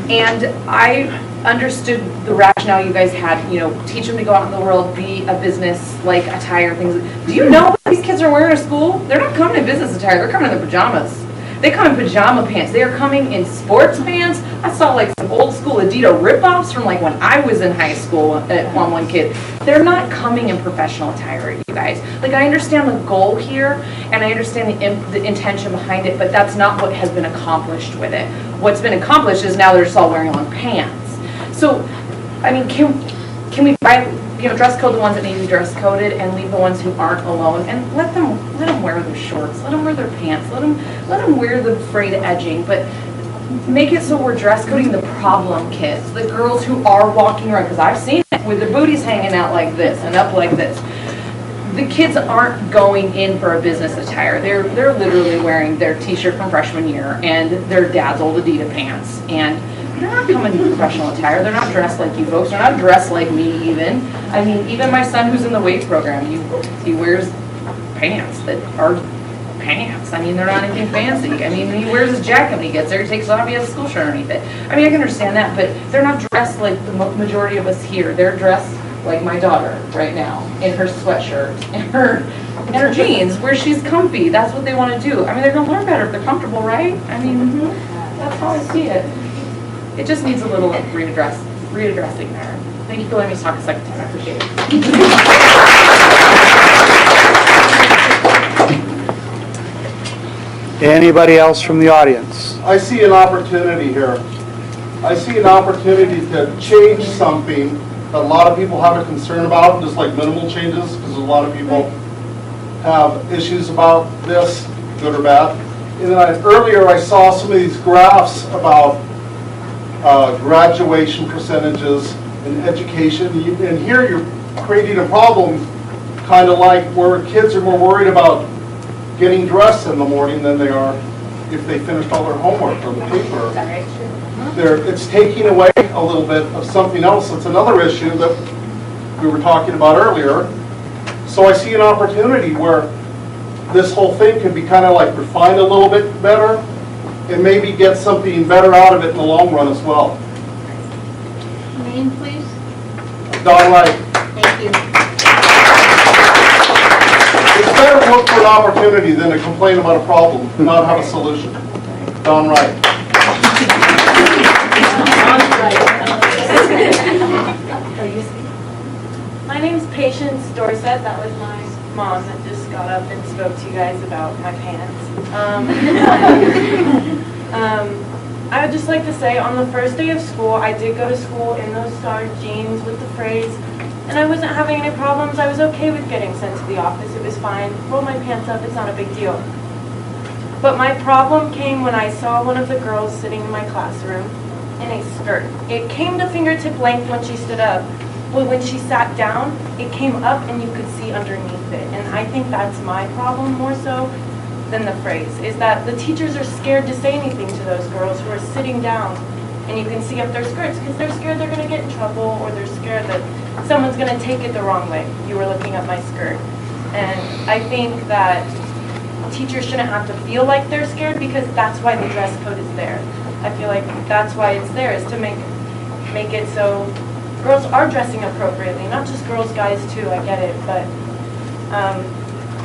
Speaker 14: And I understood the rationale you guys had, teach them to go out in the world, be a business, like attire, things. Do you know what these kids are wearing to school? They're not coming in business attire. They're coming in their pajamas. They come in pajama pants. They are coming in sports pants. I saw like some old school Adidas ripoffs from like when I was in high school at One Kid. They're not coming in professional attire, you guys. Like I understand the goal here and I understand the intention behind it, but that's not what has been accomplished with it. What's been accomplished is now they're just all wearing long pants. So, I mean, can we dress code the ones that need to be dress coded and leave the ones who aren't alone and let them wear their shorts, let them wear their pants, let them wear the frayed edging, but make it so we're dress coding the problem kids, the girls who are walking around, because I've seen it with their booties hanging out like this and up like this. The kids aren't going in for a business attire. They're literally wearing their t-shirt from freshman year and their dad's old Adidas pants, and they're not coming in professional attire. They're not dressed like you folks. They're not dressed like me even. I mean, even my son who's in the weight program, he wears pants that are pants. I mean, they're not anything fancy. I mean, he wears his jacket when he gets there. He takes it off, he has a school shirt underneath it. I mean, I can understand that, but they're not dressed like the majority of us here. They're dressed like my daughter right now, in her sweatshirt and her jeans, where she's comfy. That's what they want to do. I mean, they're going to learn better if they're comfortable, right? I mean, that's how I see it. It just needs a little readdressing there. Thank you for letting me talk a second time. I appreciate it.
Speaker 3: Anybody else from the audience?
Speaker 9: I see an opportunity here. I see an opportunity to change something that a lot of people have a concern about, just like minimal changes, because a lot of people have issues about this, good or bad. And then earlier I saw some of these graphs about graduation percentages in education, and here you're creating a problem kind of like where kids are more worried about getting dressed in the morning than they are if they finished all their homework or the paper. It's taking away a little bit of something else. It's another issue that we were talking about earlier. So I see an opportunity where this whole thing could be kind of like refined a little bit better and maybe get something better out of it in the long run as well.
Speaker 13: Name, please.
Speaker 9: Don Wright.
Speaker 13: Thank you.
Speaker 9: It's better to look for an opportunity than to complain about a problem and not have a solution. Don Wright.
Speaker 2: My name's Patience Dorset. That was my mom that just got up and spoke to you guys about my pants. I would just like to say, on the first day of school, I did go to school in those starred jeans with the phrase, and I wasn't having any problems. I was okay with getting sent to the office. It was fine. Roll my pants up. It's not a big deal. But my problem came when I saw one of the girls sitting in my classroom in a skirt. It came to fingertip length when she stood up, but when she sat down, it came up and you could see underneath it. And I think that's my problem more so than the phrase, is that the teachers are scared to say anything to those girls who are sitting down and you can see up their skirts because they're scared they're going to get in trouble, or they're scared that someone's going to take it the wrong way. You were looking at my skirt. And I think that teachers shouldn't have to feel like they're scared, because that's why the dress code is there. I feel like that's why it's there, is to make it so girls are dressing appropriately, not just girls, guys too, I get it, but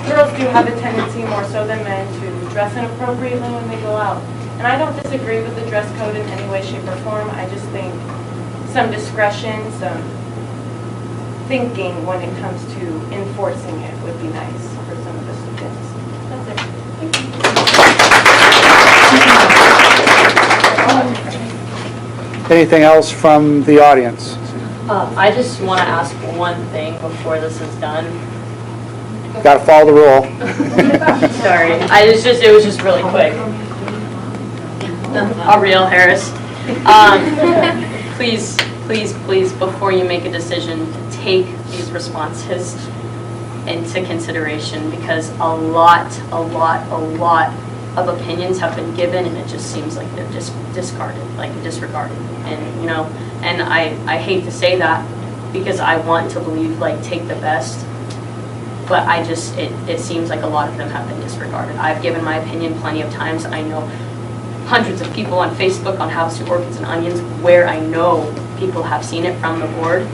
Speaker 2: girls do have a tendency more so than men to dress inappropriately when they go out. And I don't disagree with the dress code in any way, shape, or form. I just think some discretion, some thinking when it comes to enforcing it would be nice for some of the students. That's it. Thank you.
Speaker 3: Anything else from the audience?
Speaker 11: I just want to ask one thing before this is done.
Speaker 3: Got to follow the rule.
Speaker 11: Sorry, it was just really quick. A real Harris. Please, please, please, before you make a decision, take these responses into consideration, because a lot of opinions have been given, and it just seems like they're just discarded, like disregarded. And you know, and I hate to say that, because I want to believe, like, take the best, but I just, it seems like a lot of them have been disregarded. I've given my opinion plenty of times. I know hundreds of people on Facebook on House to Orchids and Onions, where I know people have seen it from the board.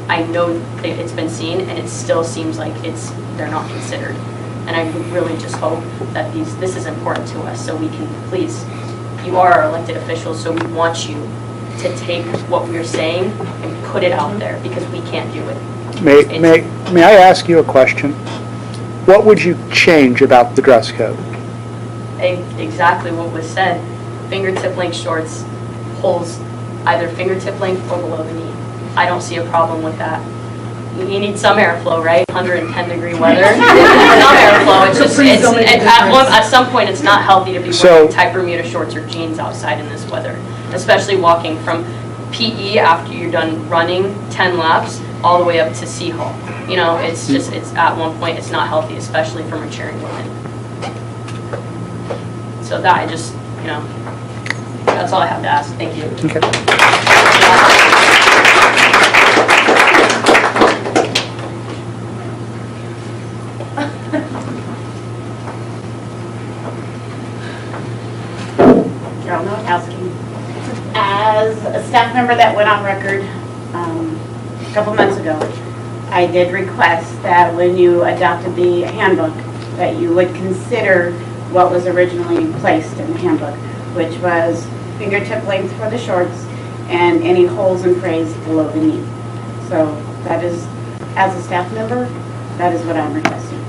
Speaker 11: I know it's been seen, and it still seems like they're not considered. And I really just hope that this is important to us, so we can, please, you are our elected officials, so we want you to take what we're saying and put it out there, because we can't do it.
Speaker 3: May I ask you a question? What would you change about the dress code?
Speaker 11: Exactly what was said. Fingertip length shorts, holes either fingertip length or below the knee. I don't see a problem with that. You need some airflow, right? 110-degree weather. Some airflow. It's just, at some point, it's not healthy to be wearing tight Bermuda shorts or jeans outside in this weather, especially walking from PE after you're done running 10 laps all the way up to C Hall. You know, it's just, at one point, it's not healthy, especially for maturing women. So that, I just, you know, that's all I have to ask. Thank you.
Speaker 3: Okay.
Speaker 16: As a staff member that went on record a couple months ago, I did request that when you adopted the handbook, that you would consider what was originally placed in the handbook, which was fingertip length for the shorts and any holes and frays below the knee. So that is, as a staff member, that is what I'm requesting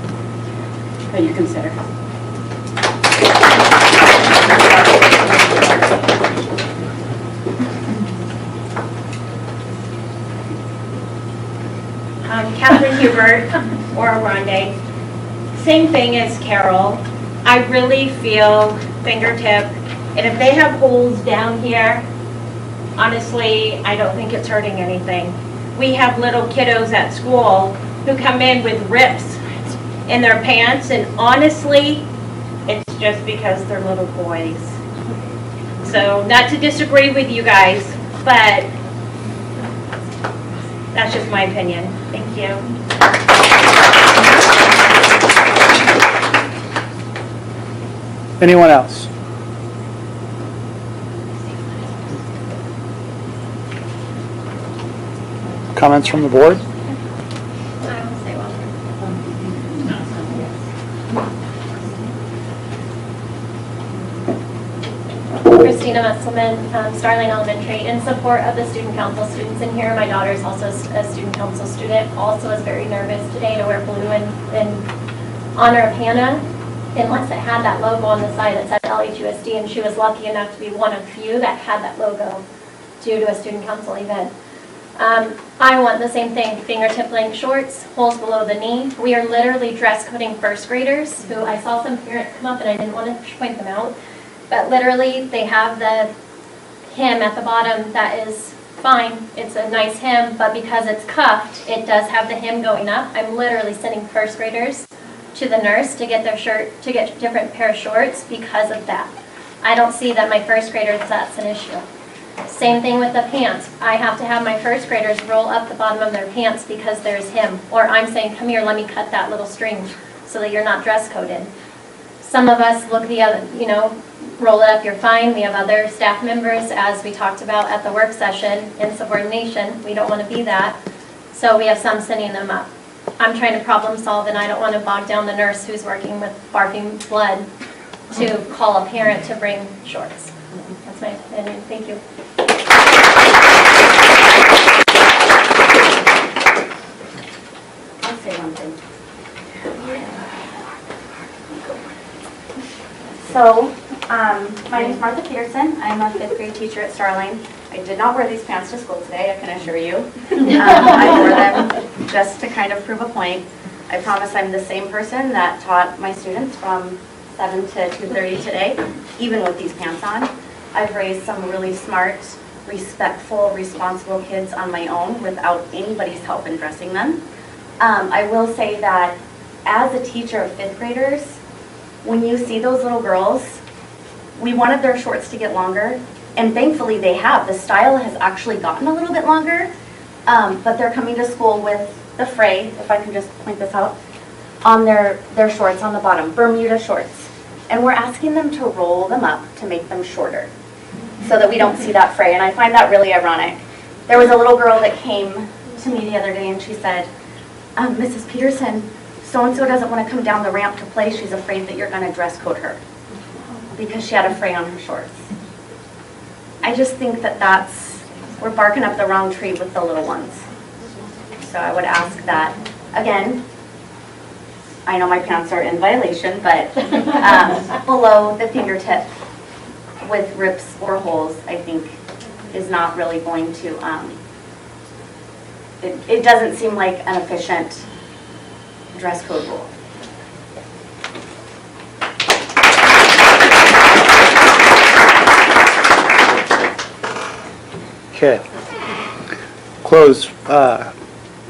Speaker 16: that you consider.
Speaker 8: Catherine Hubert, or Grande. Same thing as Carol. I really feel fingertip, and if they have holes down here, honestly, I don't think it's hurting anything. We have little kiddos at school who come in with rips in their pants, and honestly, it's just because they're little boys. So, not to disagree with you guys, but that's just my opinion. Thank you.
Speaker 3: Anyone else? Comments from the board?
Speaker 18: Christina Messelman, Starling Elementary, in support of the student council students in here. My daughter is also a student council student, also is very nervous today to wear blue in honor of Hannah, unless it had that logo on the side that said LHUSD, and she was lucky enough to be one of few that had that logo due to a student council event. I want the same thing, fingertip length shorts, holes below the knee. We are literally dress coding first graders, who I saw some parents come up and I didn't want to point them out. But literally, they have the hem at the bottom that is fine. It's a nice hem, but because it's cuffed, it does have the hem going up. I'm literally sending first graders to the nurse to get their to get a different pair of shorts because of that. I don't see that my first graders, that's an issue. Same thing with the pants. I have to have my first graders roll up the bottom of their pants because there's hem. Or I'm saying, come here, let me cut that little string so that you're not dress coded. Some of us look the other, you know, roll it up, you're fine. We have other staff members, as we talked about at the work session, insubordination. We don't want to be that. So we have some sending them up. I'm trying to problem solve, and I don't want to bog down the nurse who's working with barfing blood to call a parent to bring shorts. That's my opinion. Thank you.
Speaker 16: I'll say one thing. So, my name is Martha Peterson. I'm a 5th grade teacher at Starling. I did not wear these pants to school today, I can assure you. I wore them just to kind of prove a point. I promise I'm the same person that taught my students from 7 to 2:30 today.
Speaker 1: even with these pants on. I've raised some really smart, respectful, responsible kids on my own without anybody's help in dressing them. I will say that as a teacher of 5th graders, when you see those little girls, we wanted their shorts to get longer, and thankfully they have. The style has actually gotten a little bit longer, but they're coming to school with the fray, if I can just point this out, on their shorts on the bottom, Bermuda shorts. And we're asking them to roll them up to make them shorter so that we don't see that fray, and I find that really ironic. There was a little girl that came to me the other day and she said, Mrs. Peterson, so-and-so doesn't want to come down the ramp to play. She's afraid that you're going to dress code her because she had a fray on her shorts. I just think that we're barking up the wrong tree with the little ones. So I would ask that, again, I know my pants are in violation, but below the fingertip with rips or holes, I think is not really going to, it doesn't seem like an efficient dress code rule.
Speaker 3: Okay. Close.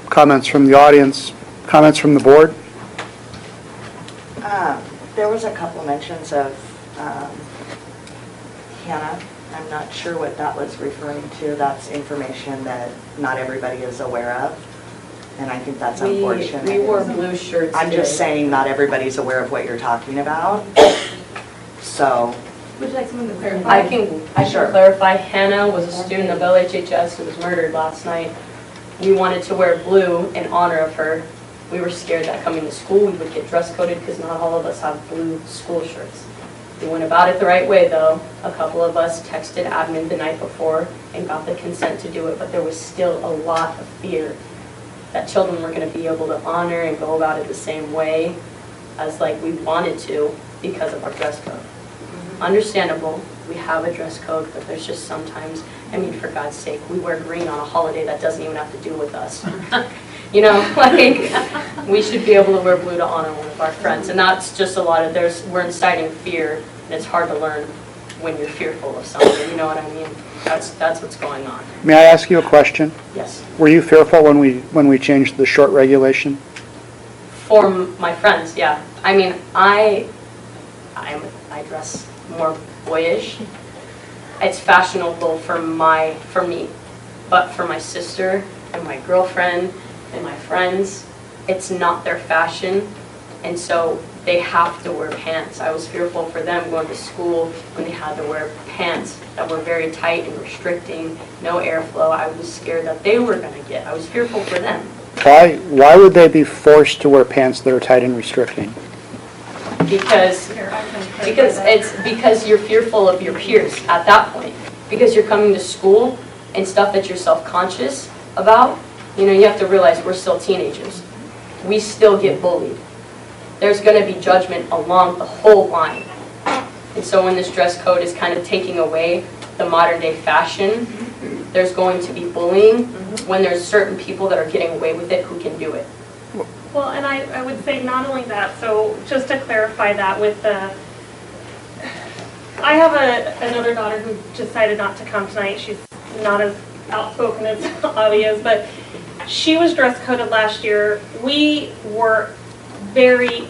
Speaker 3: Comments from the audience, comments from the board?
Speaker 10: There was a couple mentions of Hannah. I'm not sure what that was referring to. That's information that not everybody is aware of, and I think that's unfortunate.
Speaker 11: We wore blue shirts
Speaker 10: I'm
Speaker 11: today.
Speaker 10: just saying not everybody's aware of what you're talking about. So.
Speaker 5: Would you like someone to clarify?
Speaker 11: I can clarify. Hannah was a student of LHHS who was murdered last night. We wanted to wear blue in honor of her. We were scared that coming to school we would get dress coded because not all of us have blue school shirts. We went about it the right way though. A couple of us texted admin the night before and got the consent to do it, but there was still a lot of fear that children were going to be able to honor and go about it the same way as like we wanted to because of our dress code. Understandable, we have a dress code, but there's just sometimes, I mean, for God's sake, we wear green on a holiday that doesn't even have to do with us. You know, like, we should be able to wear blue to honor one of our friends, and that's just a lot of, we're inciting fear, and it's hard to learn when you're fearful of something, you know what I mean? That's what's going on.
Speaker 3: May I ask you a question?
Speaker 11: Yes.
Speaker 3: Were you fearful when we changed the short regulation?
Speaker 11: For my friends, yeah. I mean, I dress more boyish. It's fashionable for me, but for my sister and my girlfriend and my friends, it's not their fashion, and so they have to wear pants. I was fearful for them going to school when they had to wear pants that were very tight and restricting, no airflow. I was scared that they were going to get. I was fearful for them.
Speaker 3: Why would they be forced to wear pants that are tight and restricting?
Speaker 11: Because you're fearful of your peers at that point. Because you're coming to school and stuff that you're self-conscious about, you know, you have to realize we're still teenagers. We still get bullied. There's going to be judgment along the whole line. And so when this dress code is kind of taking away the modern day fashion, there's going to be bullying when there's certain people that are getting away with it who can do it.
Speaker 6: Well, and I would say not only that, so just to clarify that with the, I have another daughter who decided not to come tonight. She's not as outspoken as Avi is, but she was dress coded last year. We were very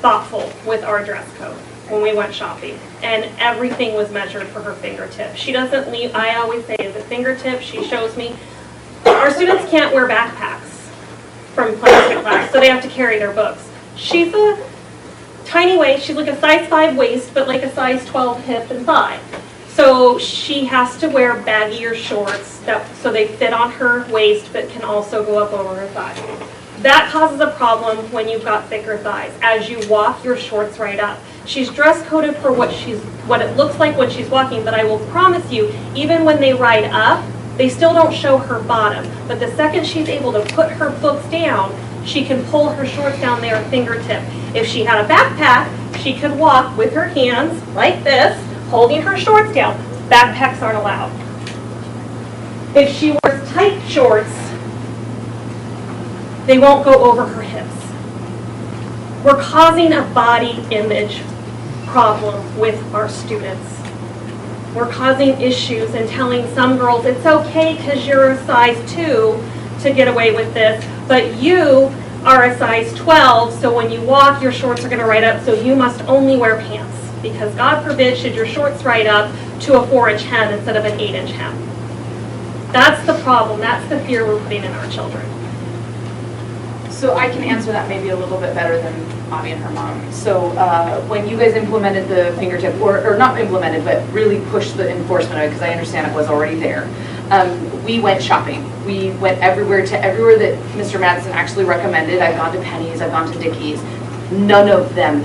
Speaker 6: thoughtful with our dress code when we went shopping, and everything was measured for her fingertip. She doesn't leave, I always say, the fingertip, she shows me. Our students can't wear backpacks from class to class, so they have to carry their books. She's a tiny waist, she's like a size 5 waist, but like a size 12 hip and thigh. So she has to wear baggier shorts so they fit on her waist but can also go up over her thigh. That causes a problem when you've got thicker thighs. As you walk, your shorts right up. She's dress coded for what it looks like when she's walking, but I will promise you, even when they ride up, they still don't show her bottom. But the second she's able to put her books down, she can pull her shorts down there at fingertip. If she had a backpack, she could walk with her hands like this, holding her shorts down. Backpacks aren't allowed. If she wears tight shorts, they won't go over her hips. We're causing a body image problem with our students. We're causing issues and telling some girls it's okay because you're a size 2 to get away with this, but you are a size 12, so when you walk, your shorts are going to ride up, so you must only wear pants. Because God forbid, should your shorts ride up to a 4-inch hem instead of an 8-inch hem. That's the problem. That's the fear we're putting in our children.
Speaker 14: So I can answer that maybe a little bit better than Avi and her mom. So when you guys implemented the fingertip, or not implemented, but really pushed the enforcement of it, because I understand it was already there, we went shopping. We went everywhere that Mr. Madsen actually recommended. I've gone to Penny's, I've gone to Dickey's. None of them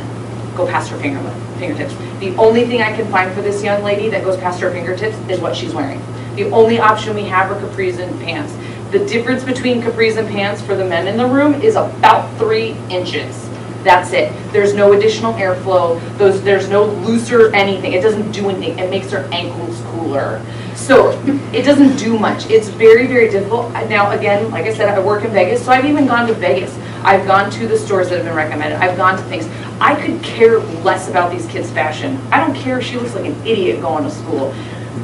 Speaker 14: go past her fingertips. The only thing I can find for this young lady that goes past her fingertips is what she's wearing. The only option we have are capris and pants. The difference between capris and pants for the men in the room is about 3 inches. That's it. There's no additional airflow. There's no looser anything. It doesn't do anything. It makes her ankles cooler. So it doesn't do much. It's very, very difficult. Now, again, like I said, I work in Vegas, so I've even gone to Vegas. I've gone to the stores that have been recommended. I've gone to things. I could care less about these kids' fashion. I don't care if she looks like an idiot going to school,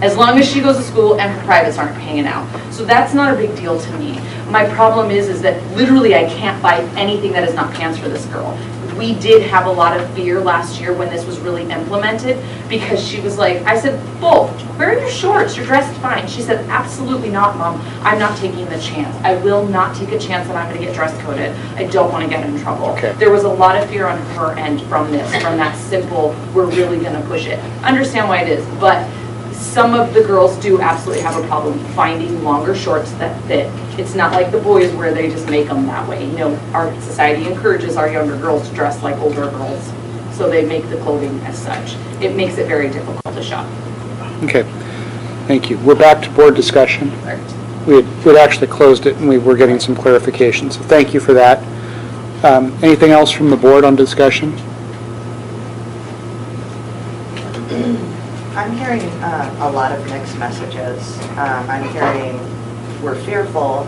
Speaker 14: as long as she goes to school and her privates aren't hanging out. So that's not a big deal to me. My problem is that literally I can't buy anything that is not pants for this girl. We did have a lot of fear last year when this was really implemented, because she was like, I said, Bull, where are your shorts? You're dressed fine. She said, absolutely not, Mom. I'm not taking the chance. I will not take a chance that I'm going to get dress coded. I don't want to get in trouble. Okay. There was a lot of fear on her end from this, from that simple, we're really going to push it. Understand why it is, but some of the girls do absolutely have a problem finding longer shorts that fit. It's not like the boys where they just make them that way. You know, our society encourages our younger girls to dress like older girls, so they make the clothing as such. It makes it very difficult to shop.
Speaker 3: Okay, thank you. We're back to board discussion. We'd actually closed it and we were getting some clarification, so thank you for that. Anything else from the board on discussion?
Speaker 10: I'm hearing a lot of mixed messages. I'm hearing we're fearful,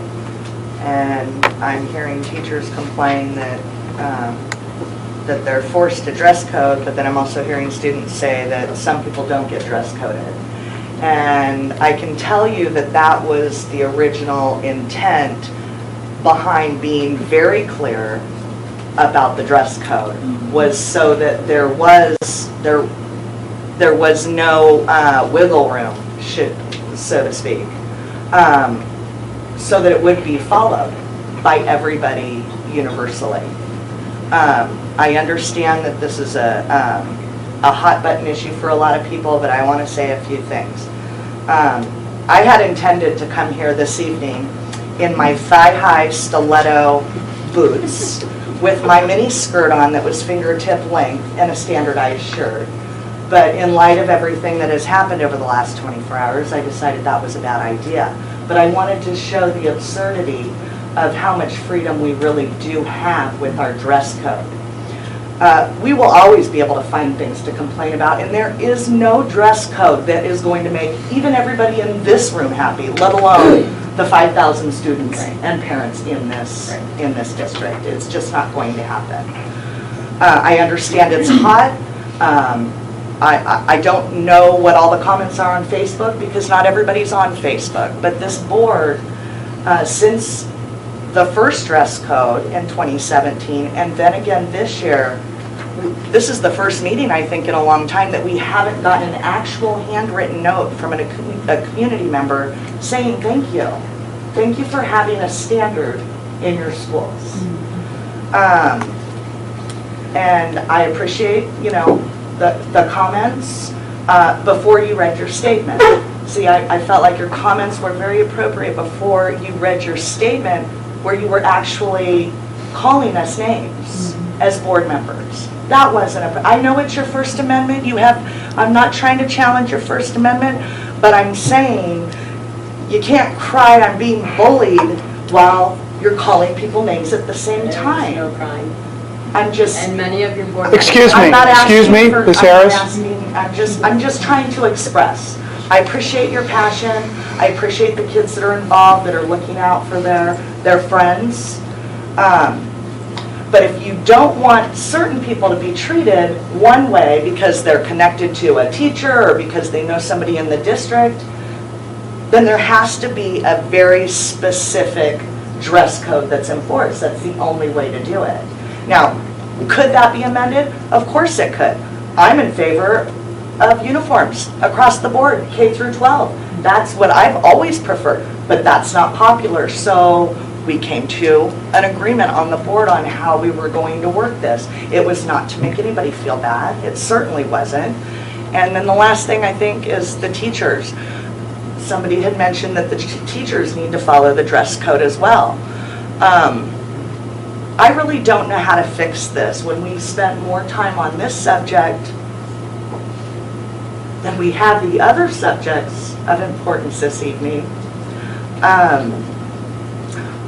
Speaker 10: and I'm hearing teachers complain that that they're forced to dress code, but then I'm also hearing students say that some people don't get dress coded. And I can tell you that that was the original intent behind being very clear about the dress code, was so that there was no wiggle room, so to speak, so that it would be followed by everybody universally. I understand that this is a hot button issue for a lot of people, but I want to say a few things. I had intended to come here this evening in my thigh-high stiletto boots with my mini skirt on that was fingertip length and a standardized shirt. But in light of everything that has happened over the last 24 hours, I decided that was a bad idea. But I wanted to show the absurdity of how much freedom we really do have with our dress code. We will always be able to find things to complain about, and there is no dress code that is going to make even everybody in this room happy, let alone the 5,000 students and parents in this district. It's just not going to happen. I understand it's hot. I don't know what all the comments are on Facebook, because not everybody's on Facebook, but this board, since the first dress code in 2017, and then again this year, this is the first meeting, I think, in a long time that we haven't gotten an actual handwritten note from a community member saying thank you. Thank you for having a standard in your schools. And I appreciate, the comments before you read your statement. See, I felt like your comments were very appropriate before you read your statement, where you were actually calling us names as board members. That wasn't I know it's your First Amendment. I'm not trying to challenge your First Amendment, but I'm saying you can't cry I'm being bullied while you're calling people names at the same time.
Speaker 11: There's no crying.
Speaker 10: I'm just.
Speaker 11: And many of your board.
Speaker 3: Excuse me, Ms. Harris.
Speaker 10: I'm just trying to express. I appreciate your passion. I appreciate the kids that are involved, that are looking out for their friends. But if you don't want certain people to be treated one way because they're connected to a teacher or because they know somebody in the district, then there has to be a very specific dress code that's enforced. That's the only way to do it. Now, could that be amended? Of course it could. I'm in favor of uniforms across the board, K through 12. That's what I've always preferred, but that's not popular. So we came to an agreement on the board on how we were going to work this. It was not to make anybody feel bad. It certainly wasn't. And then the last thing I think is the teachers. Somebody had mentioned that the teachers need to follow the dress code as well. I really don't know how to fix this when we spent more time on this subject than we have the other subjects of importance this evening.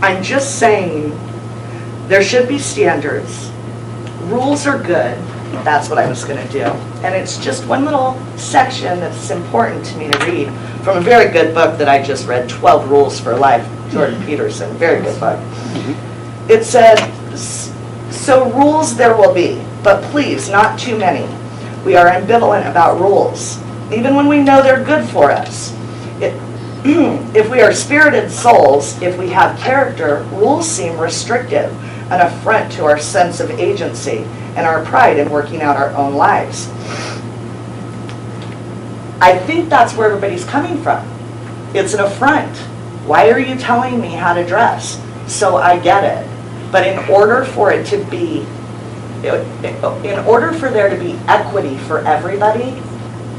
Speaker 10: I'm just saying there should be standards. Rules are good. That's what I was going to do. And it's just one little section that's important to me to read from a very good book that I just read, 12 Rules for Life, Jordan Peterson. Very good book. It said, so rules there will be, but please, not too many. We are ambivalent about rules, even when we know they're good for us. If we are spirited souls, if we have character, rules seem restrictive, an affront to our sense of agency and our pride in working out our own lives. I think that's where everybody's coming from. It's an affront. Why are you telling me how to dress? So I get it. But in order for it to be, in order for there to be equity for everybody,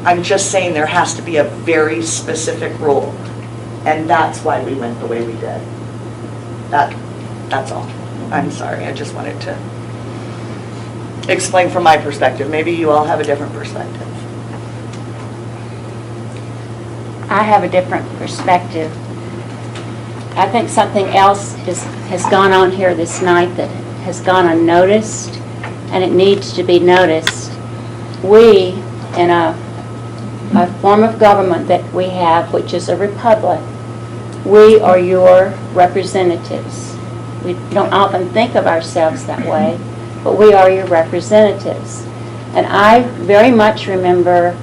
Speaker 10: I'm just saying there has to be a very specific rule. And that's why we went the way we did. That's all. I'm sorry, I just wanted to explain from my perspective. Maybe you all have a different perspective.
Speaker 13: I have a different perspective. I think something else has gone on here this night that has gone unnoticed, and it needs to be noticed. We, in a form of government that we have, which is a republic, we are your representatives. We don't often think of ourselves that way, but we are your representatives. And I very much remember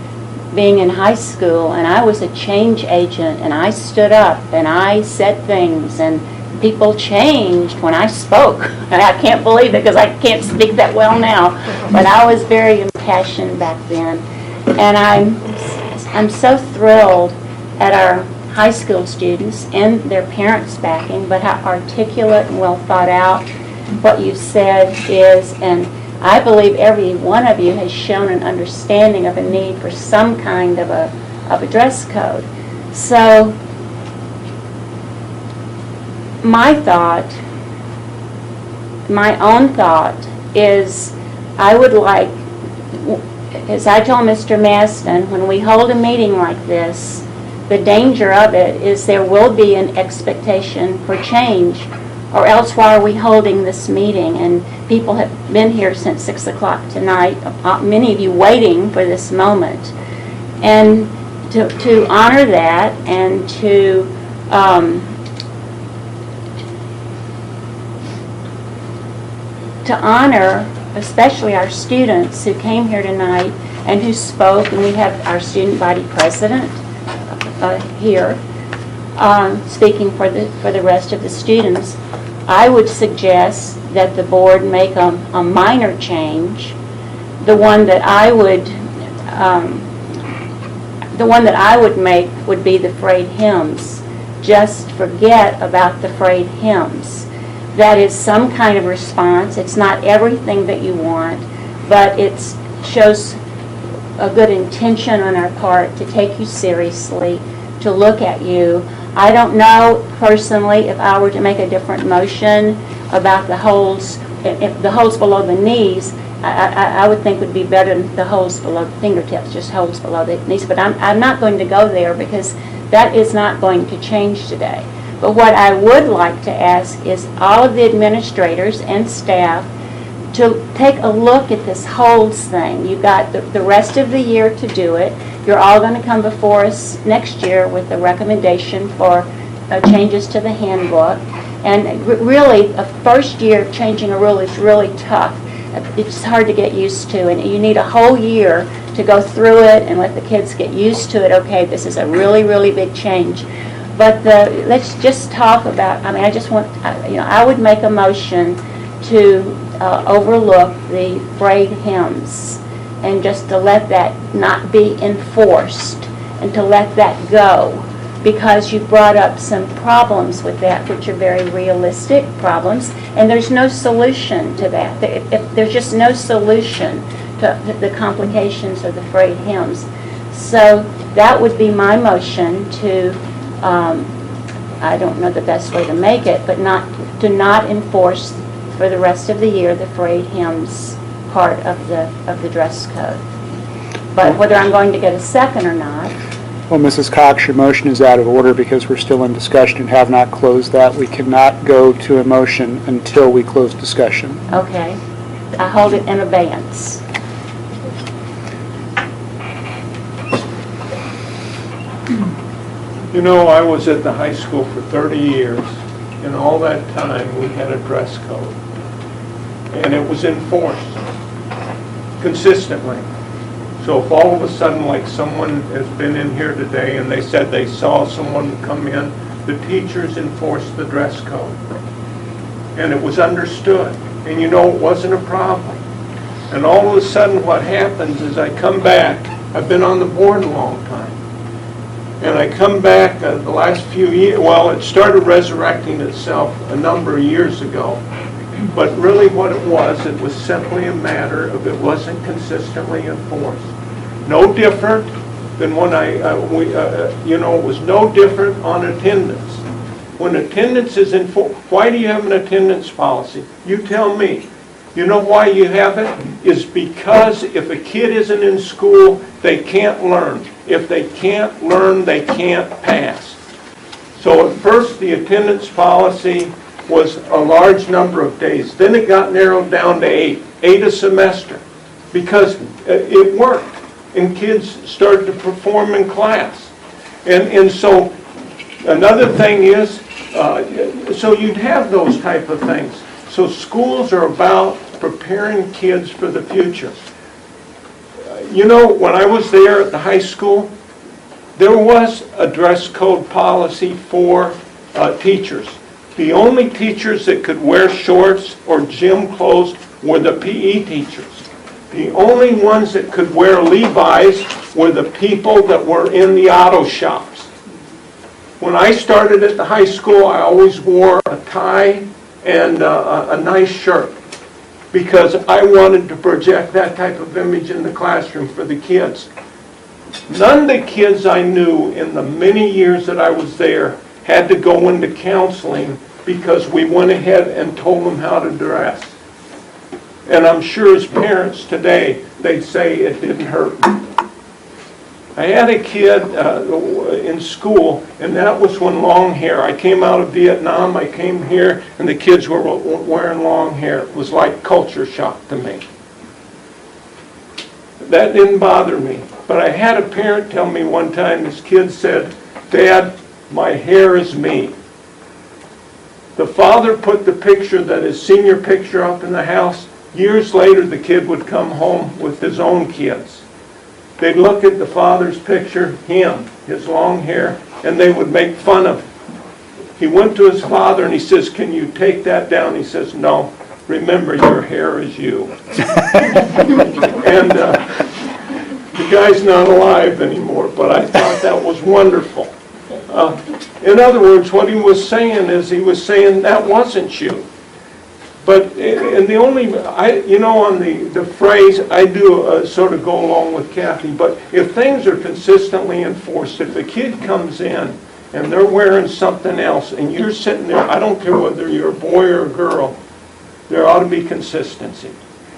Speaker 13: being in high school, and I was a change agent, and I stood up and I said things, and people changed when I spoke. And I can't believe it because I can't speak that well now, but I was very impassioned back then. And I'm so thrilled at our high school students and their parents backing, but how articulate and well thought out what you said is, and I believe every one of you has shown an understanding of a need for some kind of a dress code. So my own thought is I would like, as I told Mr. Maston, when we hold a meeting like this, the danger of it is there will be an expectation for change, or else why are we holding this meeting? And people have been here since 6 o'clock tonight, many of you waiting for this moment. And to honor that and to honor especially our students who came here tonight and who spoke, and we have our student body president here speaking for the rest of the students. I would suggest that the board make a minor change. The one that I would make would be the frayed hems. Just forget about the frayed hems. That is some kind of response. It's not everything that you want, but it shows a good intention on our part to take you seriously, to look at you. I don't know personally if I were to make a different motion about the holes, if the holes below the knees, I would think would be better than the holes below the fingertips, just holes below the knees. But I'm not going to go there because that is not going to change today. But what I would like to ask is all of the administrators and staff to take a look at this holes thing. You've got the rest of the year to do it. You're all going to come before us next year with a recommendation for changes to the handbook. And really, a first year changing a rule is really tough. It's hard to get used to, and you need a whole year to go through it and let the kids get used to it. Okay, this is a really, really big change. But let's just talk about, I mean, I just want, I would make a motion to overlook the frayed hymns and just to let that not be enforced and to let that go, because you brought up some problems with that, which are very realistic problems, and there's no solution to that. There's just no solution to the complications of the frayed hymns. So that would be my motion to, I don't know the best way to make it, but to not enforce for the rest of the year the frayed hymns part of the dress code. But whether I'm going to get a second or not.
Speaker 3: Well, Mrs. Cox, your motion is out of order because we're still in discussion and have not closed that. We cannot go to a motion until we close discussion.
Speaker 13: Okay. I hold it in abeyance.
Speaker 15: You know, I was at the high school for 30 years, and all that time we had a dress code. And it was enforced consistently. So if all of a sudden, like someone has been in here today and they said they saw someone come in, the teachers enforced the dress code. And it was understood. And you know, it wasn't a problem. And all of a sudden what happens is I come back, I've been on the board a long time, and I come back the last few years, well, it started resurrecting itself a number of years ago. But really what it was simply a matter of it wasn't consistently enforced. No different than when it was no different on attendance. When attendance is enforced, why do you have an attendance policy? You tell me. You know why you have it? Is because if a kid isn't in school, they can't learn. If they can't learn, they can't pass. So at first the attendance policy was a large number of days. Then it got narrowed down to 8 a semester, because it worked, and kids started to perform in class. And so another thing is, so you'd have those type of things. So schools are about preparing kids for the future. You know, when I was there at the high school, there was a dress code policy for teachers. The only teachers that could wear shorts or gym clothes were the PE teachers. The only ones that could wear Levi's were the people that were in the auto shops. When I started at the high school, I always wore a tie and a nice shirt because I wanted to project that type of image in the classroom for the kids. None of the kids I knew in the many years that I was there had to go into counseling because we went ahead and told them how to dress. And I'm sure as parents today, they'd say it didn't hurt. I had a kid in school, and that was when long hair. I came out of Vietnam, I came here, and the kids were wearing long hair. It was like culture shock to me. That didn't bother me. But I had a parent tell me one time, this kid said, "Dad, my hair is me." The father put the picture, that his senior picture, up in the house. Years later, the kid would come home with his own kids. They'd look at the father's picture, him, his long hair, and they would make fun of him. He went to his father and he says, "Can you take that down?" He says, "No, remember your hair is you." And the guy's not alive anymore, but I thought that was wonderful. In other words, what he was saying is, he was saying that wasn't you. But, and the only, on the phrase, I do sort of go along with Kathy, but if things are consistently enforced, if a kid comes in and they're wearing something else and you're sitting there, I don't care whether you're a boy or a girl, there ought to be consistency.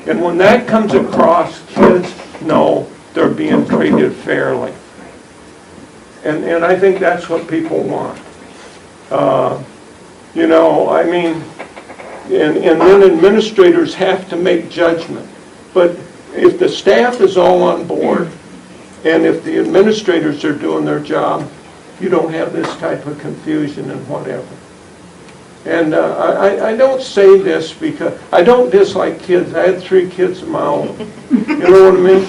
Speaker 15: And when that comes across, kids know they're being treated fairly. And I think that's what people want. And then administrators have to make judgment. But if the staff is all on board, and if the administrators are doing their job, you don't have this type of confusion and whatever. And I don't say this because, I don't dislike kids. I had 3 kids of my own. You know what I mean?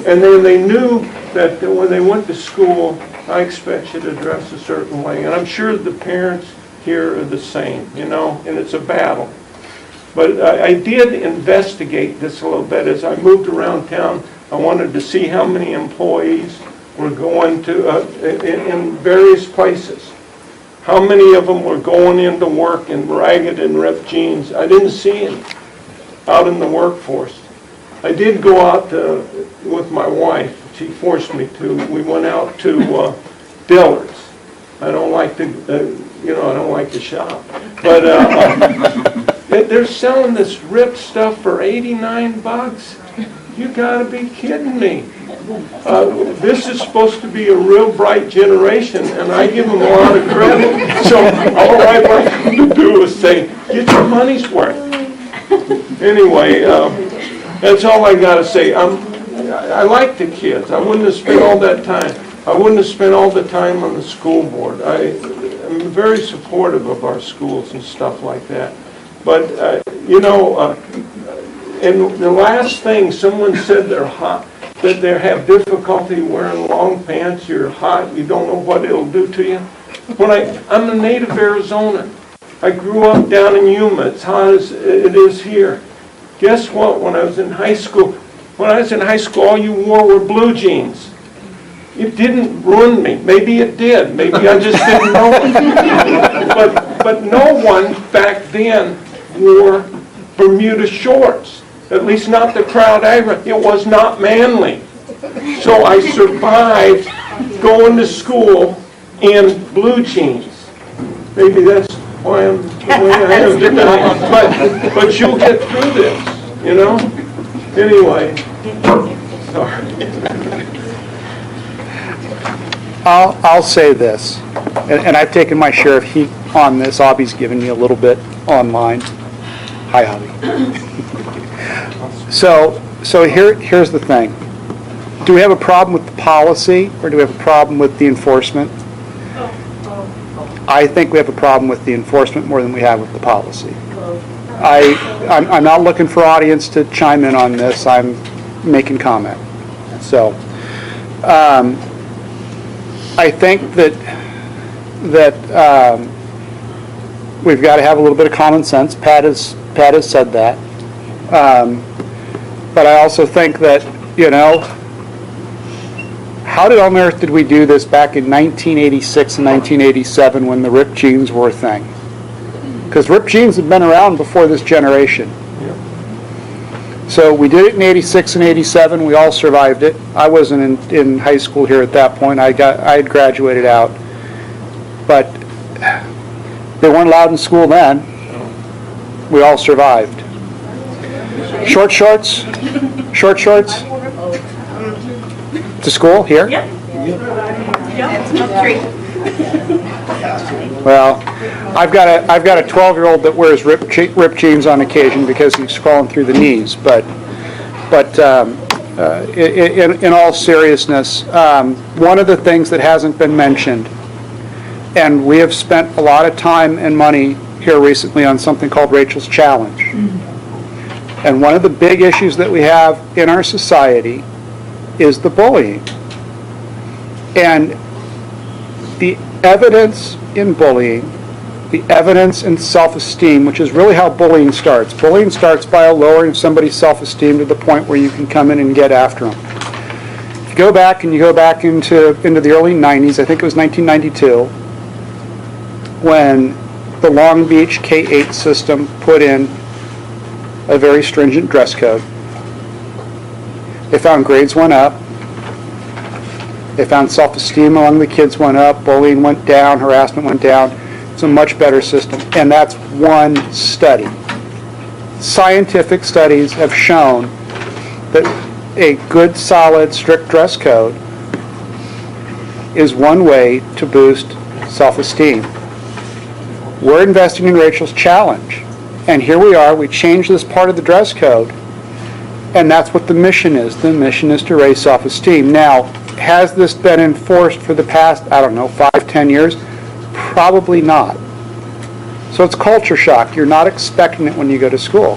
Speaker 15: And then they knew that when they went to school, I expect you to dress a certain way. And I'm sure the parents here are the same, you know, and it's a battle. But I did investigate this a little bit. As I moved around town, I wanted to see how many employees were going to, in various places. How many of them were going into work in ragged and ripped jeans? I didn't see any out in the workforce. I did go out with my wife. She forced me to. We went out to Dillard's. I don't like to, I don't like to shop. But they're selling this ripped stuff for $89. You gotta be kidding me. This is supposed to be a real bright generation, and I give them a lot of credit. So all I want them to do is say, get your money's worth. Anyway, that's all I got to say. I like the kids. I wouldn't have spent all that time. I wouldn't have spent all the time on the school board. I'm very supportive of our schools and stuff like that. But, and the last thing, someone said they're hot, that they have difficulty wearing long pants. You're hot. You don't know what it'll do to you. I'm a native Arizonan. I grew up down in Yuma. It's hot as it is here. Guess what? When I was in high school, all you wore were blue jeans. It didn't ruin me. Maybe it did. Maybe I just didn't know it. But no one back then wore Bermuda shorts. At least not the crowd I ran. It was not manly. So I survived going to school in blue jeans. Maybe that's why I'm the way I am today. But you'll get through this, you know? Anyway, sorry.
Speaker 3: I'll say this, and I've taken my share of heat on this. Obby's given me a little bit online. Hi, Obby. So here's the thing. Do we have a problem with the policy, or do we have a problem with the enforcement? I think we have a problem with the enforcement more than we have with the policy. I'm not looking for audience to chime in on this. I'm making comment. So I think that we've got to have a little bit of common sense. Pat has said that. But I also think that, how on earth did we do this back in 1986 and 1987 when the ripped jeans were a thing? Because ripped jeans had been around before this generation. So we did it in 86 and 87. We all survived it. I wasn't in high school here at that point. I had graduated out. But they weren't allowed in school then. We all survived. Short shorts? To school here?
Speaker 6: Yep.
Speaker 3: Well, I've got a 12-year-old that wears ripped jeans on occasion because he's crawling through the knees. But in all seriousness, one of the things that hasn't been mentioned, and we have spent a lot of time and money here recently on something called Rachel's Challenge. And one of the big issues that we have in our society is the bullying. And the evidence in bullying, the evidence in self-esteem, which is really how bullying starts. Bullying starts by a lowering somebody's self-esteem to the point where you can come in and get after them. If you go back into the early 90s, I think it was 1992, when the Long Beach K-8 system put in a very stringent dress code. They found grades went up. They found self-esteem among the kids went up, bullying went down, harassment went down. It's a much better system, and that's one study. Scientific studies have shown that a good, solid, strict dress code is one way to boost self-esteem. We're investing in Rachel's Challenge, and here we are, we changed this part of the dress code, and that's what the mission is. The mission is to raise self-esteem. Now, has this been enforced for the past, 5, 10 years? Probably not. So it's culture shock. You're not expecting it when you go to school.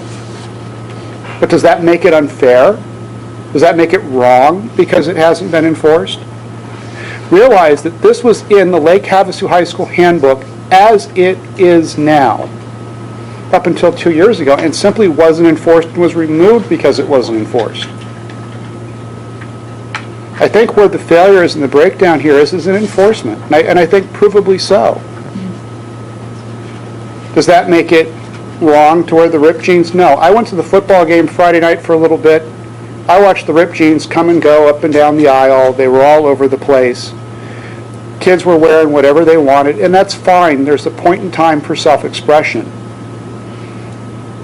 Speaker 3: But does that make it unfair? Does that make it wrong because it hasn't been enforced? Realize that this was in the Lake Havasu High School handbook as it is now, up until 2 years ago, and simply wasn't enforced and was removed because it wasn't enforced. I think where the failure is in the breakdown here is in enforcement, and I think provably so. Does that make it wrong to wear the ripped jeans? No. I went to the football game Friday night for a little bit. I watched the ripped jeans come and go up and down the aisle. They were all over the place. Kids were wearing whatever they wanted, and that's fine. There's a point in time for self-expression.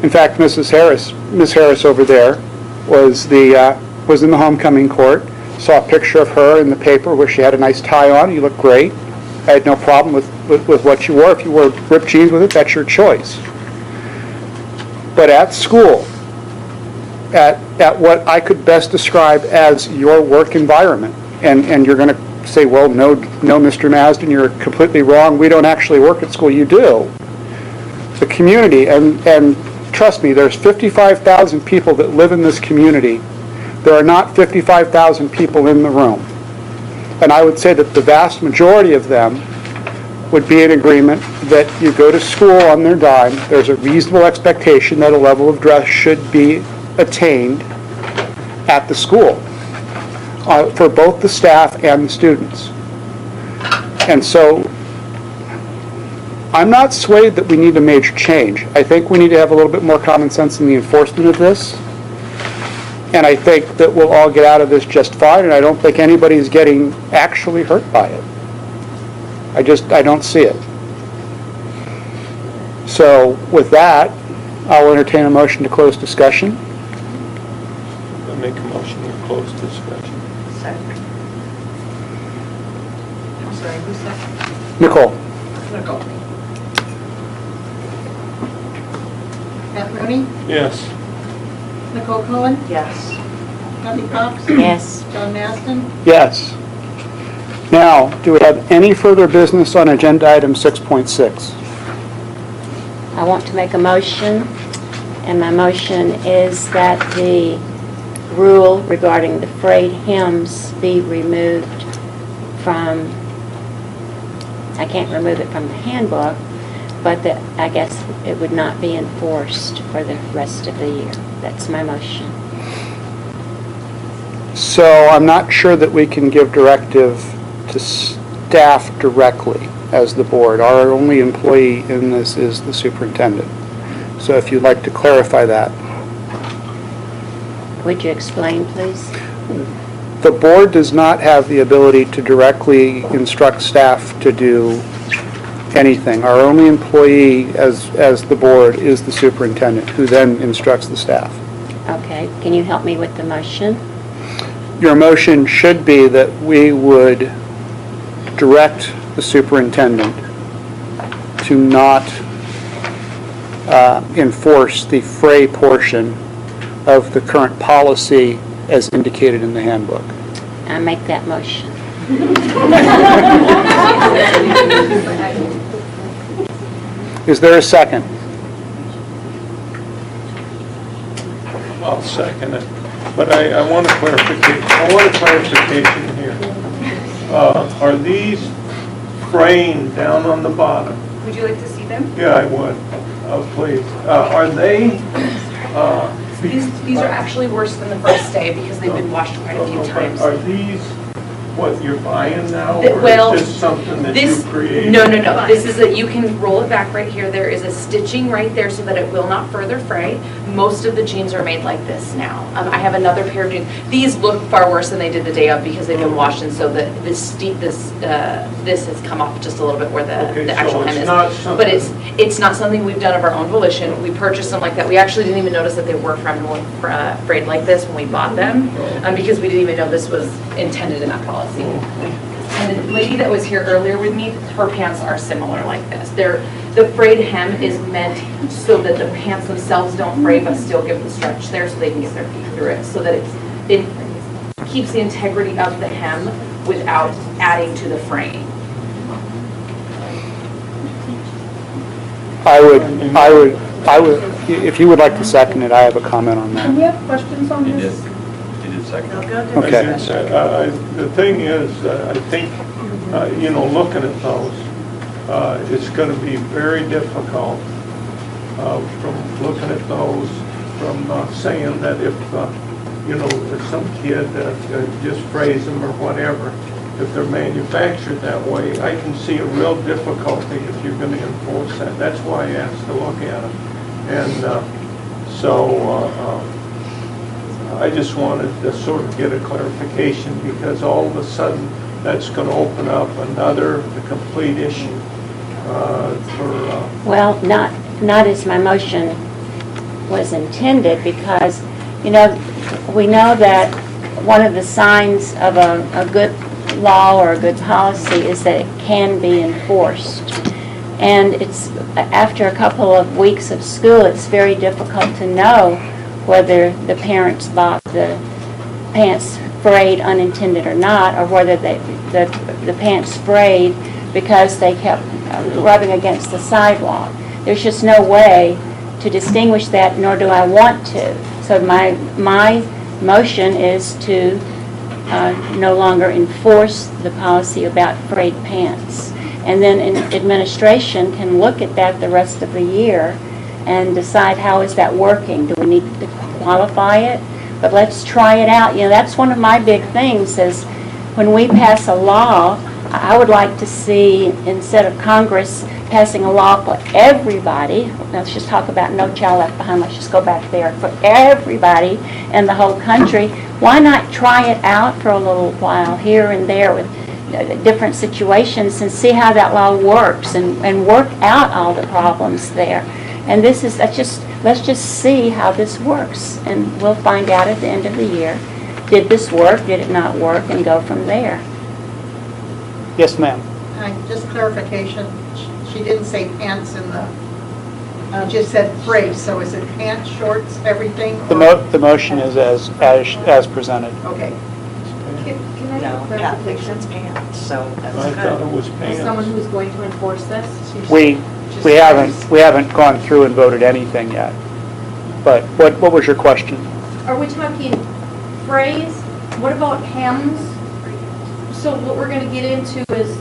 Speaker 3: In fact, Miss Harris over there was in the homecoming court. Saw a picture of her in the paper where she had a nice tie on. You look great. I had no problem with what you wore. If you wore ripped jeans with it, that's your choice. But at school, at what I could best describe as your work environment, and you're going to say, well, no, Mr. Masden, you're completely wrong. We don't actually work at school. You do. The community, and trust me, there's 55,000 people that live in this community. There are not 55,000 people in the room. And I would say that the vast majority of them would be in agreement that you go to school on their dime. There's a reasonable expectation that a level of dress should be attained at the school for both the staff and the students. And so I'm not swayed that we need a major change. I think we need to have a little bit more common sense in the enforcement of this. And I think that we'll all get out of this just fine, and I don't think anybody's getting actually hurt by it. I don't see it. So with that, I'll entertain a motion to close discussion.
Speaker 15: I'll make a motion to close discussion.
Speaker 19: Second. I'm sorry, who's second?
Speaker 3: Nicole.
Speaker 19: Nicole. Pat Rooney?
Speaker 15: Yes.
Speaker 19: Nicole Cohen?
Speaker 10: Yes.
Speaker 19: Kathy Cox?
Speaker 13: Yes.
Speaker 19: John Masden?
Speaker 3: Yes. Now, do we have any further business on agenda item 6.6?
Speaker 13: I want to make a motion, and my motion is that the rule regarding the frayed hems be removed from, I can't remove it from the handbook, but that I guess it would not be enforced for the rest of the year. That's my motion.
Speaker 3: So I'm not sure that we can give directive to staff directly as the board. Our only employee in this is the superintendent. So if you'd like to clarify that.
Speaker 13: Would you explain, please?
Speaker 3: The board does not have the ability to directly instruct staff to do anything. Our only employee as the board is the superintendent, who then instructs the staff.
Speaker 13: Okay, can you help me with the motion?
Speaker 3: Your motion should be that we would direct the superintendent to not enforce the fray portion of the current policy as indicated in the handbook.
Speaker 13: I make that motion.
Speaker 3: Is there a second?
Speaker 15: I'll second it. But I want a clarification. I want a clarification here. Are these fraying down on the bottom?
Speaker 5: Would you like to see them?
Speaker 15: Yeah, I would. Please. Are they?
Speaker 14: These are actually worse than the first day because they've been washed quite a few times.
Speaker 15: Are these what you're buying now,
Speaker 14: Well,
Speaker 15: or is this something that you created?
Speaker 14: No. This is that you can roll it back right here. There is a stitching right there so that it will not further fray. Most of the jeans are made like this now. I have another pair of jeans. These look far worse than they did the day of because they've been washed, and so this has come off just a little bit where the actual hem is. But it's not something we've done of our own volition. We purchased them like that. We actually didn't even notice that they were frayed like this when we bought them because we didn't even know this was intended in that policy. And the lady that was here earlier with me, her pants are similar like this. The frayed hem is meant so that the pants themselves don't fray, but still give the stretch there so they can get their feet through it. So that it keeps the integrity of the hem without adding to the fraying.
Speaker 3: I would, if you would like to second it, I have a comment on
Speaker 12: Can
Speaker 3: that.
Speaker 12: we have questions on
Speaker 15: You
Speaker 12: this?
Speaker 15: did. You did second.
Speaker 3: Okay.
Speaker 15: The thing is, I think, looking at those, it's going to be very difficult from looking at those, from saying that if some kid just phrase them or whatever, if they're manufactured that way, I can see a real difficulty if you're going to enforce that. That's why I asked to look at them. And I just wanted to sort of get a clarification, because all of a sudden that's going to open up another complete issue
Speaker 13: Well, not as my motion was intended, because, we know that one of the signs of a good law or a good policy is that it can be enforced. And it's, after a couple of weeks of school, it's very difficult to know whether the parents bought the pants frayed unintended or not, or whether the pants frayed because they kept rubbing against the sidewalk. There's just no way to distinguish that, nor do I want to. So my motion is to no longer enforce the policy about frayed pants. And then administration can look at that the rest of the year and decide how is that working. Do we need to qualify it? But let's try it out. That's one of my big things is when we pass a law, I would like to see, instead of Congress passing a law for everybody, let's just talk about No Child Left Behind, let's just go back there, for everybody in the whole country, why not try it out for a little while here and there with different situations and see how that law works and work out all the problems there. And let's just see how this works, and we'll find out at the end of the year, did this work, did it not work, and go from there.
Speaker 3: Yes, ma'am.
Speaker 19: Just clarification, she didn't say pants in the, she just said phrase, so is it pants, shorts, everything?
Speaker 3: The motion is as presented.
Speaker 19: Okay.
Speaker 22: Can I have a clarification?
Speaker 10: It's pants, so that's
Speaker 15: I thought it was
Speaker 22: As
Speaker 15: pants.
Speaker 22: someone who's going to enforce this?
Speaker 3: We haven't gone through and voted anything yet. But what was your question?
Speaker 22: Are we talking frays? What about hems? So what we're going to get into is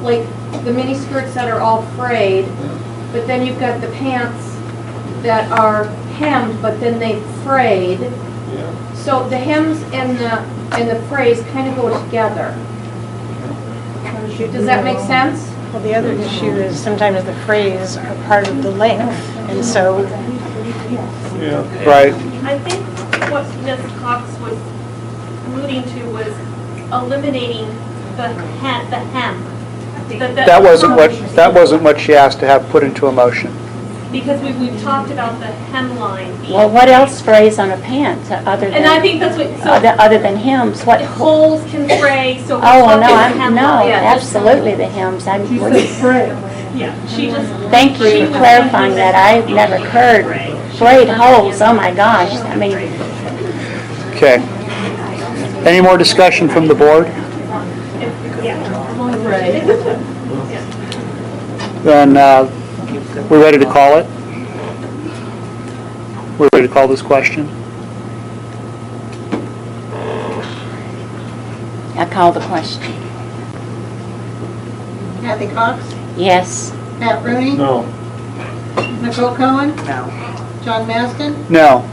Speaker 22: like the mini skirts that are all frayed, but then you've got the pants that are hemmed, but then they frayed.
Speaker 15: Yeah.
Speaker 22: So the hems and the frays kind of go together. Does that make sense?
Speaker 17: Well, the other issue is sometimes the frays are part of the length, and so.
Speaker 15: Yeah.
Speaker 3: Right.
Speaker 6: I think what Ms. Cox was alluding to was eliminating the hem.
Speaker 3: That wasn't what she asked to have put into a motion.
Speaker 6: Because we've talked about the hemline.
Speaker 13: Well, what else frays on a pant other than?
Speaker 6: And I think that's what, so.
Speaker 13: Other than hems, what?
Speaker 6: Holes can fray, so.
Speaker 13: Oh, well,
Speaker 6: hemline.
Speaker 13: absolutely the hems.
Speaker 6: She said fray. Yeah, she just.
Speaker 13: Thank you for clarifying that. I've never heard frayed holes. Oh my gosh. I mean.
Speaker 3: Okay. Any more discussion from the board? Then we're ready to call it? We're ready to call this question?
Speaker 13: I call the question.
Speaker 19: Kathy Cox?
Speaker 13: Yes.
Speaker 19: Pat Rooney?
Speaker 15: No.
Speaker 19: Nicole Cohen?
Speaker 10: No.
Speaker 19: John Maston?
Speaker 3: No.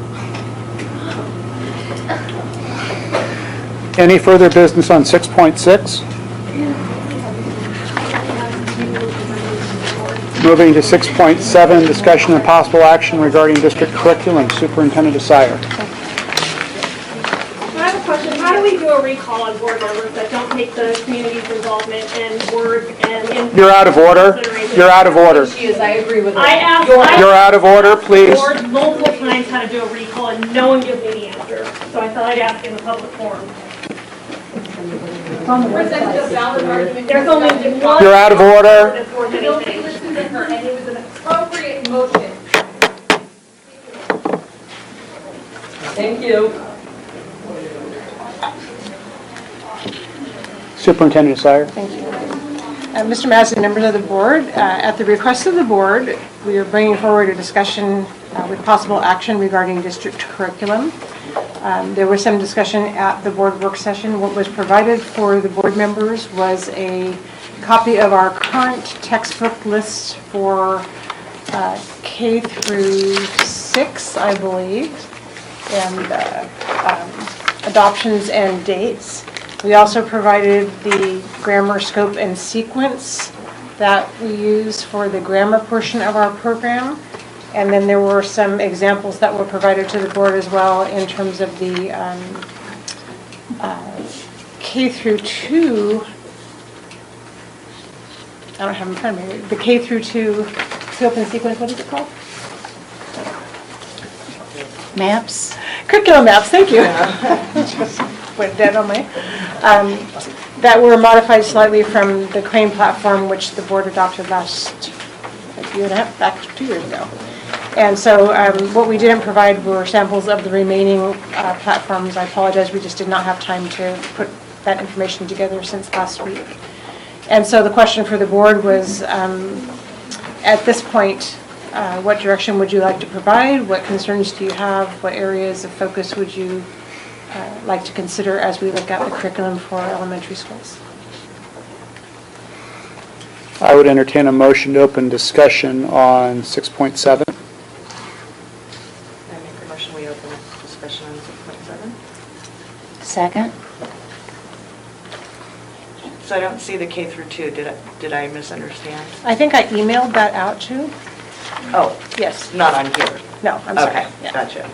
Speaker 3: Any further business on 6.6? Moving to 6.7, discussion and possible action regarding district curriculum. Superintendent Desire.
Speaker 6: I have a question. How do we do a recall on board members that don't take the community's involvement and work and input?
Speaker 3: You're out of order. You're out of order.
Speaker 22: She is, I agree with her.
Speaker 6: I asked.
Speaker 3: You're out of order, please.
Speaker 6: Board multiple times how to do a recall and no one gives me the answer. So I thought I'd ask in the public forum. There's only one.
Speaker 3: You're out of order.
Speaker 6: That's worth anything.
Speaker 14: To her, and it was an appropriate motion.
Speaker 11: Thank you.
Speaker 3: Superintendent Desire.
Speaker 13: Thank you.
Speaker 17: Mr. Madsen, members of the board, at the request of the board, we are bringing forward a discussion with possible action regarding district curriculum. There was some discussion at the board work session. What was provided for the board members was a copy of our current textbook list for K through 6, I believe, and adoptions and dates. We also provided the grammar scope and sequence that we use for the grammar portion of our program. And then there were some examples that were provided to the board as well in terms of the K through 2. I don't have them in front of me. The K through 2 scope and sequence, what is it called?
Speaker 13: Maps?
Speaker 17: Curriculum maps, thank you. Just went dead on me. That were modified slightly from the Crane platform, which the board adopted last year and a half, back 2 years ago. And so what we didn't provide were samples of the remaining platforms. I apologize, we just did not have time to put that information together since last week. And so the question for the board was, at this point, what direction would you like to provide? What concerns do you have? What areas of focus would you like to consider as we look at the curriculum for elementary schools?
Speaker 3: I would entertain a motion to open discussion on 6.7.
Speaker 10: I make a motion we open discussion on 6.7.
Speaker 13: Second?
Speaker 10: So I don't see the K through 2. Did I misunderstand?
Speaker 17: I think I emailed that out too.
Speaker 10: Oh.
Speaker 17: Yes.
Speaker 10: Not on here?
Speaker 17: No, I'm sorry.
Speaker 10: Okay,
Speaker 17: Yeah.
Speaker 10: gotcha.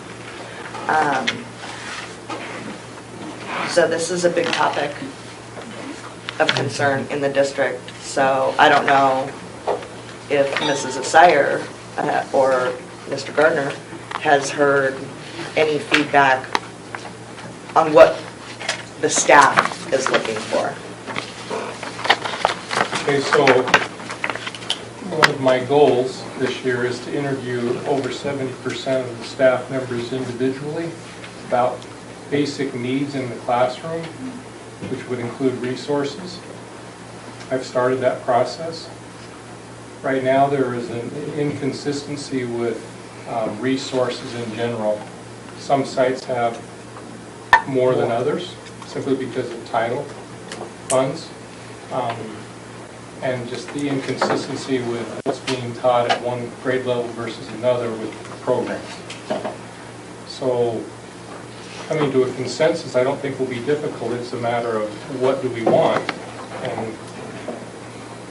Speaker 10: So this is a big topic of concern in the district. So I don't know if Mrs. Asire or Mr. Gardner has heard any feedback on what the staff is looking for.
Speaker 7: Okay, so one of my goals this year is to interview over 70% of the staff members individually about basic needs in the classroom, which would include resources. I've started that process. Right now there is an inconsistency with resources in general. Some sites have more than others simply because of title, funds. And just the inconsistency with what's being taught at one grade level versus another with programs. So coming to a consensus I don't think will be difficult. It's a matter of what do we want and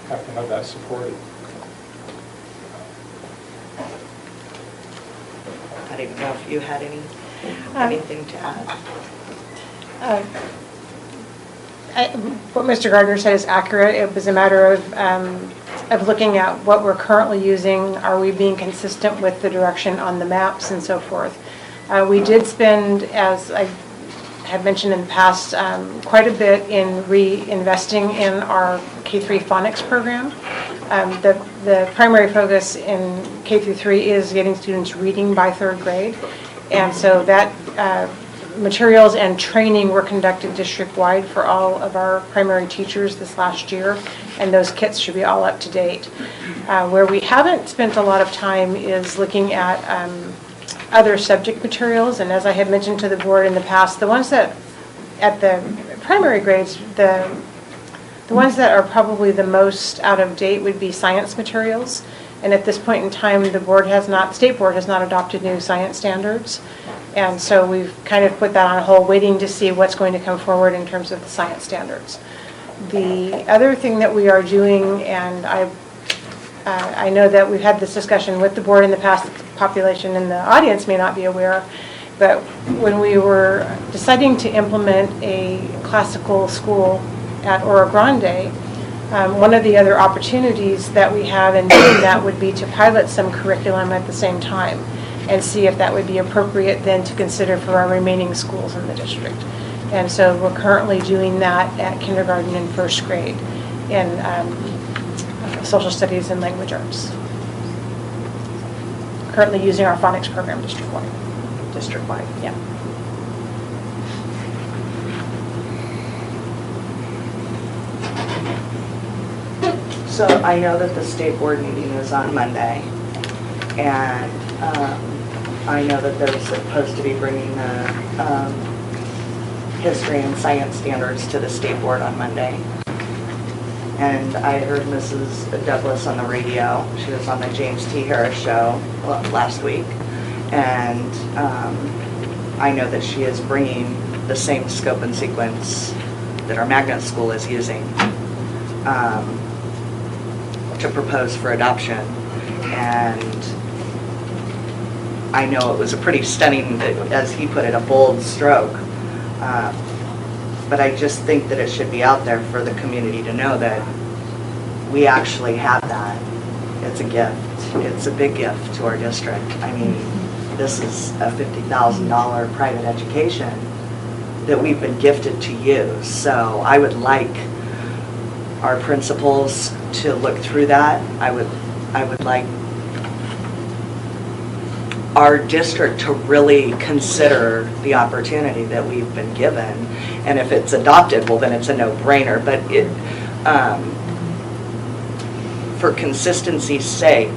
Speaker 7: have to have that supported.
Speaker 10: I didn't know if you had anything to add.
Speaker 17: What Mr. Gardner said is accurate. It was a matter of looking at what we're currently using. Are we being consistent with the direction on the maps and so forth? We did spend, as I have mentioned in the past, quite a bit in reinvesting in our K-3 phonics program. The primary focus in K-3 is getting students reading by 3rd grade. And so that materials and training were conducted district-wide for all of our primary teachers this last year, and those kits should be all up to date. Where we haven't spent a lot of time is looking at other subject materials, and as I had mentioned to the board in the past, the ones that at the primary grades, the ones that are probably the most out of date would be science materials. And at this point in time, the board has not, state board has not adopted new science standards. And so we've kind of put that on hold, waiting to see what's going to come forward in terms of the science standards. The other thing that we are doing, and I know that we've had this discussion with the board in the past, the population in the audience may not be aware, but when we were deciding to implement a classical school at Oro Grande, one of the other opportunities that we have in doing that would be to pilot some curriculum at the same time and see if that would be appropriate then to consider for our remaining schools in the district. And so we're currently doing that at kindergarten and 1st grade in social studies and language arts. Currently using our phonics program district-wide.
Speaker 10: District-wide?
Speaker 17: Yeah.
Speaker 10: So I know that the state board meeting is on Monday, and I know that they're supposed to be bringing the history and science standards to the state board on Monday. And I heard Mrs. Douglas on the radio. She was on the James T. Harris show last week, and I know that she is bringing the same scope and sequence that our magnet school is using to propose for adoption. And I know it was a pretty stunning, as he put it, a bold stroke. But I just think that it should be out there for the community to know that we actually have that. It's a gift. It's a big gift to our district. I mean, this is a $50,000 private education that we've been gifted to use. So I would like our principals to look through that. I would like our district to really consider the opportunity that we've been given. And if it's adopted, well, then it's a no-brainer. But it, for consistency's sake,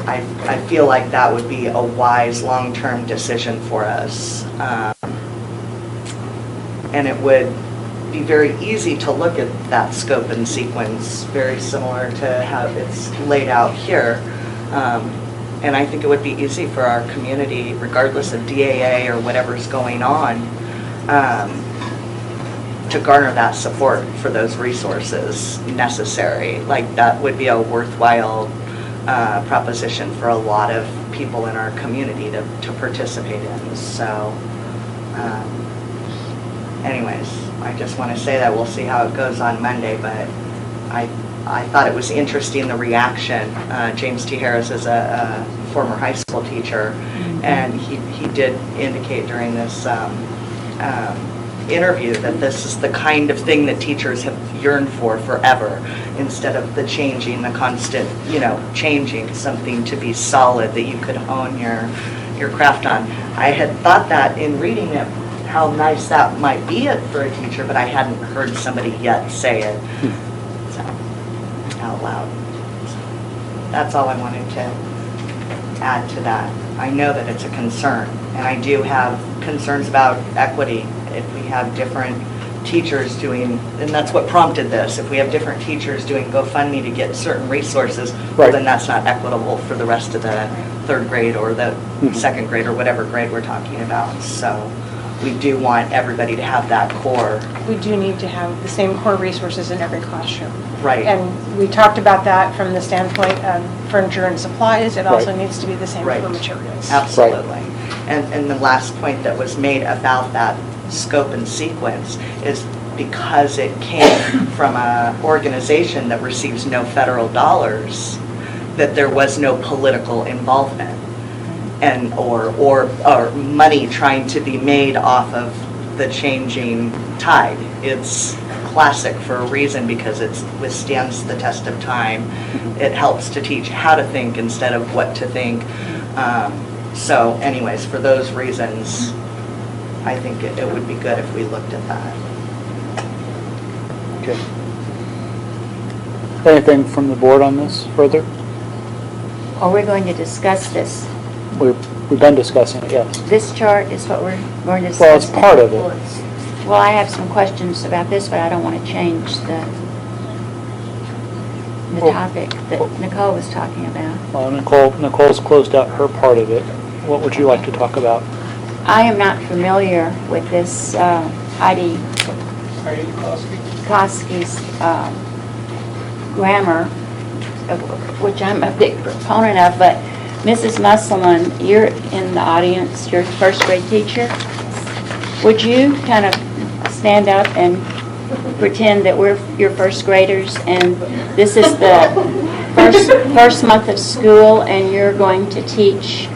Speaker 10: I feel like that would be a wise long-term decision for us. And it would be very easy to look at that scope and sequence, very similar to how it's laid out here. And I think it would be easy for our community, regardless of DAA or whatever's going on, to garner that support for those resources necessary. Like, that would be a worthwhile proposition for a lot of people in our community to participate in. So anyways, I just want to say that we'll see how it goes on Monday, but I thought it was interesting, the reaction. James T. Harris is a former high school teacher, and he did indicate during this interview that this is the kind of thing that teachers have yearned for forever, instead of the changing, the constant, changing, something to be solid that you could hone your craft on. I had thought that in reading it, how nice that might be for a teacher, but I hadn't heard somebody yet say it out loud. So that's all I wanted to add to that. I know that it's a concern, and I do have concerns about equity. If we have different teachers doing, and that's what prompted this, if we have different teachers doing GoFundMe to get certain resources, well, then that's not equitable for the rest of the third grade or the second grade or whatever grade we're talking about. So we do want everybody to have that core.
Speaker 17: We do need to have the same core resources in every classroom.
Speaker 10: Right.
Speaker 17: And we talked about that from the standpoint of furniture and supplies. It also needs to be the same for materials.
Speaker 10: Absolutely. And the last point that was made about that scope and sequence is because it came from an organization that receives no federal dollars, that there was no political involvement and or money trying to be made off of the changing tide. It's classic for a reason, because it withstands the test of time. It helps to teach how to think instead of what to think. So anyways, for those reasons, I think it would be good if we looked at that.
Speaker 3: Okay. Anything from the board on this further?
Speaker 13: Are we going to discuss this?
Speaker 3: We've been discussing it, yes.
Speaker 13: This chart is what we're going to discuss?
Speaker 3: Well, it's part of it.
Speaker 13: Well, I have some questions about this, but I don't want to change the topic that Nicole was talking about.
Speaker 3: Well, Nicole's closed out her part of it. What would you like to talk about?
Speaker 13: I am not familiar with this Heidi Koski's grammar, which I'm a big proponent of, but Mrs. Musselman, you're in the audience, you're a first grade teacher. Would you kind of stand up and pretend that we're your first graders, and this is the first month of school, and you're going to teach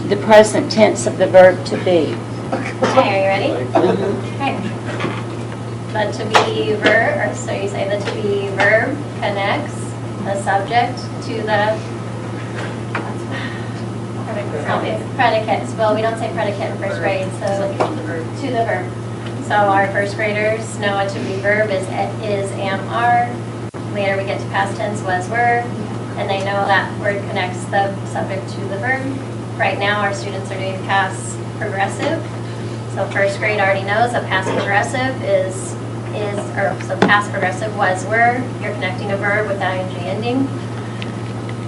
Speaker 13: the present tense of the verb to be?
Speaker 18: Okay, are you ready? Okay. The to be verb, or so you say the to be verb connects the subject to the it's predicates. Well, we don't say predicate in first grade, so to the verb. So our first graders know a to-be verb is am, are. Later we get to past tense was, were, and they know that word connects the subject to the verb. Right now our students are doing past progressive. So first grade already knows a past progressive so past progressive was, were. You're connecting a verb with ing ending.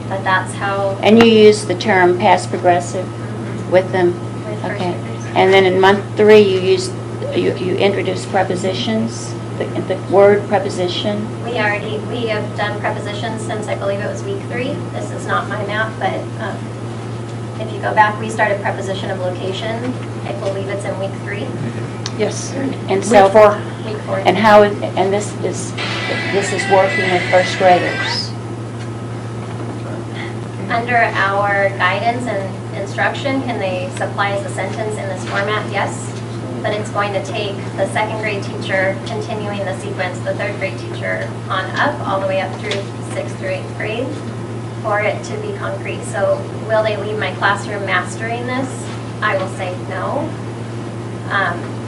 Speaker 18: But that's how.
Speaker 13: And you use the term past progressive with them?
Speaker 18: With first
Speaker 13: Okay.
Speaker 18: graders.
Speaker 13: And then in month 3, you introduce prepositions, the word preposition?
Speaker 18: We have done prepositions since I believe it was week 3. This is not my map, but if you go back, we started preposition of location. I believe it's in week 3.
Speaker 17: Yes.
Speaker 13: And so,
Speaker 17: Week 4.
Speaker 18: Week 4.
Speaker 13: And this is working with first graders?
Speaker 18: Under our guidance and instruction, can they supply us a sentence in this format? Yes. But it's going to take the second grade teacher continuing the sequence, the third grade teacher on up, all the way up through 6th through 8th grade for it to be concrete. So will they leave my classroom mastering this? I will say no.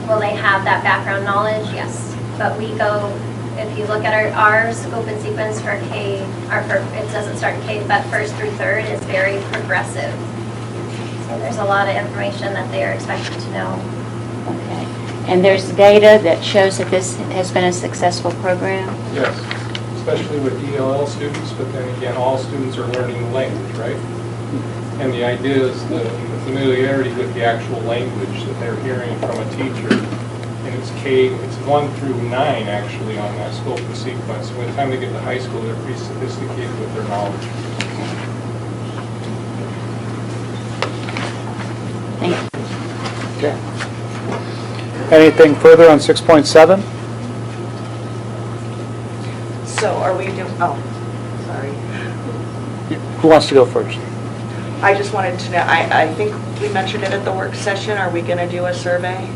Speaker 18: Will they have that background knowledge? Yes. But we go, if you look at our scope and sequence for K, it doesn't start in K, but 1st through 3rd is very progressive. So there's a lot of information that they are expected to know.
Speaker 13: Okay. And there's data that shows that this has been a successful program?
Speaker 7: Yes, especially with ELL students, but then again, all students are learning the language, right? And the idea is the familiarity with the actual language that they're hearing from a teacher. And it's it's 1 through 9 actually on that scope and sequence. By the time they get to high school, they're pretty sophisticated with their knowledge.
Speaker 13: Thank you.
Speaker 3: Okay. Anything further on 6.7?
Speaker 10: So are we doing, sorry.
Speaker 3: Who wants to go first?
Speaker 10: I just wanted to know, I think we mentioned it at the work session, are we going to do a survey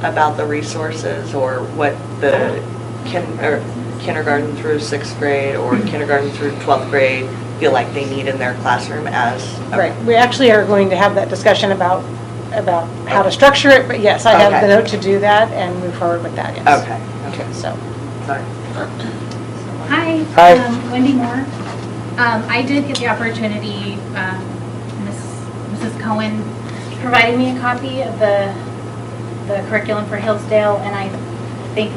Speaker 10: about the resources or what the kindergarten through 6th grade or kindergarten through 12th grade feel like they need in their classroom as?
Speaker 17: Right. We actually are going to have that discussion about how to structure it, but yes, I have the note to do that and move forward with that, yes.
Speaker 10: Okay.
Speaker 17: So.
Speaker 10: Sorry.
Speaker 20: Hi.
Speaker 3: Hi.
Speaker 20: Wendy Moore. I did get the opportunity, Mrs. Cohen provided me a copy of the curriculum for Hillsdale, and I think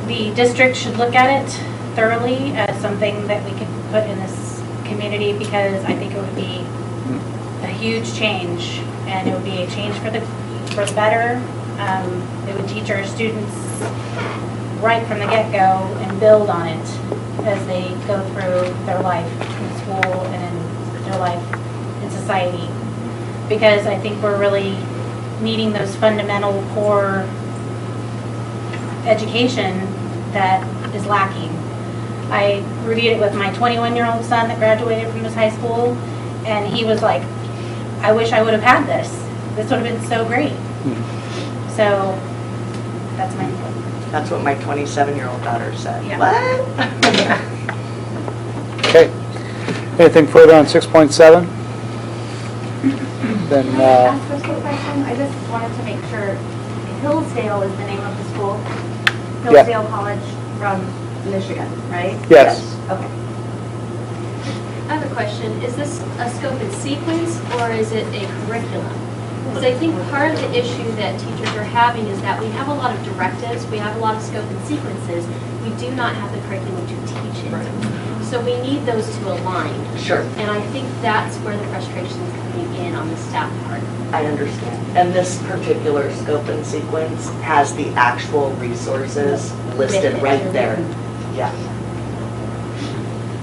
Speaker 20: the district should look at it thoroughly as something that we could put in this community, because I think it would be a huge change, and it would be a change for the better. It would teach our students right from the get-go and build on it as they go through their life in school and in their life in society. Because I think we're really needing those fundamental core education that is lacking. I reviewed it with my 21-year-old son that graduated from his high school, and he was like, I wish I would have had this. This would have been so great. So that's my input.
Speaker 10: That's what my 27-year-old daughter said.
Speaker 20: Yeah.
Speaker 10: What?
Speaker 3: Okay. Anything further on 6.7? Then,
Speaker 21: Can I ask a quick question? I just wanted to make sure, Hillsdale is the name of the school? Hillsdale College from Michigan, right?
Speaker 3: Yes.
Speaker 21: Okay.
Speaker 23: I have a question. Is this a scope and sequence, or is it a curriculum? Because I think part of the issue that teachers are having is that we have a lot of directives, we have a lot of scope and sequences, we do not have the curriculum to teach it. Right. So we need those to align.
Speaker 10: Sure.
Speaker 23: And I think that's where the frustration is coming in on the staff part.
Speaker 10: I understand. And this particular scope and sequence has the actual resources listed right there. Yeah.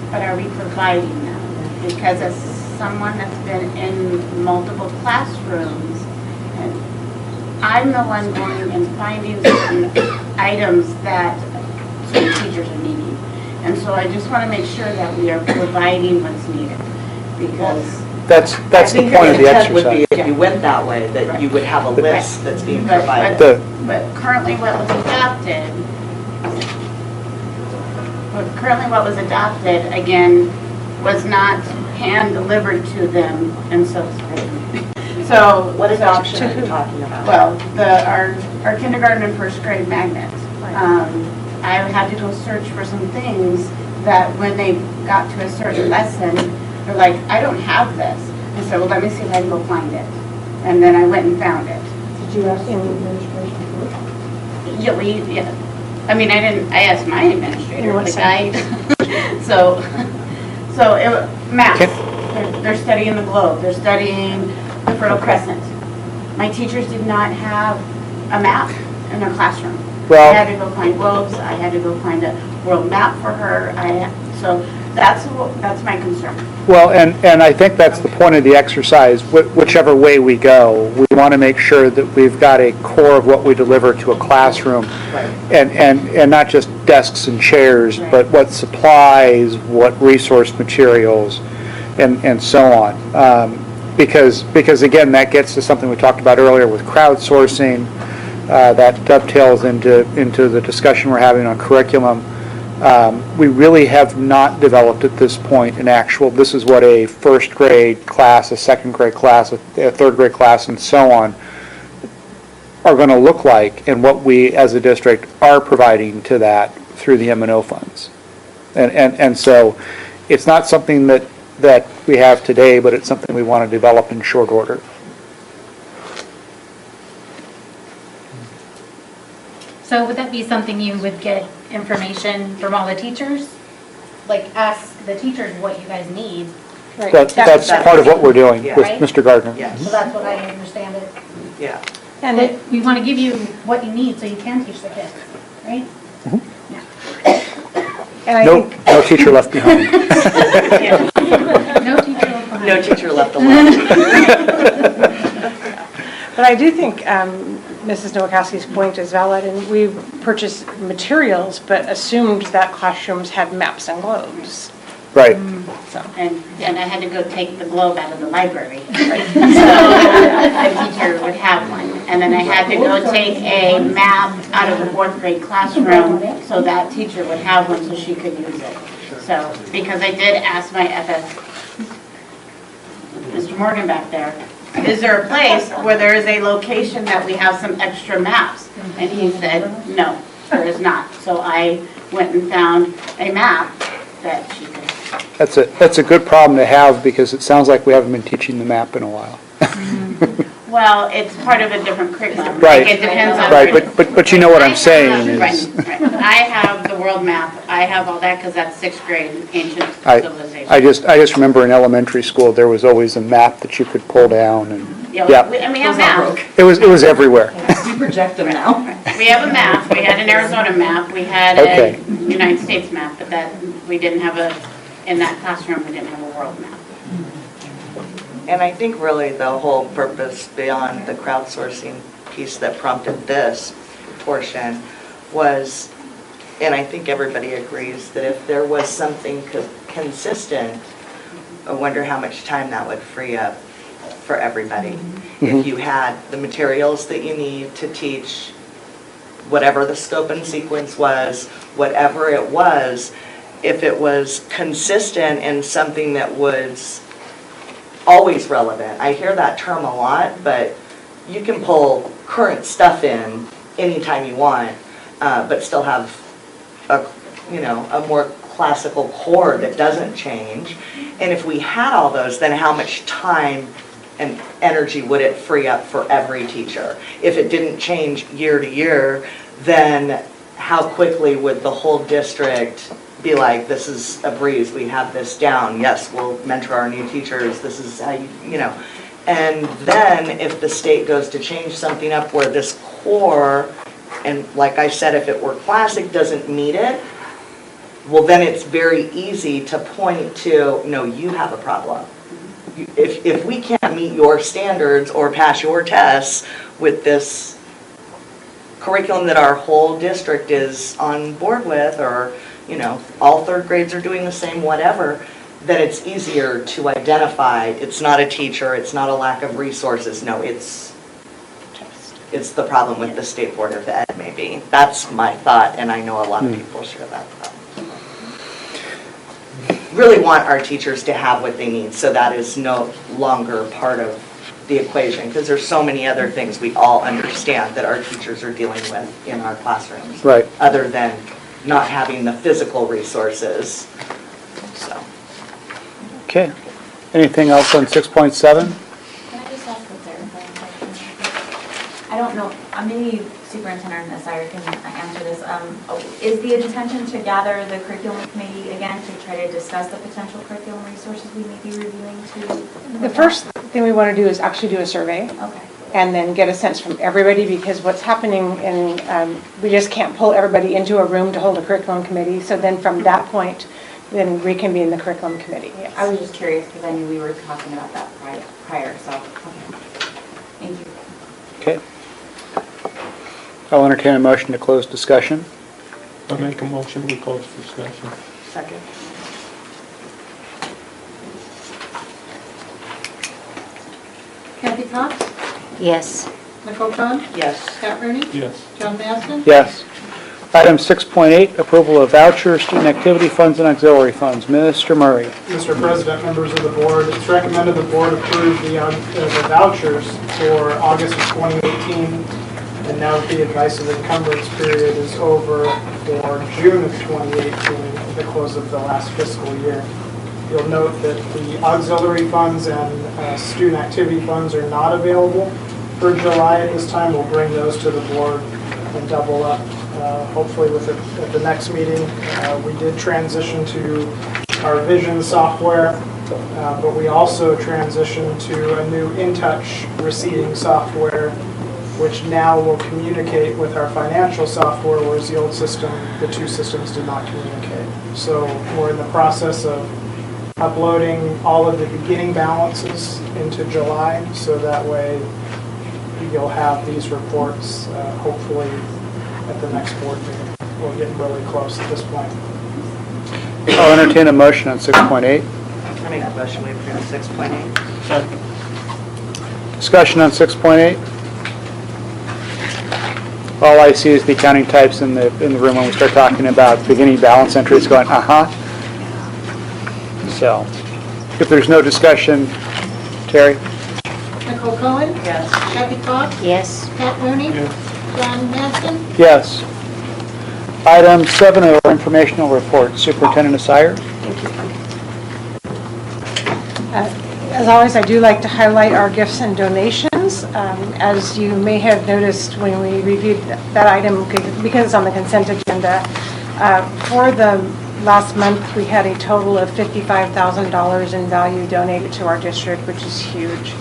Speaker 16: But are we providing them? Because as someone that's been in multiple classrooms, and I'm the one going and finding certain items that some teachers are needing. And so I just want to make sure that we are providing what's needed, because
Speaker 3: that's the point of the exercise.
Speaker 10: Would be if you went that way, that you would have a list that's being provided.
Speaker 16: But currently what was adopted, again, was not hand delivered to them, and so So.
Speaker 10: What
Speaker 16: so-
Speaker 10: adoption are you talking about?
Speaker 16: Well, our kindergarten and first grade magnet. I had to go search for some things that when they got to a certain lesson, they're like, I don't have this. I said, well, let me see if I can go find it. And then I went and found it.
Speaker 17: Did you ask any administration first?
Speaker 16: Yeah, I mean, I asked my administrator, the guy. So math, they're studying the globe, they're studying the Fertile Crescent. My teachers did not have a map in their classroom.
Speaker 3: Well,
Speaker 16: I had to go find globes, I had to go find a world map for her, so that's my concern.
Speaker 3: well, and I think that's the point of the exercise. Whichever way we go, we want to make sure that we've got a core of what we deliver to a classroom. And not just desks and chairs, but what supplies, what resource materials, and so on. Because again, that gets to something we talked about earlier with crowdsourcing. That dovetails into the discussion we're having on curriculum. We really have not developed at this point an actual, this is what a first grade class, a second grade class, a third grade class, and so on are going to look like, and what we as a district are providing to that through the M&O funds. And so it's not something that we have today, but it's something we want to develop in short order.
Speaker 20: So would that be something you would get information from all the teachers? Like ask the teachers what you guys need?
Speaker 17: Right.
Speaker 3: That's part of what we're doing with
Speaker 20: Right?
Speaker 3: Mr. Gardner.
Speaker 10: Yes.
Speaker 20: So that's what I understand it.
Speaker 10: Yeah.
Speaker 20: And we want to give you what you need so you can teach the kids, right?
Speaker 17: And I
Speaker 3: No,
Speaker 17: think,
Speaker 3: no teacher left behind.
Speaker 20: No teacher left behind.
Speaker 10: No teacher left alone.
Speaker 17: but I do think Mrs. Nowakowski's point is valid, and we purchased materials, but assumed that classrooms had maps and globes.
Speaker 3: Right.
Speaker 17: So.
Speaker 16: And I had to go take the globe out of the library. So a teacher would have one. And then I had to go take a map out of the fourth grade classroom so that teacher would have one so she could use it. So, because I did ask my FS, Mr. Morgan back there, is there a place where there is a location that we have some extra maps? And he said, no, there is not. So I went and found a map that she could.
Speaker 3: That's a good problem to have, because it sounds like we haven't been teaching the map in a while.
Speaker 16: Well, it's part of a different curriculum.
Speaker 3: Right.
Speaker 16: Like, it depends on.
Speaker 3: Right, but you know what I'm saying
Speaker 16: Right,
Speaker 3: is,
Speaker 16: right. I have the world map. I have all that because that's sixth grade ancient civilization.
Speaker 3: I just remember in elementary school, there was always a map that you could pull down and,
Speaker 16: Yeah, and we have maps.
Speaker 3: It was everywhere.
Speaker 10: We project them now.
Speaker 16: We have a map. We had an Arizona map. We had
Speaker 3: Okay.
Speaker 16: a United States map, but that, we didn't have in that classroom, we didn't have a world map.
Speaker 10: And I think really the whole purpose beyond the crowdsourcing piece that prompted this portion was, and I think everybody agrees, that if there was something consistent, I wonder how much time that would free up for everybody. If you had the materials that you need to teach whatever the scope and sequence was, whatever it was, if it was consistent and something that was always relevant. I hear that term a lot, but you can pull current stuff in anytime you want, but still have a more classical core that doesn't change. And if we had all those, then how much time and energy would it free up for every teacher? If it didn't change year to year, then how quickly would the whole district be like, this is a breeze, we have this down, yes, we'll mentor our new teachers, this is how you know. And then if the state goes to change something up where this core, and like I said, if it were classic, doesn't meet it, well then it's very easy to point to, no, you have a problem. If we can't meet your standards or pass your tests with this curriculum that our whole district is on board with, or all third grades are doing the same, whatever, then it's easier to identify it's not a teacher, it's not a lack of resources, no, it's the problem with the State Board of Ed, maybe. That's my thought, and I know a lot of people share that thought. Really want our teachers to have what they need, so that is no longer part of the equation, because there's so many other things we all understand that our teachers are dealing with in our classrooms.
Speaker 3: Right.
Speaker 10: Other than not having the physical resources, so.
Speaker 3: Okay. Anything else on 6.7?
Speaker 2: Can I just ask a clarifying question? I don't know, maybe Superintendent Nasir can answer this. Is the intention to gather the curriculum committee again to try to discuss the potential curriculum resources we may be reviewing to?
Speaker 17: The first thing we want to do is actually do a survey.
Speaker 2: Okay.
Speaker 17: And then get a sense from everybody, because what's happening in, we just can't pull everybody into a room to hold a curriculum committee. So then from that point, then reconvene the curriculum committee. Yes.
Speaker 2: I was just curious because I knew we were talking about that prior, so, okay. Thank you.
Speaker 3: Okay. I'll entertain a motion to close discussion.
Speaker 15: I make a motion, we close discussion.
Speaker 10: Second.
Speaker 19: Kathy Cox?
Speaker 13: Yes.
Speaker 19: Nicole Khan?
Speaker 10: Yes.
Speaker 19: Pat Rooney?
Speaker 15: Yes.
Speaker 19: John Maston?
Speaker 3: Yes. Item 6.8, approval of vouchers, student activity funds, and auxiliary funds. Mr. Murray.
Speaker 4: Mr. President, members of the board, it's recommended the board approve the vouchers for August of 2018, and now that the advice of encumbrance period is over for June of 2018, at the close of the last fiscal year. You'll note that the auxiliary funds and student activity funds are not available for July at this time. We'll bring those to the board and double up, hopefully with it at the next meeting. We did transition to our Vision software, but we also transitioned to a new InTouch receipting software, which now will communicate with our financial software, whereas the old system, the two systems did not communicate. So we're in the process of uploading all of the beginning balances into July, so that way you'll have these reports hopefully at the next board meeting. We're getting really close at this point.
Speaker 3: I'll entertain a motion on 6.8.
Speaker 10: I make a motion, we approve 6.8.
Speaker 15: Second.
Speaker 3: Discussion on 6.8. All I see is the accounting types in the room when we start talking about beginning balance entries going, So, if there's no discussion, Terry?
Speaker 19: Nicole Cohen?
Speaker 10: Yes.
Speaker 19: Kathy Cox?
Speaker 13: Yes.
Speaker 19: Pat Rooney?
Speaker 15: Yes.
Speaker 19: John Maston?
Speaker 3: Yes. Item 7 are informational reports. Superintendent Nasir?
Speaker 17: As always, I do like to highlight our gifts and donations. As you may have noticed when we reviewed that item, because it's on the consent agenda, for the last month we had a total of $55,000 in value donated to our district, which is huge.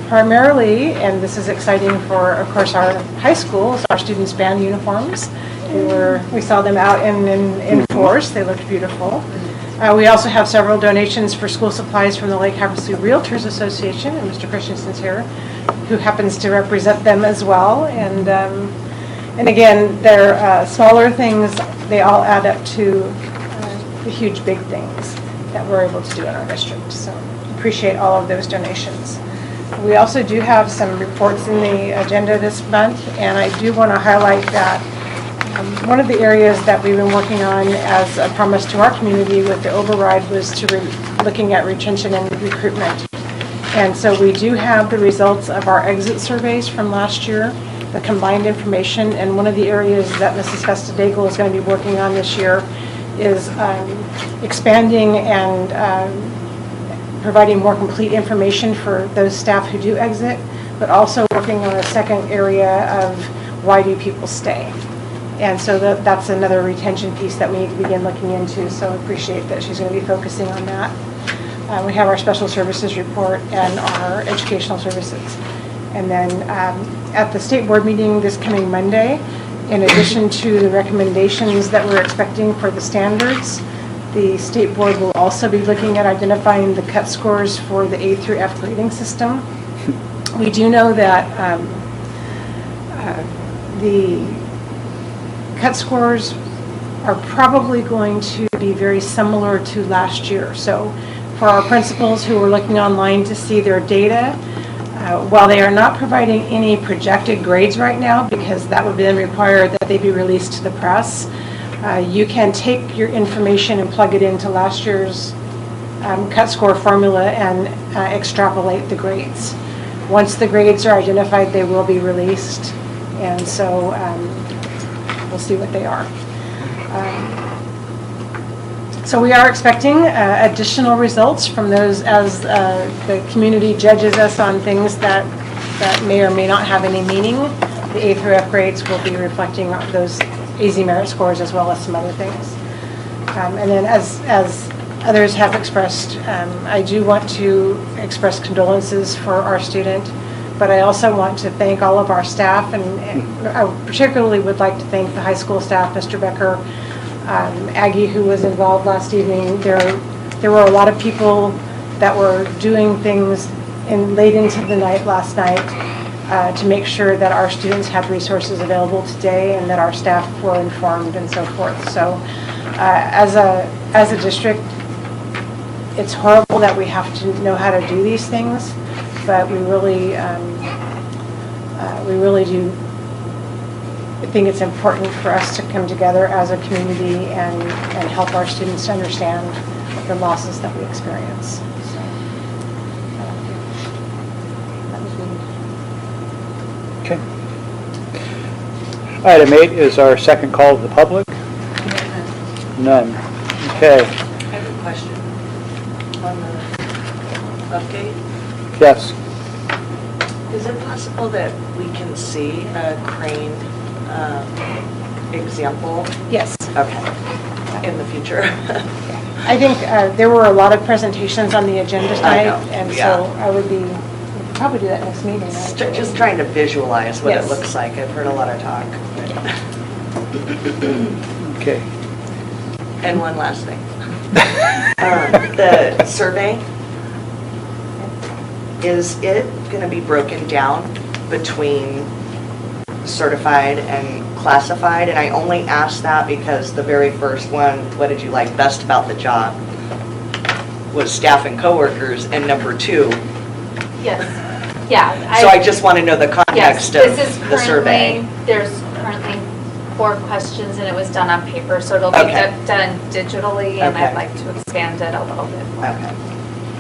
Speaker 17: Primarily, and this is exciting for, of course, our high schools, our students' band uniforms. We saw them out in force. They looked beautiful. We also have several donations for school supplies from the Lake Havasu Realtors Association, and Mr. Christensen's here, who happens to represent them as well. And again, they're smaller things. They all add up to the huge, big things that we're able to do in our district. So appreciate all of those donations. We also do have some reports in the agenda this month, and I do want to highlight that one of the areas that we've been working on as a promise to our community with the override was looking at retention and recruitment. And so we do have the results of our exit surveys from last year, the combined information, and one of the areas that Mrs. Vestadagel is going to be working on this year is expanding and providing more complete information for those staff who do exit, but also working on a second area of why do people stay. And so that's another retention piece that we need to begin looking into, so I appreciate that she's going to be focusing on that. We have our special services report and our educational services. And then at the state board meeting this coming Monday, in addition to the recommendations that we're expecting for the standards, the state board will also be looking at identifying the cut scores for the A through F grading system. We do know that the cut scores are probably going to be very similar to last year. So for our principals who are looking online to see their data, while they are not providing any projected grades right now, because that would then require that they be released to the press, you can take your information and plug it into last year's cut score formula and extrapolate the grades. Once the grades are identified, they will be released, and so we'll see what they are. So we are expecting additional results from those as the community judges us on things that may or may not have any meaning. The A through F grades will be reflecting those easy merit scores as well as some other things. And then as others have expressed, I do want to express condolences for our student, but I also want to thank all of our staff, and I particularly would like to thank the high school staff, Mr. Becker, Aggie, who was involved last evening. There were a lot of people that were doing things late into the night last night to make sure that our students had resources available today and that our staff were informed and so forth. So as a district, it's horrible that we have to know how to do these things, but we really do I think it's important for us to come together as a community and help our students to understand the losses that we experience. So, that was me.
Speaker 3: Okay. Item 8 is our second call to the public. None. Okay.
Speaker 10: I have a question on the update.
Speaker 3: Yes.
Speaker 10: Is it possible that we can see a crane example?
Speaker 17: Yes.
Speaker 10: Okay. In the future.
Speaker 17: I think there were a lot of presentations on the agenda tonight, and
Speaker 10: yeah.
Speaker 17: so I would be, we could probably do that next meeting. Right?
Speaker 10: Just trying to visualize what
Speaker 17: Yes.
Speaker 10: it looks like. I've heard a lot of talk.
Speaker 3: Okay.
Speaker 10: And one last thing. The survey, is it going to be broken down between certified and classified? And I only asked that because the very first one, what did you like best about the job, was staff and coworkers, and number 2.
Speaker 1: Yes, yeah.
Speaker 10: So I just want to know the context of the survey.
Speaker 1: There's currently 4 questions, and it was done on paper, so it'll be done digitally, and I'd like to expand it a little bit more.
Speaker 10: Okay,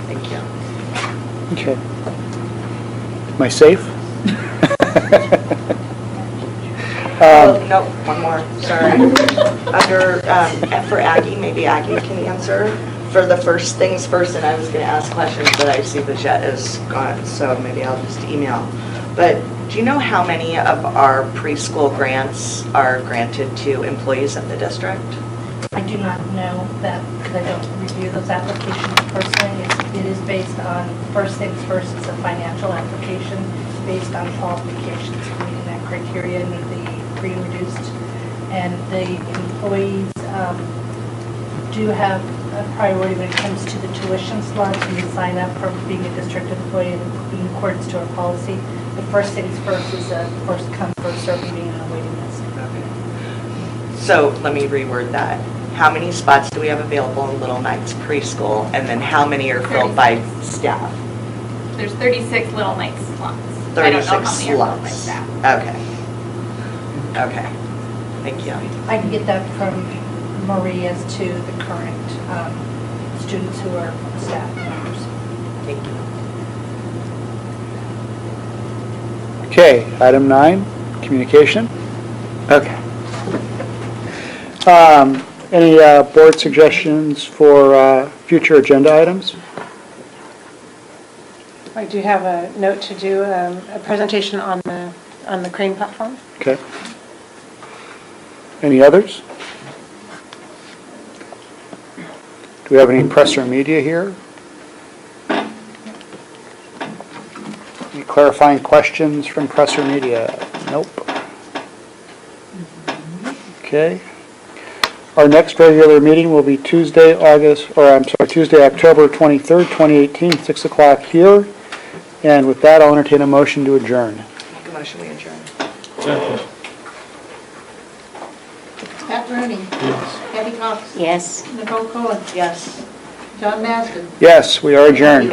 Speaker 10: thank you.
Speaker 3: Okay. Am I safe?
Speaker 10: No, one more, sorry. Under, for Aggie, maybe Aggie can answer. For the first things first, and I was going to ask questions, but I see Bichette is gone, so maybe I'll just email. But do you know how many of our preschool grants are granted to employees of the district?
Speaker 8: I do not know that because I don't review those applications personally. It is based on, first things first, it's a financial application based on qualifications, meeting that criteria and the free and reduced. And the employees do have a priority when it comes to the tuition slots when you sign up for being a district employee in accordance to our policy. The first things first is a first come, first served, being on a waiting list.
Speaker 10: So let me reword that. How many spots do we have available in Little Knights preschool, and then how many are filled by staff?
Speaker 5: There's 36 Little Knights slots.
Speaker 10: 36
Speaker 5: I don't know how many are filled by
Speaker 10: slots.
Speaker 5: staff.
Speaker 10: Okay. Okay. Thank you.
Speaker 8: I can get that from Marie as to the current students who are staff members.
Speaker 10: Thank you.
Speaker 3: Okay, item 9, communication. Okay. Any board suggestions for future agenda items?
Speaker 17: I do have a note to do a presentation on the crane platform.
Speaker 3: Okay. Any others? Do we have any press or media here? Any clarifying questions from press or media? Nope. Okay. Our next regular meeting will be Tuesday, October 23rd, 2018, 6 o'clock here. And with that, I'll entertain a motion to adjourn.
Speaker 10: Make a motion, we adjourn.
Speaker 15: Second.
Speaker 19: Pat Rooney.
Speaker 15: Yes.
Speaker 19: Kathy Cox.
Speaker 13: Yes.
Speaker 19: Nicole Cohen.
Speaker 10: Yes.
Speaker 19: John Masden.
Speaker 3: Yes, we are adjourned.